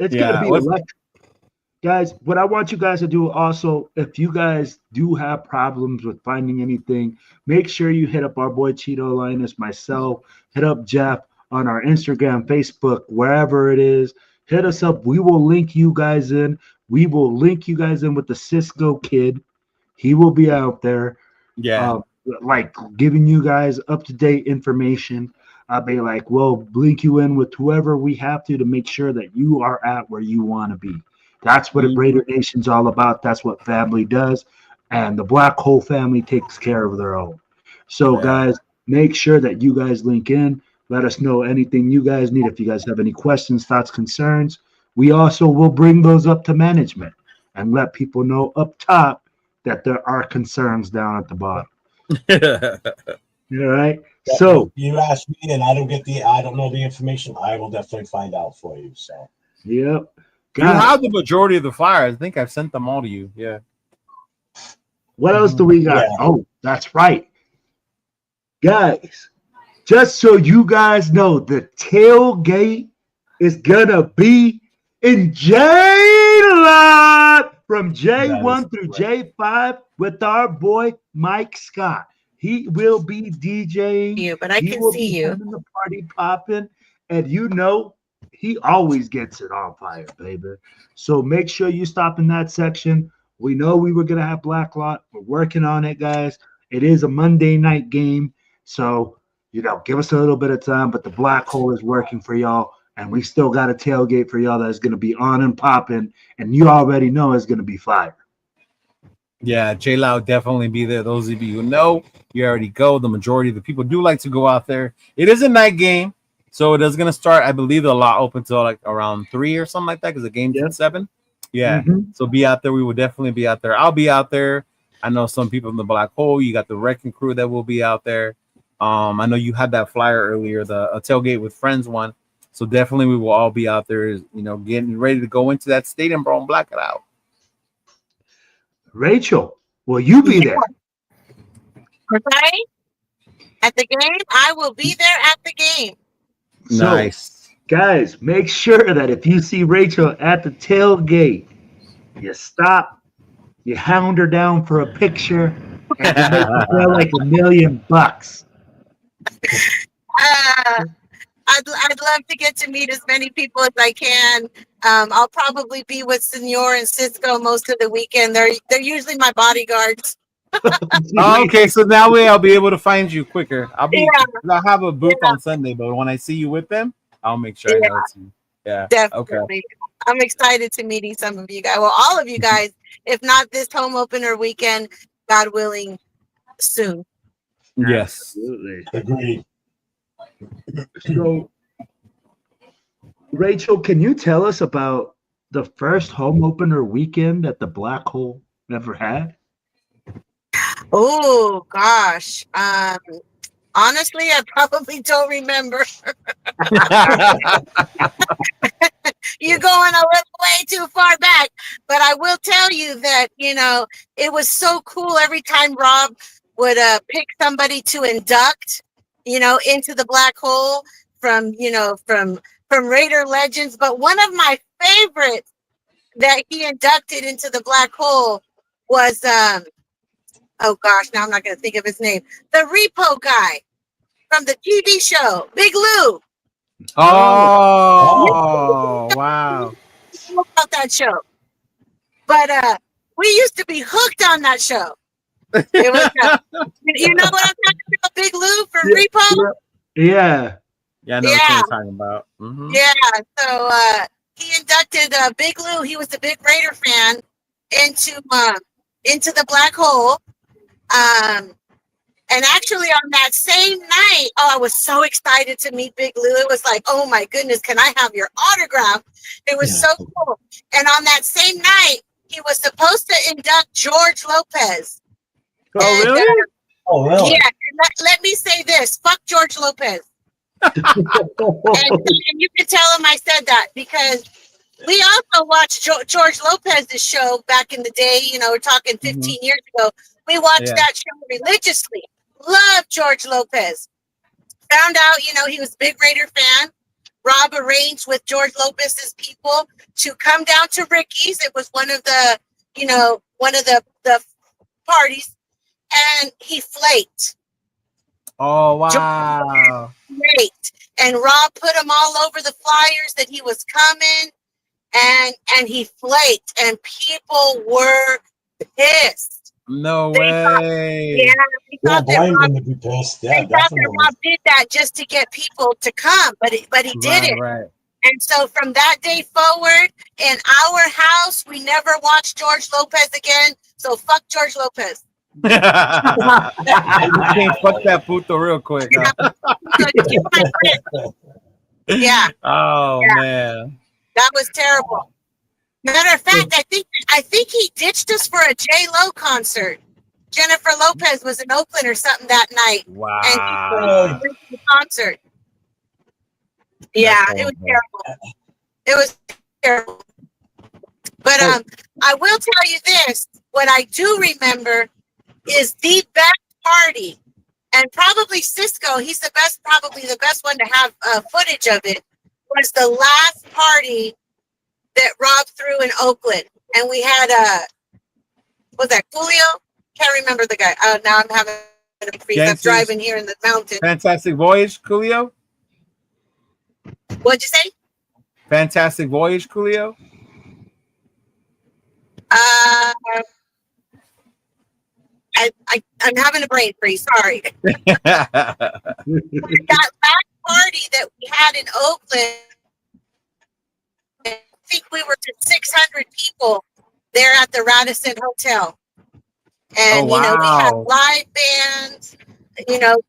It's gonna be electric. Guys, what I want you guys to do also, if you guys do have problems with finding anything, make sure you hit up our boy Cheeto Linus, myself, hit up Jeff on our Instagram, Facebook, wherever it is. Hit us up. We will link you guys in. We will link you guys in with the Cisco kid. He will be out there.
Yeah.
Like giving you guys up-to-date information. I'll be like, we'll link you in with whoever we have to make sure that you are at where you want to be. That's what a Raider Nation's all about. That's what family does. And the Black Hole family takes care of their own. So, guys, make sure that you guys link in. Let us know anything you guys need. If you guys have any questions, thoughts, concerns, we also will bring those up to management and let people know up top that there are concerns down at the bottom. All right. So
if you ask me and I don't know the information, I will definitely find out for you. So
yep.
You have the majority of the flyers. I think I've sent them all to you. Yeah.
What else do we got?
Yeah.
Oh, that's right. Guys, just so you guys know, the tailgate is gonna be in J-Lot from J1 through J5 with our boy Mike Scott. He will be DJing.
You, but I can see you.
The party popping, and you know he always gets it on fire, baby. So make sure you stop in that section. We know we were gonna have Blackout. We're working on it, guys. It is a Monday night game, so give us a little bit of time. But the Black Hole is working for y'all, and we still got a tailgate for y'all that's gonna be on and popping, and you already know it's gonna be fire.
Yeah, J-Lo will definitely be there. Those of you who know, you already go. The majority of the people do like to go out there. It is a night game, so it is going to start, I believe, a lot open till like around 3 or something like that because the game's at 7. Yeah, So be out there. We will definitely be out there. I'll be out there. I know some people in the Black Hole. You got the Wrecking Crew that will be out there. I know you had that flyer earlier, the tailgate with friends one. So definitely we will all be out there, getting ready to go into that stadium, bro, and black it out.
Rachel, will you be there?
Okay. At the game, I will be there at the game.
Nice.
So, guys, make sure that if you see Rachel at the tailgate, you stop, you hound her down for a picture, and you make her feel like $1 million.
I'd love to get to meet as many people as I can. I'll probably be with Senor and Cisco most of the weekend. They're usually my bodyguards.
Okay, so that way I'll be able to find you quicker. I'll have a booth on Sunday, but when I see you with them, I'll make sure I know it's you. Yeah,
definitely.
Okay.
I'm excited to meeting some of you guys. Well, all of you guys, if not this home opener weekend, God willing, soon.
Yes,
absolutely.
Agreed.
So, Rachel, can you tell us about the first home opener weekend that the Black Hole ever had?
Oh gosh. Honestly, I probably don't remember. You're going a little way too far back, but I will tell you that it was so cool every time Rob would pick somebody to induct, into the Black Hole from Raider legends. But one of my favorites that he inducted into the Black Hole was oh gosh, now I'm not going to think of his name. The repo guy from the TV show, Big Lou.
Oh, wow.
About that show. But we used to be hooked on that show. It was, you know what I'm talking about, Big Lou from Repo?
Yeah.
Yeah, I know what you're talking about. Mm-hmm.
Yeah, so he inducted Big Lou. He was a big Raider fan into the Black Hole. And actually on that same night, I was so excited to meet Big Lou. It was like, oh my goodness, can I have your autograph? It was so cool. And on that same night, he was supposed to induct George Lopez.
Oh,
and,
really?
Really?
Yeah. Let me say this. Fuck George Lopez. and you can tell him I said that because we also watched George Lopez's show back in the day. We're talking 15 years ago. We watched that show religiously. Love George Lopez. Found out, he was a big Raider fan. Rob arranged with George Lopez's people to come down to Ricky's. It was one of the, the parties, and he flaked.
Oh, wow.
Great. And Rob put them all over the flyers that he was coming, and he flaked, and people were pissed.
No way.
They thought
blame him to be pissed. Yeah, definitely.
Rob did that just to get people to come, but he did it.
Right.
And so from that day forward, in our house, we never watched George Lopez again. So fuck George Lopez.
You can't fuck that puto real quick. Huh?
Yeah.
Oh,
yeah.
Man.
That was terrible. Matter of fact, I think he ditched us for a J-Lo concert. Jennifer Lopez was in Oakland or something that night.
Wow.
And he went to the concert. Yeah, it was terrible. It was terrible. But I will tell you this. What I do remember is the best party. And probably Cisco, he's probably the best one to have footage of it, was the last party that Rob threw in Oakland. And we had, was that Coolio? Can't remember the guy. Now I'm having a freeze. I'm driving here in the mountain.
Fantastic Voyage, Coolio?
What'd you say?
Fantastic Voyage, Coolio?
I'm having a brain freeze. Sorry. That last party that we had in Oakland, I think we were 600 people there at the Radisson Hotel. And,
we
had live bands. Rob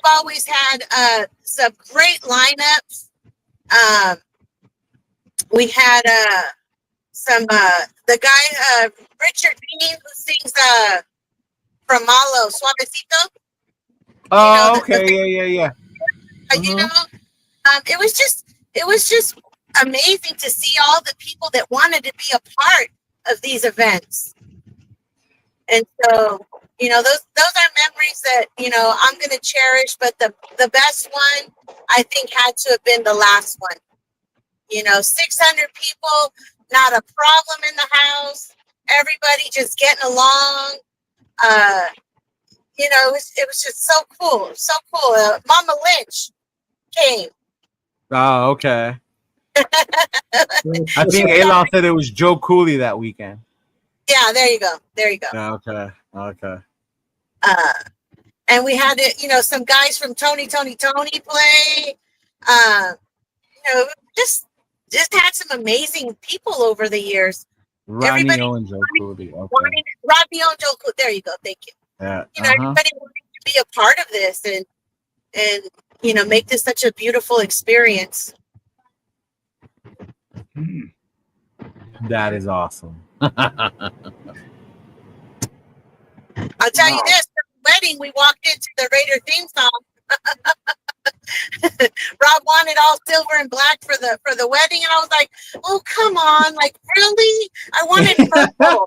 always had some great lineups. We had the guy, Richard Bean, who sings from Malo, Suavecito.
Oh, okay. Yeah.
It was just amazing to see all the people that wanted to be a part of these events. And so, those are memories that, I'm going to cherish, but the best one, I think, had to have been the last one. 600 people, not a problem in the house, everybody just getting along. It was just so cool. So cool. Mama Lynch came.
Oh, okay. I think Elon said it was Joe Cooley that weekend.
Yeah, there you go.
Okay.
And we had some guys from Tony play. Just had some amazing people over the years.
Rodney and Joe Cooley. Okay.
Rodney and Joe Cooley. There you go. Thank you.
Yeah.
Everybody wanted to be a part of this and make this such a beautiful experience.
That is awesome.
I'll tell you this, for the wedding, we walked into the Raider theme song. Rob wanted all silver and black for the wedding, and I was like, oh, come on, like, really? I wanted purple.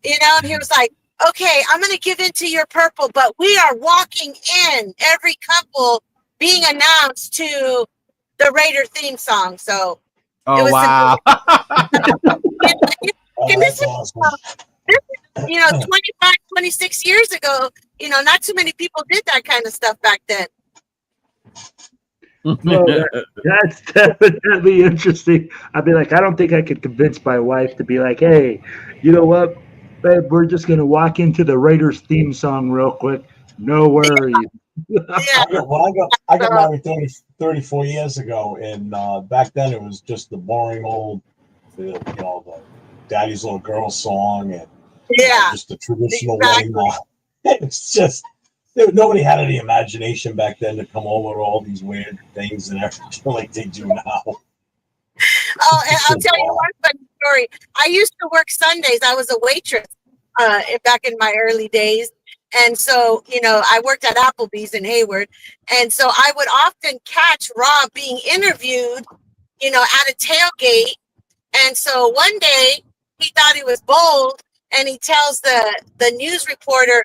And he was like, okay, I'm going to give in to your purple, but we are walking in, every couple being announced to the Raider theme song. So
it was wow.
This is, 25, 26 years ago, not too many people did that kind of stuff back then.
Well, that's definitely interesting. I'd be like, I don't think I could convince my wife to be like, hey, you know what, babe, we're just going to walk into the Raiders theme song real quick. No worries.
Yeah. I got married 34 years ago, and back then it was just the boring old, the Daddy's Little Girl song, and just the traditional wedding. It's just nobody had any imagination back then to come over with all these weird things and everything like they do now.
Oh, and I'll tell you one funny story. I used to work Sundays. I was a waitress back in my early days. And so, I worked at Applebee's in Hayward. And so I would often catch Rob being interviewed, at a tailgate. And so one day he thought he was bold, and he tells the news reporter,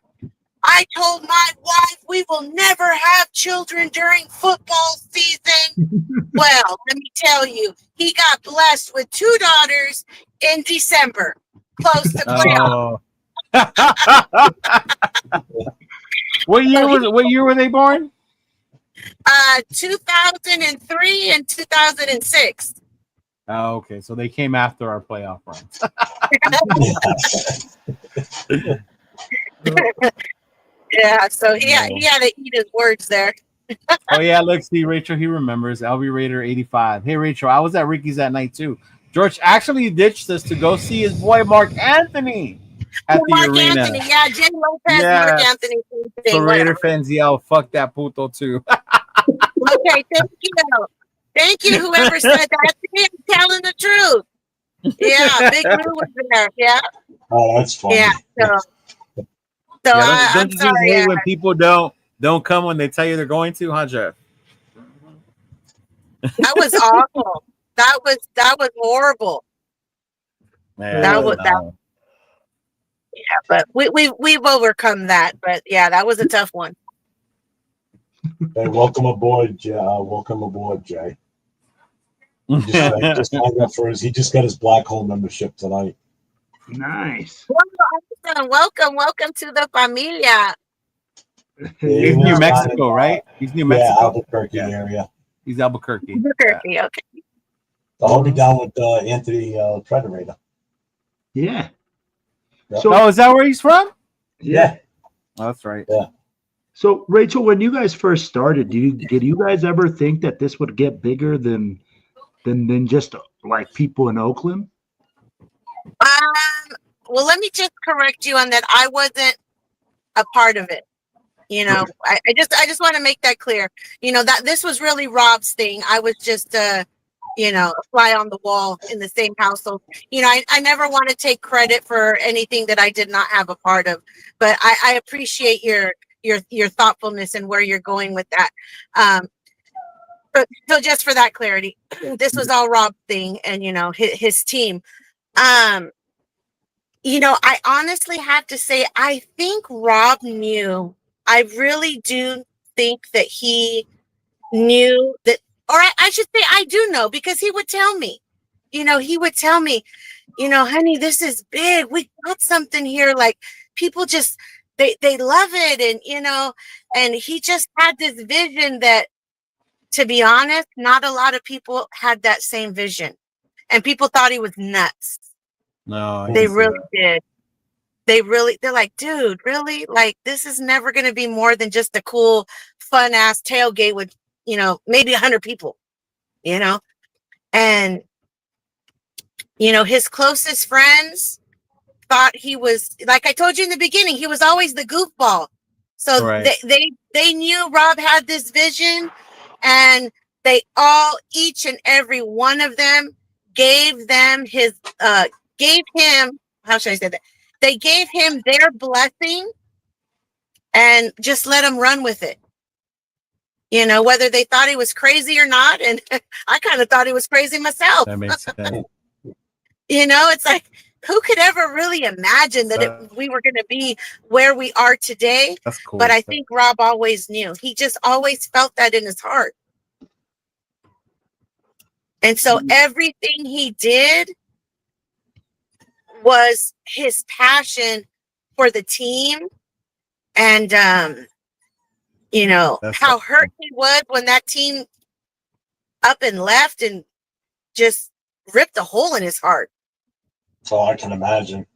I told my wife we will never have children during football season. Well, let me tell you, he got blessed with 2 daughters in December, close to playoff.
What year were they born?
2003 and 2006.
Oh, okay. So they came after our playoff runs.
Yeah, so he had to eat his words there.
Oh yeah, look, see Rachel, he remembers. LB Raider 85. Hey Rachel, I was at Ricky's that night too. George actually ditched us to go see his boy Mark Anthony at the
Mark
arena.
Anthony, yeah, Jay Lopez, Mark Anthony.
So Raider fans yell, "Fuck that puto" too.
Okay, thank you. Thank you, whoever said that. I'm telling the truth. Yeah, Big Lou was there. Yeah.
Oh, that's funny.
Yeah. So
don't you just hate when people don't come when they tell you they're going to, huh, Jeff?
That was awful. That was horrible.
Man,
that. Yeah, but we've overcome that. But yeah, that was a tough one.
Hey, welcome aboard, Jay. He just signed up for he just got his black hole membership tonight.
Nice.
Welcome to the familia.
He's New Mexico, right? He's New Mexico.
Yeah, Albuquerque area.
He's Albuquerque.
Albuquerque, okay.
I'll be down with Anthony Predator.
Yeah.
So, is that where he's from?
Yeah.
Oh, that's right.
Yeah.
So, Rachel, when you guys first started, did you guys ever think that this would get bigger than just like people in Oakland?
Well, let me just correct you on that. I wasn't a part of it. You know, I just want to make that clear. You know, that this was really Rob's thing. I was just a fly on the wall in the same household. You know, I never want to take credit for anything that I did not have a part of. But I appreciate your thoughtfulness and where you're going with that. But so just for that clarity, this was all Rob's thing and his team. I honestly have to say, I think Rob knew. I really do think that he knew that, or I should say I do know, because he would tell me, honey, this is big. We got something here. Like, people just, they love it. And he just had this vision that, to be honest, not a lot of people had that same vision. And people thought he was nuts.
No,
they really did. They're like, dude, really? Like, this is never going to be more than just a cool, fun ass tailgate with, maybe 100 people, and, his closest friends thought he was, like I told you in the beginning, he was always the goofball. So right. they knew Rob had this vision, and they all, each and every one of them gave him, how should I say that? They gave him their blessing and just let him run with it. Whether they thought he was crazy or not. And I kind of thought he was crazy myself.
That makes sense.
It's like, who could ever really imagine that we were going to be where we are today?
That's cool.
But I think Rob always knew. He just always felt that in his heart. And so everything he did was his passion for the team. And, how hurt he was when that team up and left and just ripped a hole in his heart.
Oh, I can imagine.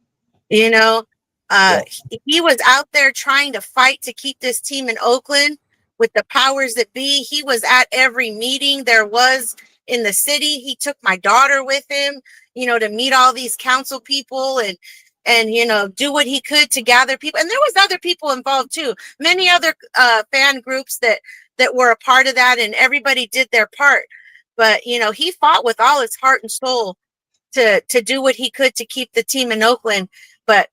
He was out there trying to fight to keep this team in Oakland with the powers that be. He was at every meeting there was in the city. He took my daughter with him, to meet all these council people and do what he could to gather people. And there was other people involved too. Many other fan groups that were a part of that, and everybody did their part. But, he fought with all his heart and soul to do what he could to keep the team in Oakland, but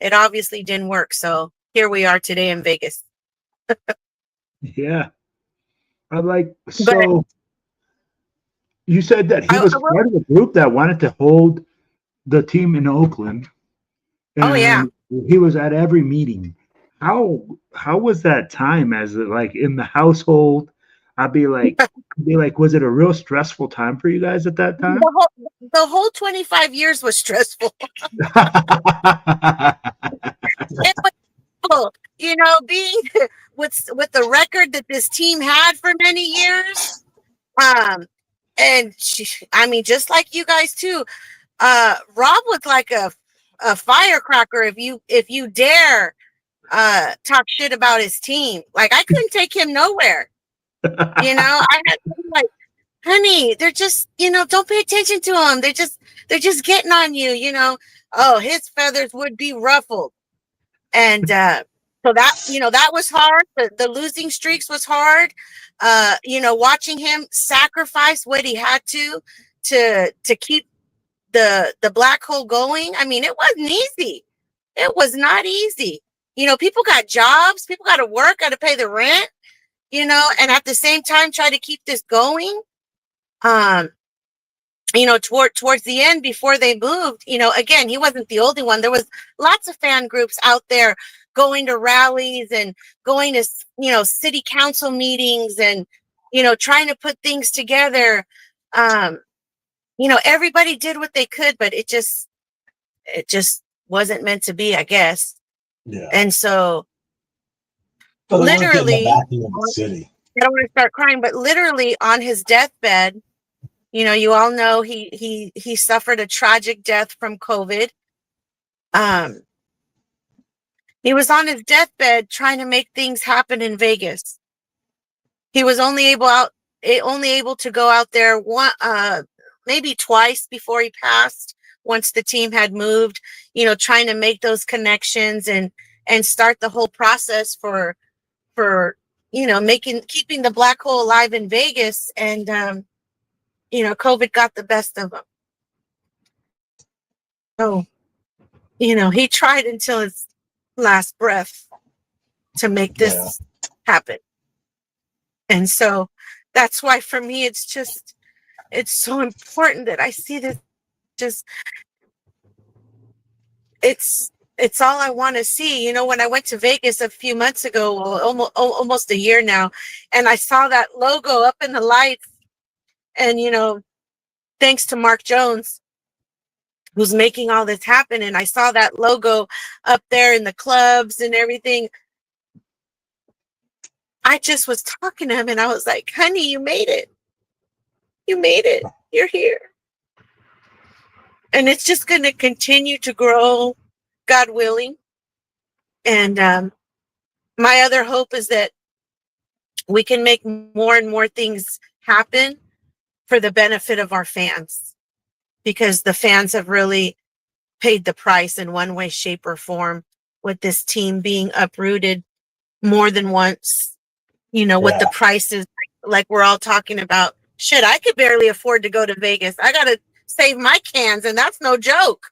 it obviously didn't work. So here we are today in Vegas.
Yeah. You said that he was part of a group that wanted to hold the team in Oakland.
Oh, yeah.
He was at every meeting. how was that time as like in the household? I'd be like, was it a real stressful time for you guys at that time?
The whole 25 years was stressful. It was stressful. You know, being with the record that this team had for many years. And I mean, just like you guys too, Rob was like a firecracker if you dare talk shit about his team. Like, I couldn't take him nowhere. You know, I had to be like, honey, they're just, you know, don't pay attention to them. They're just getting on you, you know. Oh, his feathers would be ruffled. And so that, you know, that was hard. The losing streaks was hard. You know, watching him sacrifice what he had to keep the black hole going. I mean, it wasn't easy. It was not easy. You know, people got jobs, people got to work, got to pay the rent, you know, and at the same time try to keep this going. You know, towards the end, before they moved, you know, again, he wasn't the only one. There was lots of fan groups out there going to rallies and going to, you know, city council meetings and, you know, trying to put things together. You know, everybody did what they could, but it just wasn't meant to be, I guess.
Yeah.
And so
But
literally,
the backing of the city.
I don't want to start crying, but literally on his deathbed, you know, you all know he suffered a tragic death from COVID. He was on his deathbed trying to make things happen in Vegas. He was only able to go out there maybe twice before he passed. Once the team had moved, you know, trying to make those connections and start the whole process for you know, keeping the black hole alive in Vegas. And you know, COVID got the best of him. So, you know, he tried until his last breath to make this happen. And so that's why for me, it's so important that I see this. It's all I want to see. You know, when I went to Vegas a few months ago, almost a year now, and I saw that logo up in the lights, and, you know, thanks to Mark Jones, who's making all this happen. And I saw that logo up there in the clubs and everything. I just was talking to him and I was like, honey, you made it. You made it. You're here. And it's just going to continue to grow, God willing. And my other hope is that we can make more and more things happen for the benefit of our fans, because the fans have really paid the price in one way, shape, or form with this team being uprooted more than once. You know, with the prices, like we're all talking about. Shit, I could barely afford to go to Vegas. I got to save my cans, and that's no joke.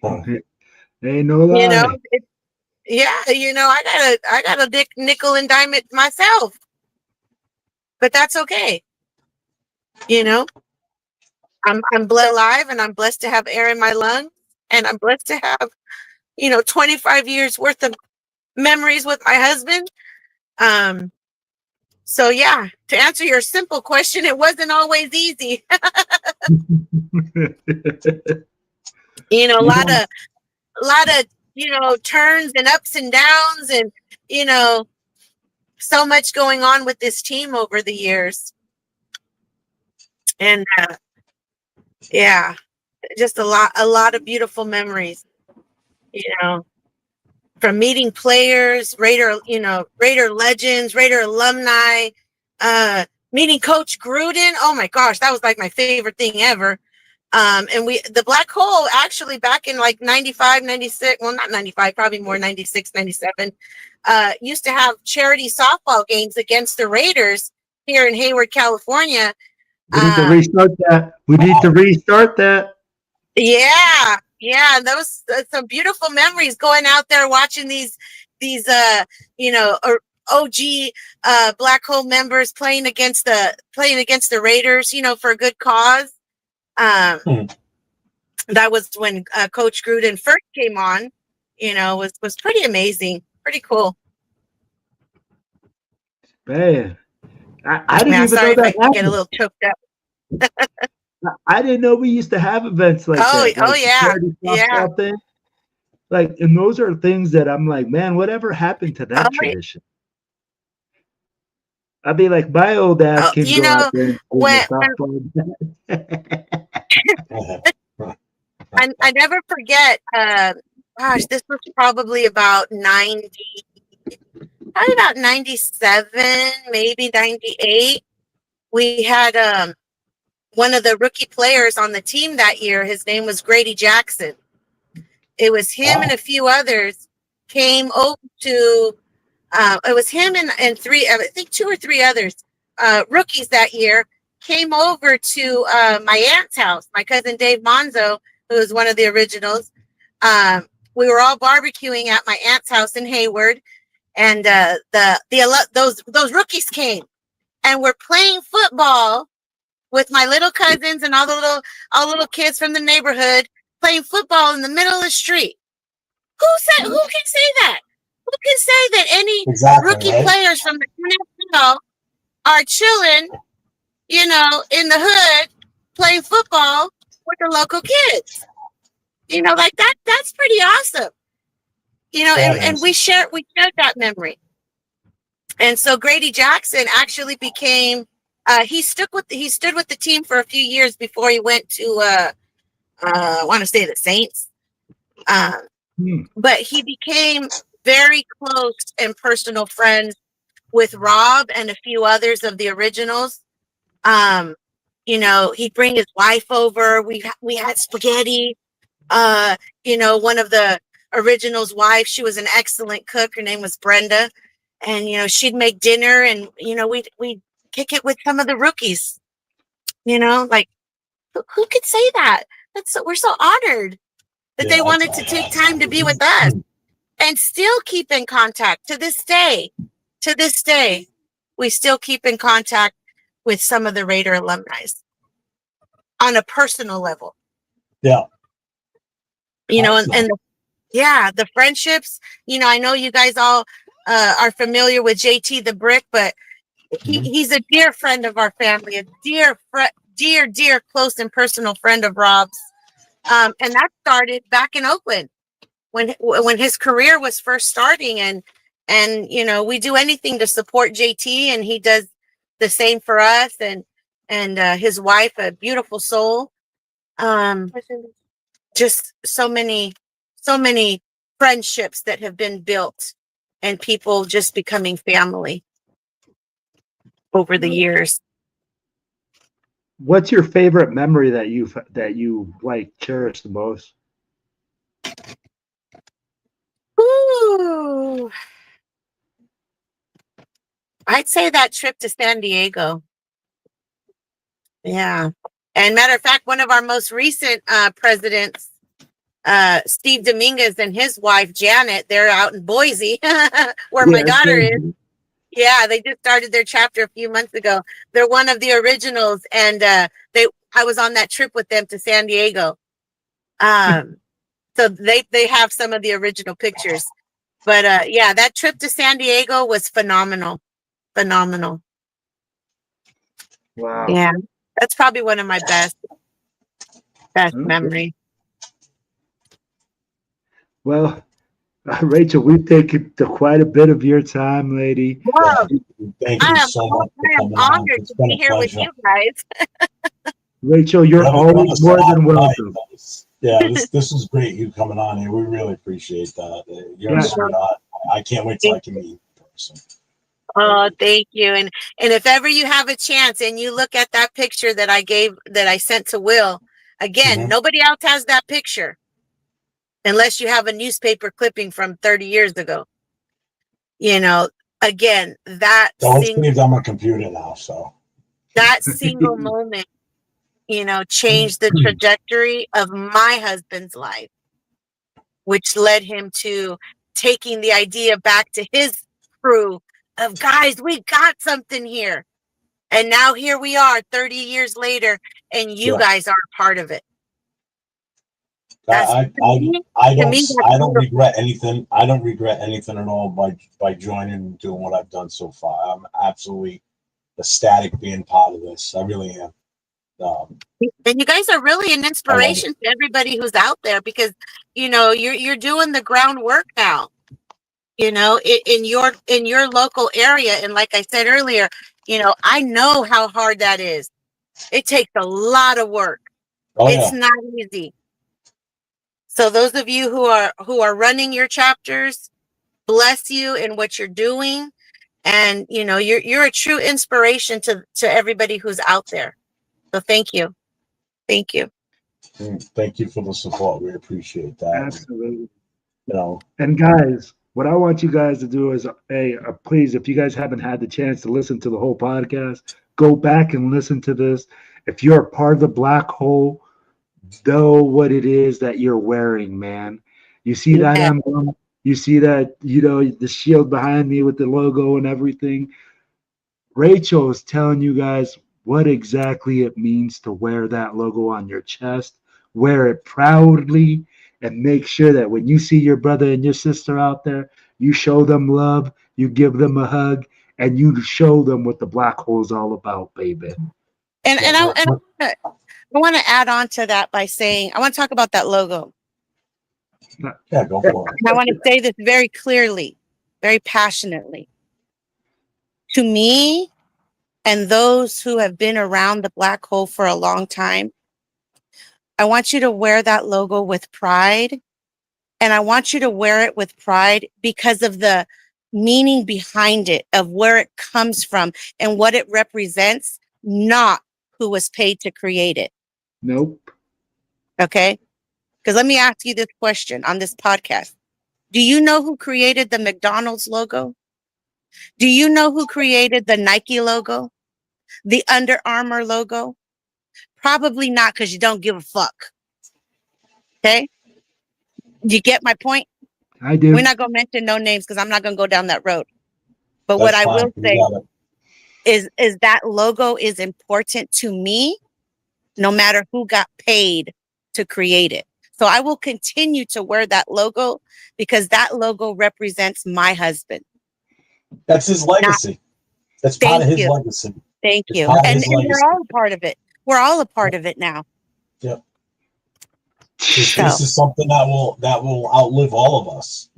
Ain't no lie.
You know, you know, I got a nickel and dime it myself, but that's okay. You know, I'm blessed alive, and I'm blessed to have air in my lungs, and I'm blessed to have, you know, 25 years worth of memories with my husband. So yeah, to answer your simple question, it wasn't always easy. You know, a lot of, you know, turns and ups and downs, and, you know, so much going on with this team over the years. And yeah, just a lot of beautiful memories, you know, from meeting players, Raider legends, Raider alumni, meeting Coach Gruden. Oh my gosh, that was like my favorite thing ever. And the Black Hole actually back in like 95, 96, well, not 95, probably more 96, 97, used to have charity softball games against the Raiders here in Hayward, California.
We need to restart that.
Yeah. Those some beautiful memories going out there watching these you know, OG Black Hole members playing against the Raiders, you know, for a good cause. That was when Coach Gruden first came on. You know, was pretty amazing. Pretty cool.
Man, I didn't
Yeah,
even
sorry
know
if
that
I get a
happened.
little choked up.
I didn't know we used to have events like
Oh,
that. Like
oh yeah,
charity
yeah.
softball thing. Like, and those are things that I'm like, man, whatever happened to that
Oh,
tradition? I'd be like, my old ass can
you
go out
know,
there and win
when
the softball.
I never forget. Gosh, this was probably about 97, maybe 98. We had one of the rookie players on the team that year. His name was Grady Jackson. It was him and a few others came over to. It was him and three, I think 2 or 3 others, rookies that year, came over to my aunt's house. My cousin Dave Monzo, who was one of the originals. We were all barbecuing at my aunt's house in Hayward, and those rookies came and were playing football with my little cousins and all the little kids from the neighborhood playing football in the middle of the street. Who can say that? Who can say that any rookie players from the NFL are chilling, in the hood playing football with the local kids? Like that. That's pretty awesome. And we shared that memory. And so Grady Jackson actually became. He stood with the team for a few years before he went to. I want to say the Saints. But he became very close and personal friends with Rob and a few others of the originals. He'd bring his wife over. We had spaghetti. One of the originals' wife, she was an excellent cook. Her name was Brenda. And, she'd make dinner and, we'd kick it with some of the rookies, like who could say that? We're so honored that they wanted to take time to be with us and still keep in contact to this day. To this day, we still keep in contact with some of the Raider alumni on a personal level.
Yeah.
The friendships, I know you guys all are familiar with JT the Brick, but he's a dear friend of our family, a dear, close and personal friend of Rob's. And that started back in Oakland when his career was first starting, and we do anything to support JT, and he does the same for us, and his wife, a beautiful soul. Just so many friendships that have been built, and people just becoming family over the years.
What's your favorite memory that you like cherish the most?
Ooh, I'd say that trip to San Diego. Yeah. And matter of fact, one of our most recent presidents, Steve Dominguez and his wife, Janet, they're out in Boise, where my daughter is. Yeah, they just started their chapter a few months ago. They're one of the originals, and I was on that trip with them to San Diego. So they have some of the original pictures. But that trip to San Diego was phenomenal. Phenomenal.
Wow.
Yeah, that's probably one of my best memories.
Well, Rachel, we've taken quite a bit of your time, lady.
Wow.
Thank you so much.
I am honored to be here with you guys.
Rachel, you're always more than welcome.
Yeah, this is great, you coming on here. We really appreciate that. You're a sweetheart. I can't wait till I can meet you in person.
Oh, thank you. And if ever you have a chance and you look at that picture that I sent to Will, again, nobody else has that picture unless you have a newspaper clipping from 30 years ago. Again,
it's saved on my computer now, so
that single moment, changed the trajectory of my husband's life, which led him to taking the idea back to his crew of, guys, we got something here. And now here we are 30 years later, and you guys are a part of it. That's
I
to me, that's
I don't
beautiful.
regret anything. I don't regret anything at all by joining and doing what I've done so far. I'm absolutely ecstatic being part of this. I really am.
And you guys are really an
I love it.
inspiration to everybody who's out there, because you're doing the groundwork now. In your local area, and like I said earlier, I know how hard that is. It takes a lot of work.
Oh
It's
yeah.
not easy. So those of you who are running your chapters, bless you in what you're doing, and you're a true inspiration to everybody who's out there. So thank you.
Thank you for the support. We appreciate that.
Absolutely.
You know,
And guys, what I want you guys to do is, please, if you guys haven't had the chance to listen to the whole podcast, go back and listen to this. If you're a part of the Black Hole, know what it is that you're wearing, man. You see that
Yeah.
emblem? You see that, the shield behind me with the logo and everything. Rachel is telling you guys what exactly it means to wear that logo on your chest. Wear it proudly, and make sure that when you see your brother and your sister out there, you show them love, you give them a hug, and you show them what the Black Hole is all about, baby.
And I want to add on to that by saying, I want to talk about that logo.
yeah, go for it.
And I want to say this very clearly, very passionately. To me, and those who have been around the Black Hole for a long time, I want you to wear that logo with pride. And I want you to wear it with pride because of the meaning behind it, of where it comes from and what it represents, not who was paid to create it.
Nope.
Okay? Because let me ask you this question on this podcast. Do you know who created the McDonald's logo? Do you know who created the Nike logo? The Under Armour logo? Probably not, because you don't give a fuck. Okay? You get my point?
I do.
We're not going to mention no names because I'm not going to go down that road. But what
That's
I
fine.
will
You
say
got it.
is that logo is important to me, no matter who got paid to create it. So I will continue to wear that logo because that logo represents my husband.
That's his legacy. That's part of his legacy.
Thank
It's
you.
part of
And
his legacy.
we're all a part of it. We're all a part of it now.
Yep. This is something that will outlive all of us.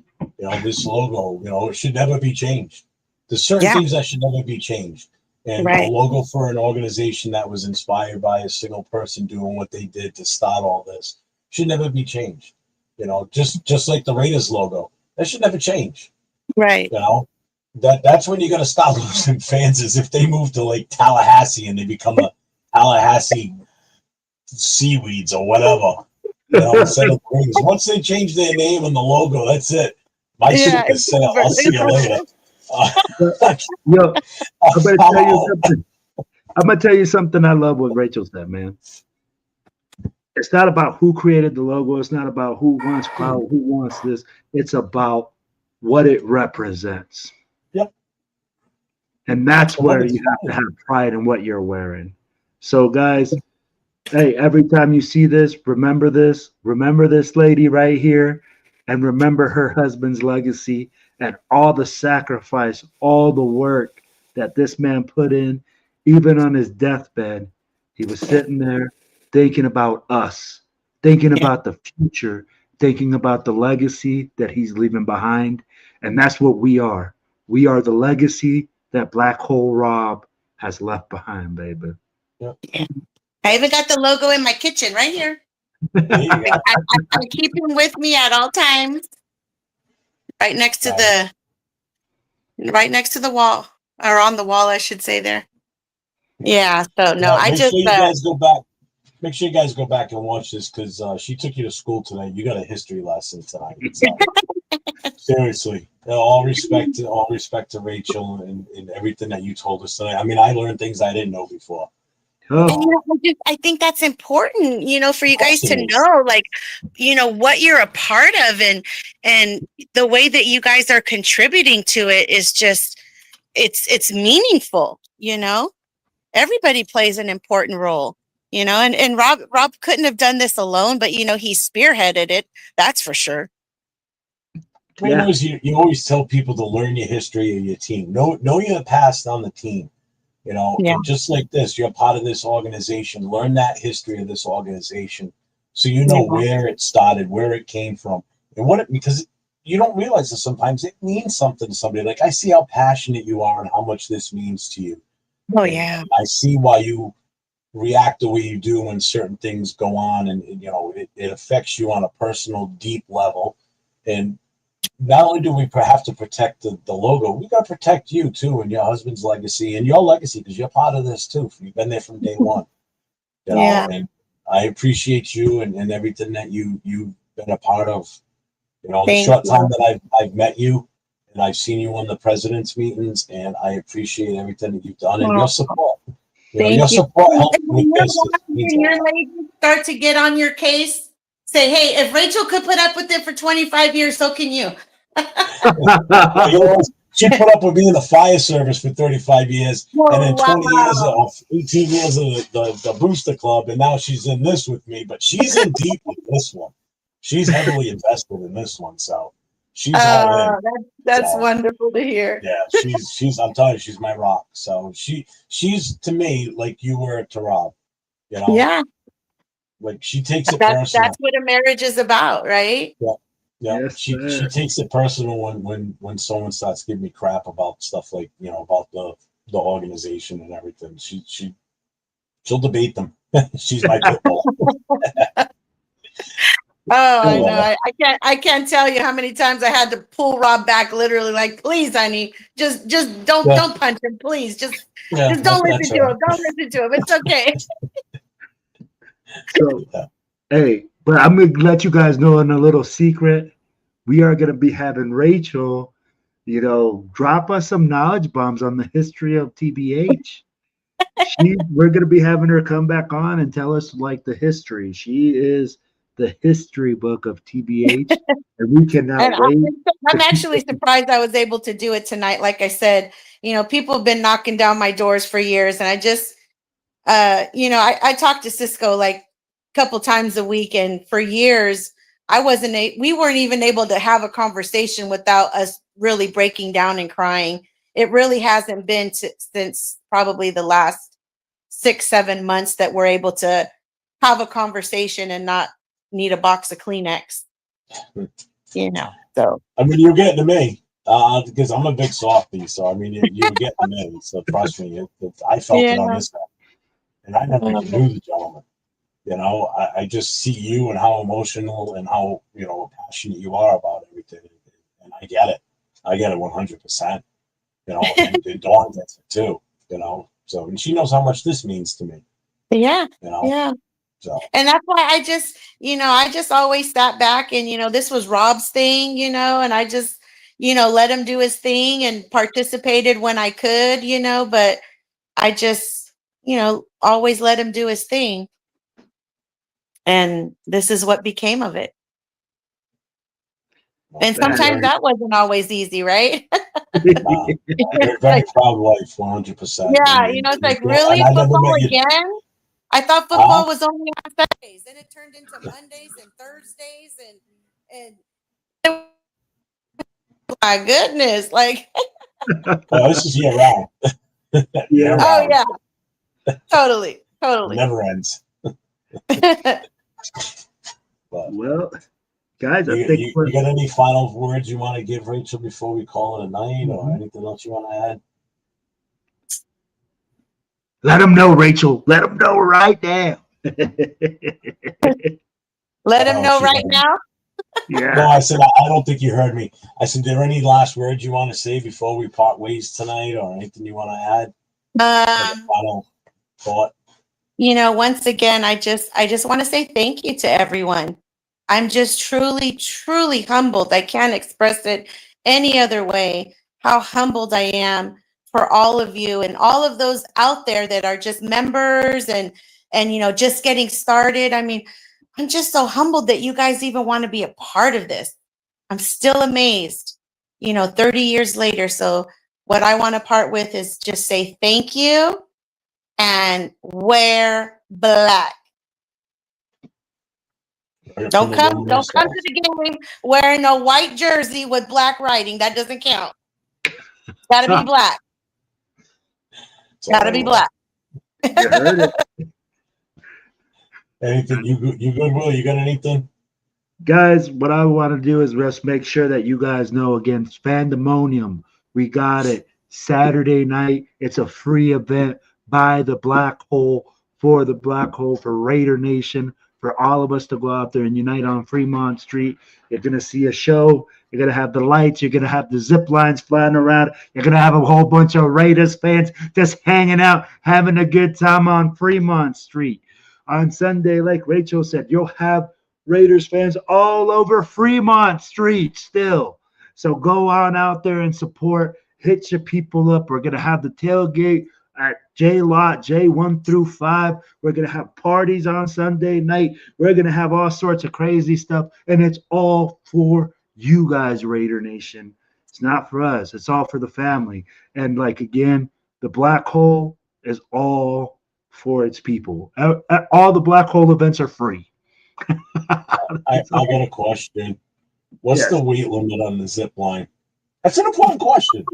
This logo, it should never be changed. There's certain things that should never be changed. And a logo for an organization that was inspired by a single person doing what they did to start all this should never be changed. Just like the Raiders logo, that should never change.
Right.
That's when you're gonna stop losing fans, is if they move to like Tallahassee and they become a Tallahassee Seaweeds or whatever. Instead of the Raiders. Once they change their name and the logo, that's it. My ship is sailed. I'll see you later.
Yo, I'm gonna tell you something I love what Rachel said, man. It's not about who created the logo. It's not about who wants clout, who wants this. It's about what it represents.
Yep.
And that's where you have to have pride in what you're wearing. So, guys, hey, every time you see this, remember this lady right here, and remember her husband's legacy and all the sacrifice, all the work that this man put in. Even on his deathbed, he was sitting there thinking about us, thinking about the future, thinking about the legacy that he's leaving behind. And that's what we are. We are the legacy that Black Hole Rob has left behind, baby.
Yep.
I even got the logo in my kitchen right here. I keep him with me at all times. Right next to the wall, or on the wall, I should say there. Yeah. So no,
Make sure you guys go back and watch this, because she took you to school tonight. You got a history lesson tonight. Seriously, all respect to Rachel and everything that you told us tonight. I mean, I learned things I didn't know before.
Oh.
And I think that's important, for you guys to know, what you're a part of, and the way that you guys are contributing to it is just, it's meaningful. Everybody plays an important role. you know, and Rob couldn't have done this alone, but you know, he spearheaded it. That's for sure.
Well, you always tell people to learn your history of your team. Know your past on the team. You know,
Yeah.
and just like this, you're part of this organization. Learn that history of this organization, so you know where it started, where it came from, and because you don't realize that sometimes it means something to somebody. Like, I see how passionate you are and how much this means to you.
Oh,
and
yeah.
I see why you react the way you do when certain things go on, and you know, it affects you on a personal, deep level. And not only do we have to protect the logo, we got to protect you too, and your husband's legacy and your legacy, because you're part of this too. You've been there from day one. You know,
Yeah.
and I appreciate you and everything that you've been a part of. You know, the
Thank
short
you.
time that I've met you, and I've seen you on the president's meetings, and I appreciate everything that you've done and your support. You know,
Thank
your
you.
support helped
And
with
you know
this.
what?
It means
When
a
your
lot.
ladies start to get on your case, say, hey, if Rachel could put up with it for 25 years, so can you.
Well, you know, she put up with me in the fire service for 35 years, and then 20 years of 18 years of the Booster Club, and now she's in this with me. But she's in deep with this one. She's heavily invested in this one, so she's all in.
That's
So,
wonderful to hear.
yeah, she's. I'm telling you, she's my rock. So she's to me like you were to Rob. You know,
Yeah,
like she takes it
that's
personal.
what a marriage is about, right?
Yeah. Yeah,
Yes,
she
sir.
takes it personal when someone starts giving me crap about stuff like, you know, about the organization and everything. She'll debate them. She's my pit bull.
Oh, I
love
know. I can't tell you how many times I had to pull Rob back, literally, like, please, honey, just don't
Yeah.
don't punch him, please. Just
Yeah,
don't
that's
listen to
her.
him. Don't listen to him. It's okay.
So,
Yeah.
hey, but I'm gonna let you guys know in a little secret. We are gonna be having Rachel, you know, drop us some knowledge bombs on the history of TBH. We're gonna be having her come back on and tell us like the history. She is the history book of TBH, and we cannot
And
wait.
I'm actually surprised I was able to do it tonight. Like I said, you know, people have been knocking down my doors for years, and I just, you know, I talk to Cisco like a couple times a week, and for years we weren't even able to have a conversation without us really breaking down and crying. It really hasn't been since probably the last 6-7 months that we're able to have a conversation and not need a box of Kleenex. You know, so
I mean, you're getting to me because I'm a big softie. So I mean, you're getting to me. So trust me, I felt it on this end, and I never even knew the gentleman. You know, I just see you and how emotional and how, you know, passionate you are about everything, and I get it. I get it 100%. You know, and Dawn gets it too. You know, so and she knows how much this means to me.
yeah,
You know,
yeah.
so
And that's why I just, you know, I just always sat back and, you know, this was Rob's thing, you know, and I just, you know, let him do his thing and participated when I could, you know, but I just, you know, always let him do his thing. And this is what became of it. And sometimes that wasn't always easy, right?
you're a very proud wife, 100%.
Yeah, you know, it's like, really,
And I never
football
met you.
again? I thought football was only on Saturdays. Then it turned into Mondays and Thursdays and my goodness, like
Oh, this is year round.
Yeah.
oh yeah, totally.
Never ends. But
Well, guys, I
you,
think
you got any final words you want to give Rachel before we call it a night, or anything else you want to add?
let them know, Rachel. Let them know right now.
Let him know right now.
Yeah.
No, I said I don't think you heard me. I said, there any last words you want to say before we part ways tonight, or anything you want to add? Final thought.
You know, once again, I just want to say thank you to everyone. I'm just truly humbled. I can't express it any other way. How humbled I am for all of you and all of those out there that are just members and you know, just getting started. I mean, I'm just so humbled that you guys even want to be a part of this. I'm still amazed, you know, 30 years later. So what I want to part with is just say thank you. and wear black. Don't come to the game wearing a white jersey with black writing. That doesn't count. Gotta be black. Gotta be black.
You heard it.
Anything? You good, Will? You got anything?
Guys, what I want to do is just make sure that you guys know, again, Fandemonium. We got it Saturday night. It's a free event by the Black Hole, for the Black Hole, for Raider Nation, for all of us to go out there and unite on Fremont Street. You're going to see a show. You're going to have the lights. You're going to have the zip lines flying around. You're going to have a whole bunch of Raiders fans just hanging out, having a good time on Fremont Street. On Sunday, like Rachel said, you'll have Raiders fans all over Fremont Street still. So go on out there and support. Hit your people up. We're going to have the tailgate at J-Lot, J1 through 5. We're going to have parties on Sunday night. We're going to have all sorts of crazy stuff. And it's all for you guys, Raider Nation. It's not for us. It's all for the family. And like, again, the Black Hole is all for its people. All the Black Hole events are free.
I got a question. What's the weight limit on the zip line? That's an important question.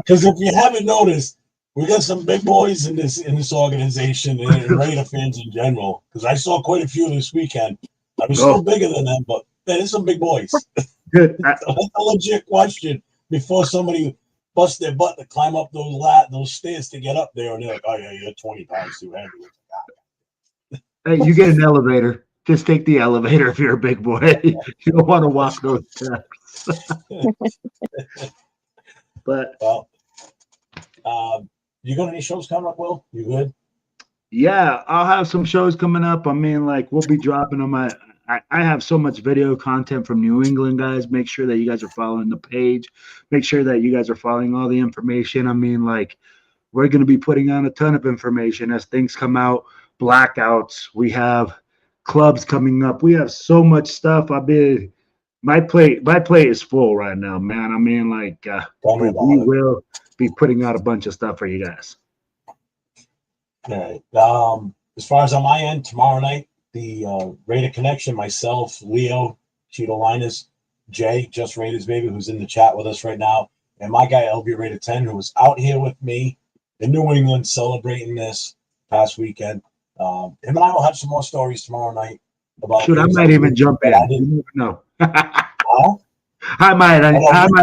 Because if you haven't noticed, we got some big boys in this organization and Raider fans in general. Because I saw quite a few this weekend. I was still bigger than them, but there's some big boys.
Good.
That's a legit question before somebody busts their butt to climb up those stairs to get up there, and they're like, "Oh yeah, you're 20 pounds too heavy."
Hey, you get an elevator. Just take the elevator if you're a big boy. You don't want to walk those steps. But
you got any shows coming up, Will? You good?
Yeah, I'll have some shows coming up. I mean, like, we'll be dropping on my. I have so much video content from New England, guys. Make sure that you guys are following the page. Make sure that you guys are following all the information. I mean, like, we're going to be putting on a ton of information as things come out. Blackouts. We have clubs coming up. We have so much stuff. My plate is full right now, man. I mean, like, we will be putting out a bunch of stuff for you guys.
All right. As far as on my end, tomorrow night, the Raider Connection, myself, Leo, Cheeto Linus, Jay, Just Raiders Baby, who's in the chat with us right now, and my guy LB Raider 10, who was out here with me in New England celebrating this past weekend. Him and I will have some more stories tomorrow night about.
Shoot, I might even jump in. I didn't know. I might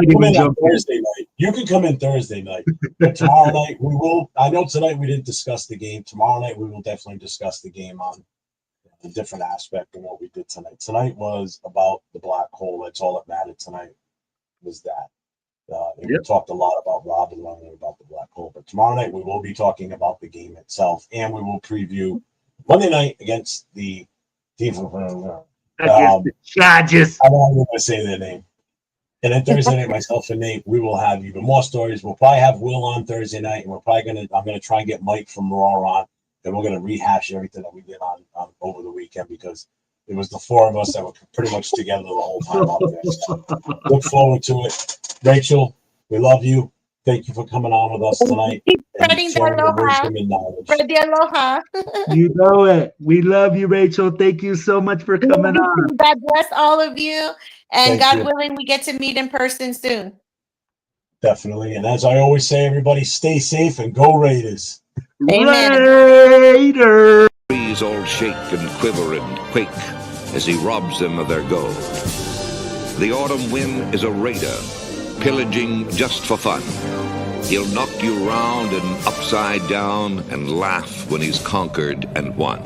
even jump in
Thursday night. You can come in Thursday night. But tomorrow night we will. I know tonight we didn't discuss the game. Tomorrow night we will definitely discuss the game on a different aspect than what we did tonight. Tonight was about the Black Hole. That's all that mattered tonight. Was that. We talked a lot about Rob and learning about the Black Hole. But tomorrow night we will be talking about the game itself, and we will preview Monday night against the team from
the Chargers.
I don't want to say their name. And then Thursday night, myself and Nate, we will have even more stories. We'll probably have Will on Thursday night, and I'm gonna try and get Mike from Raw on, and we're gonna rehash everything that we did on over the weekend, because it was the four of us that were pretty much together the whole time out there. So look forward to it. Rachel, we love you. Thank you for coming on with us tonight.
Spreading the aloha. Spread the aloha.
You know it. We love you, Rachel. Thank you so much for coming on.
God bless all of you. And God willing, we get to meet in person soon.
Definitely. And as I always say, everybody stay safe and go Raiders.
Amen.
Raiders.
Trees all shake and quiver and quake as he robs them of their gold. The autumn wind is a raider, pillaging just for fun. He'll knock you round and upside down and laugh when he's conquered and won.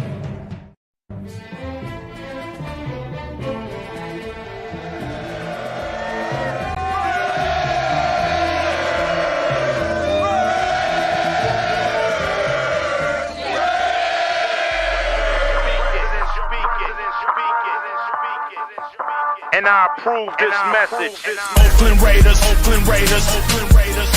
And I approve this message. Oakland Raiders, Oakland Raiders, Oakland Raiders.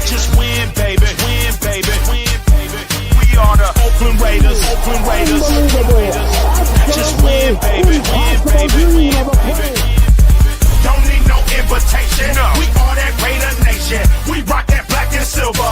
Just win, baby, win, baby, win, baby. We are the Oakland Raiders, Oakland Raiders, Oakland Raiders. Just win, baby, win, baby, win, baby. Don't need no invitation. We are that Raider Nation. We rock that black and silver.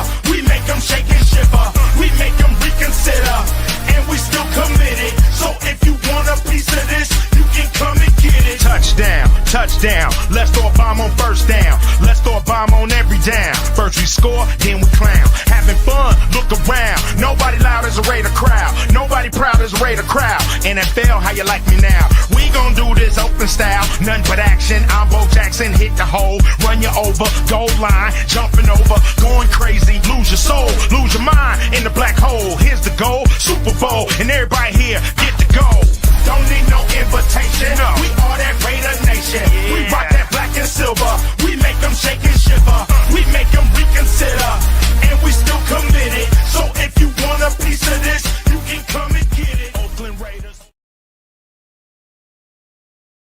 Let's throw a bomb on first down. Let's throw a bomb on every down. First we score, then we clown. Having fun, look around. Nobody loud as a Raider crowd. Nobody proud as a Raider crowd. NFL, how you like me now? We gon' do this open style. None but action. I'm Bo Jackson. Hit the hole, run you over. Goal line, jumping over. Going crazy. Lose your soul, lose your mind in the black hole. Here's the goal, Super Bowl. And everybody here, get to go. Don't need no invitation. No. We are that Raider Nation. Yeah. We rock that black and silver.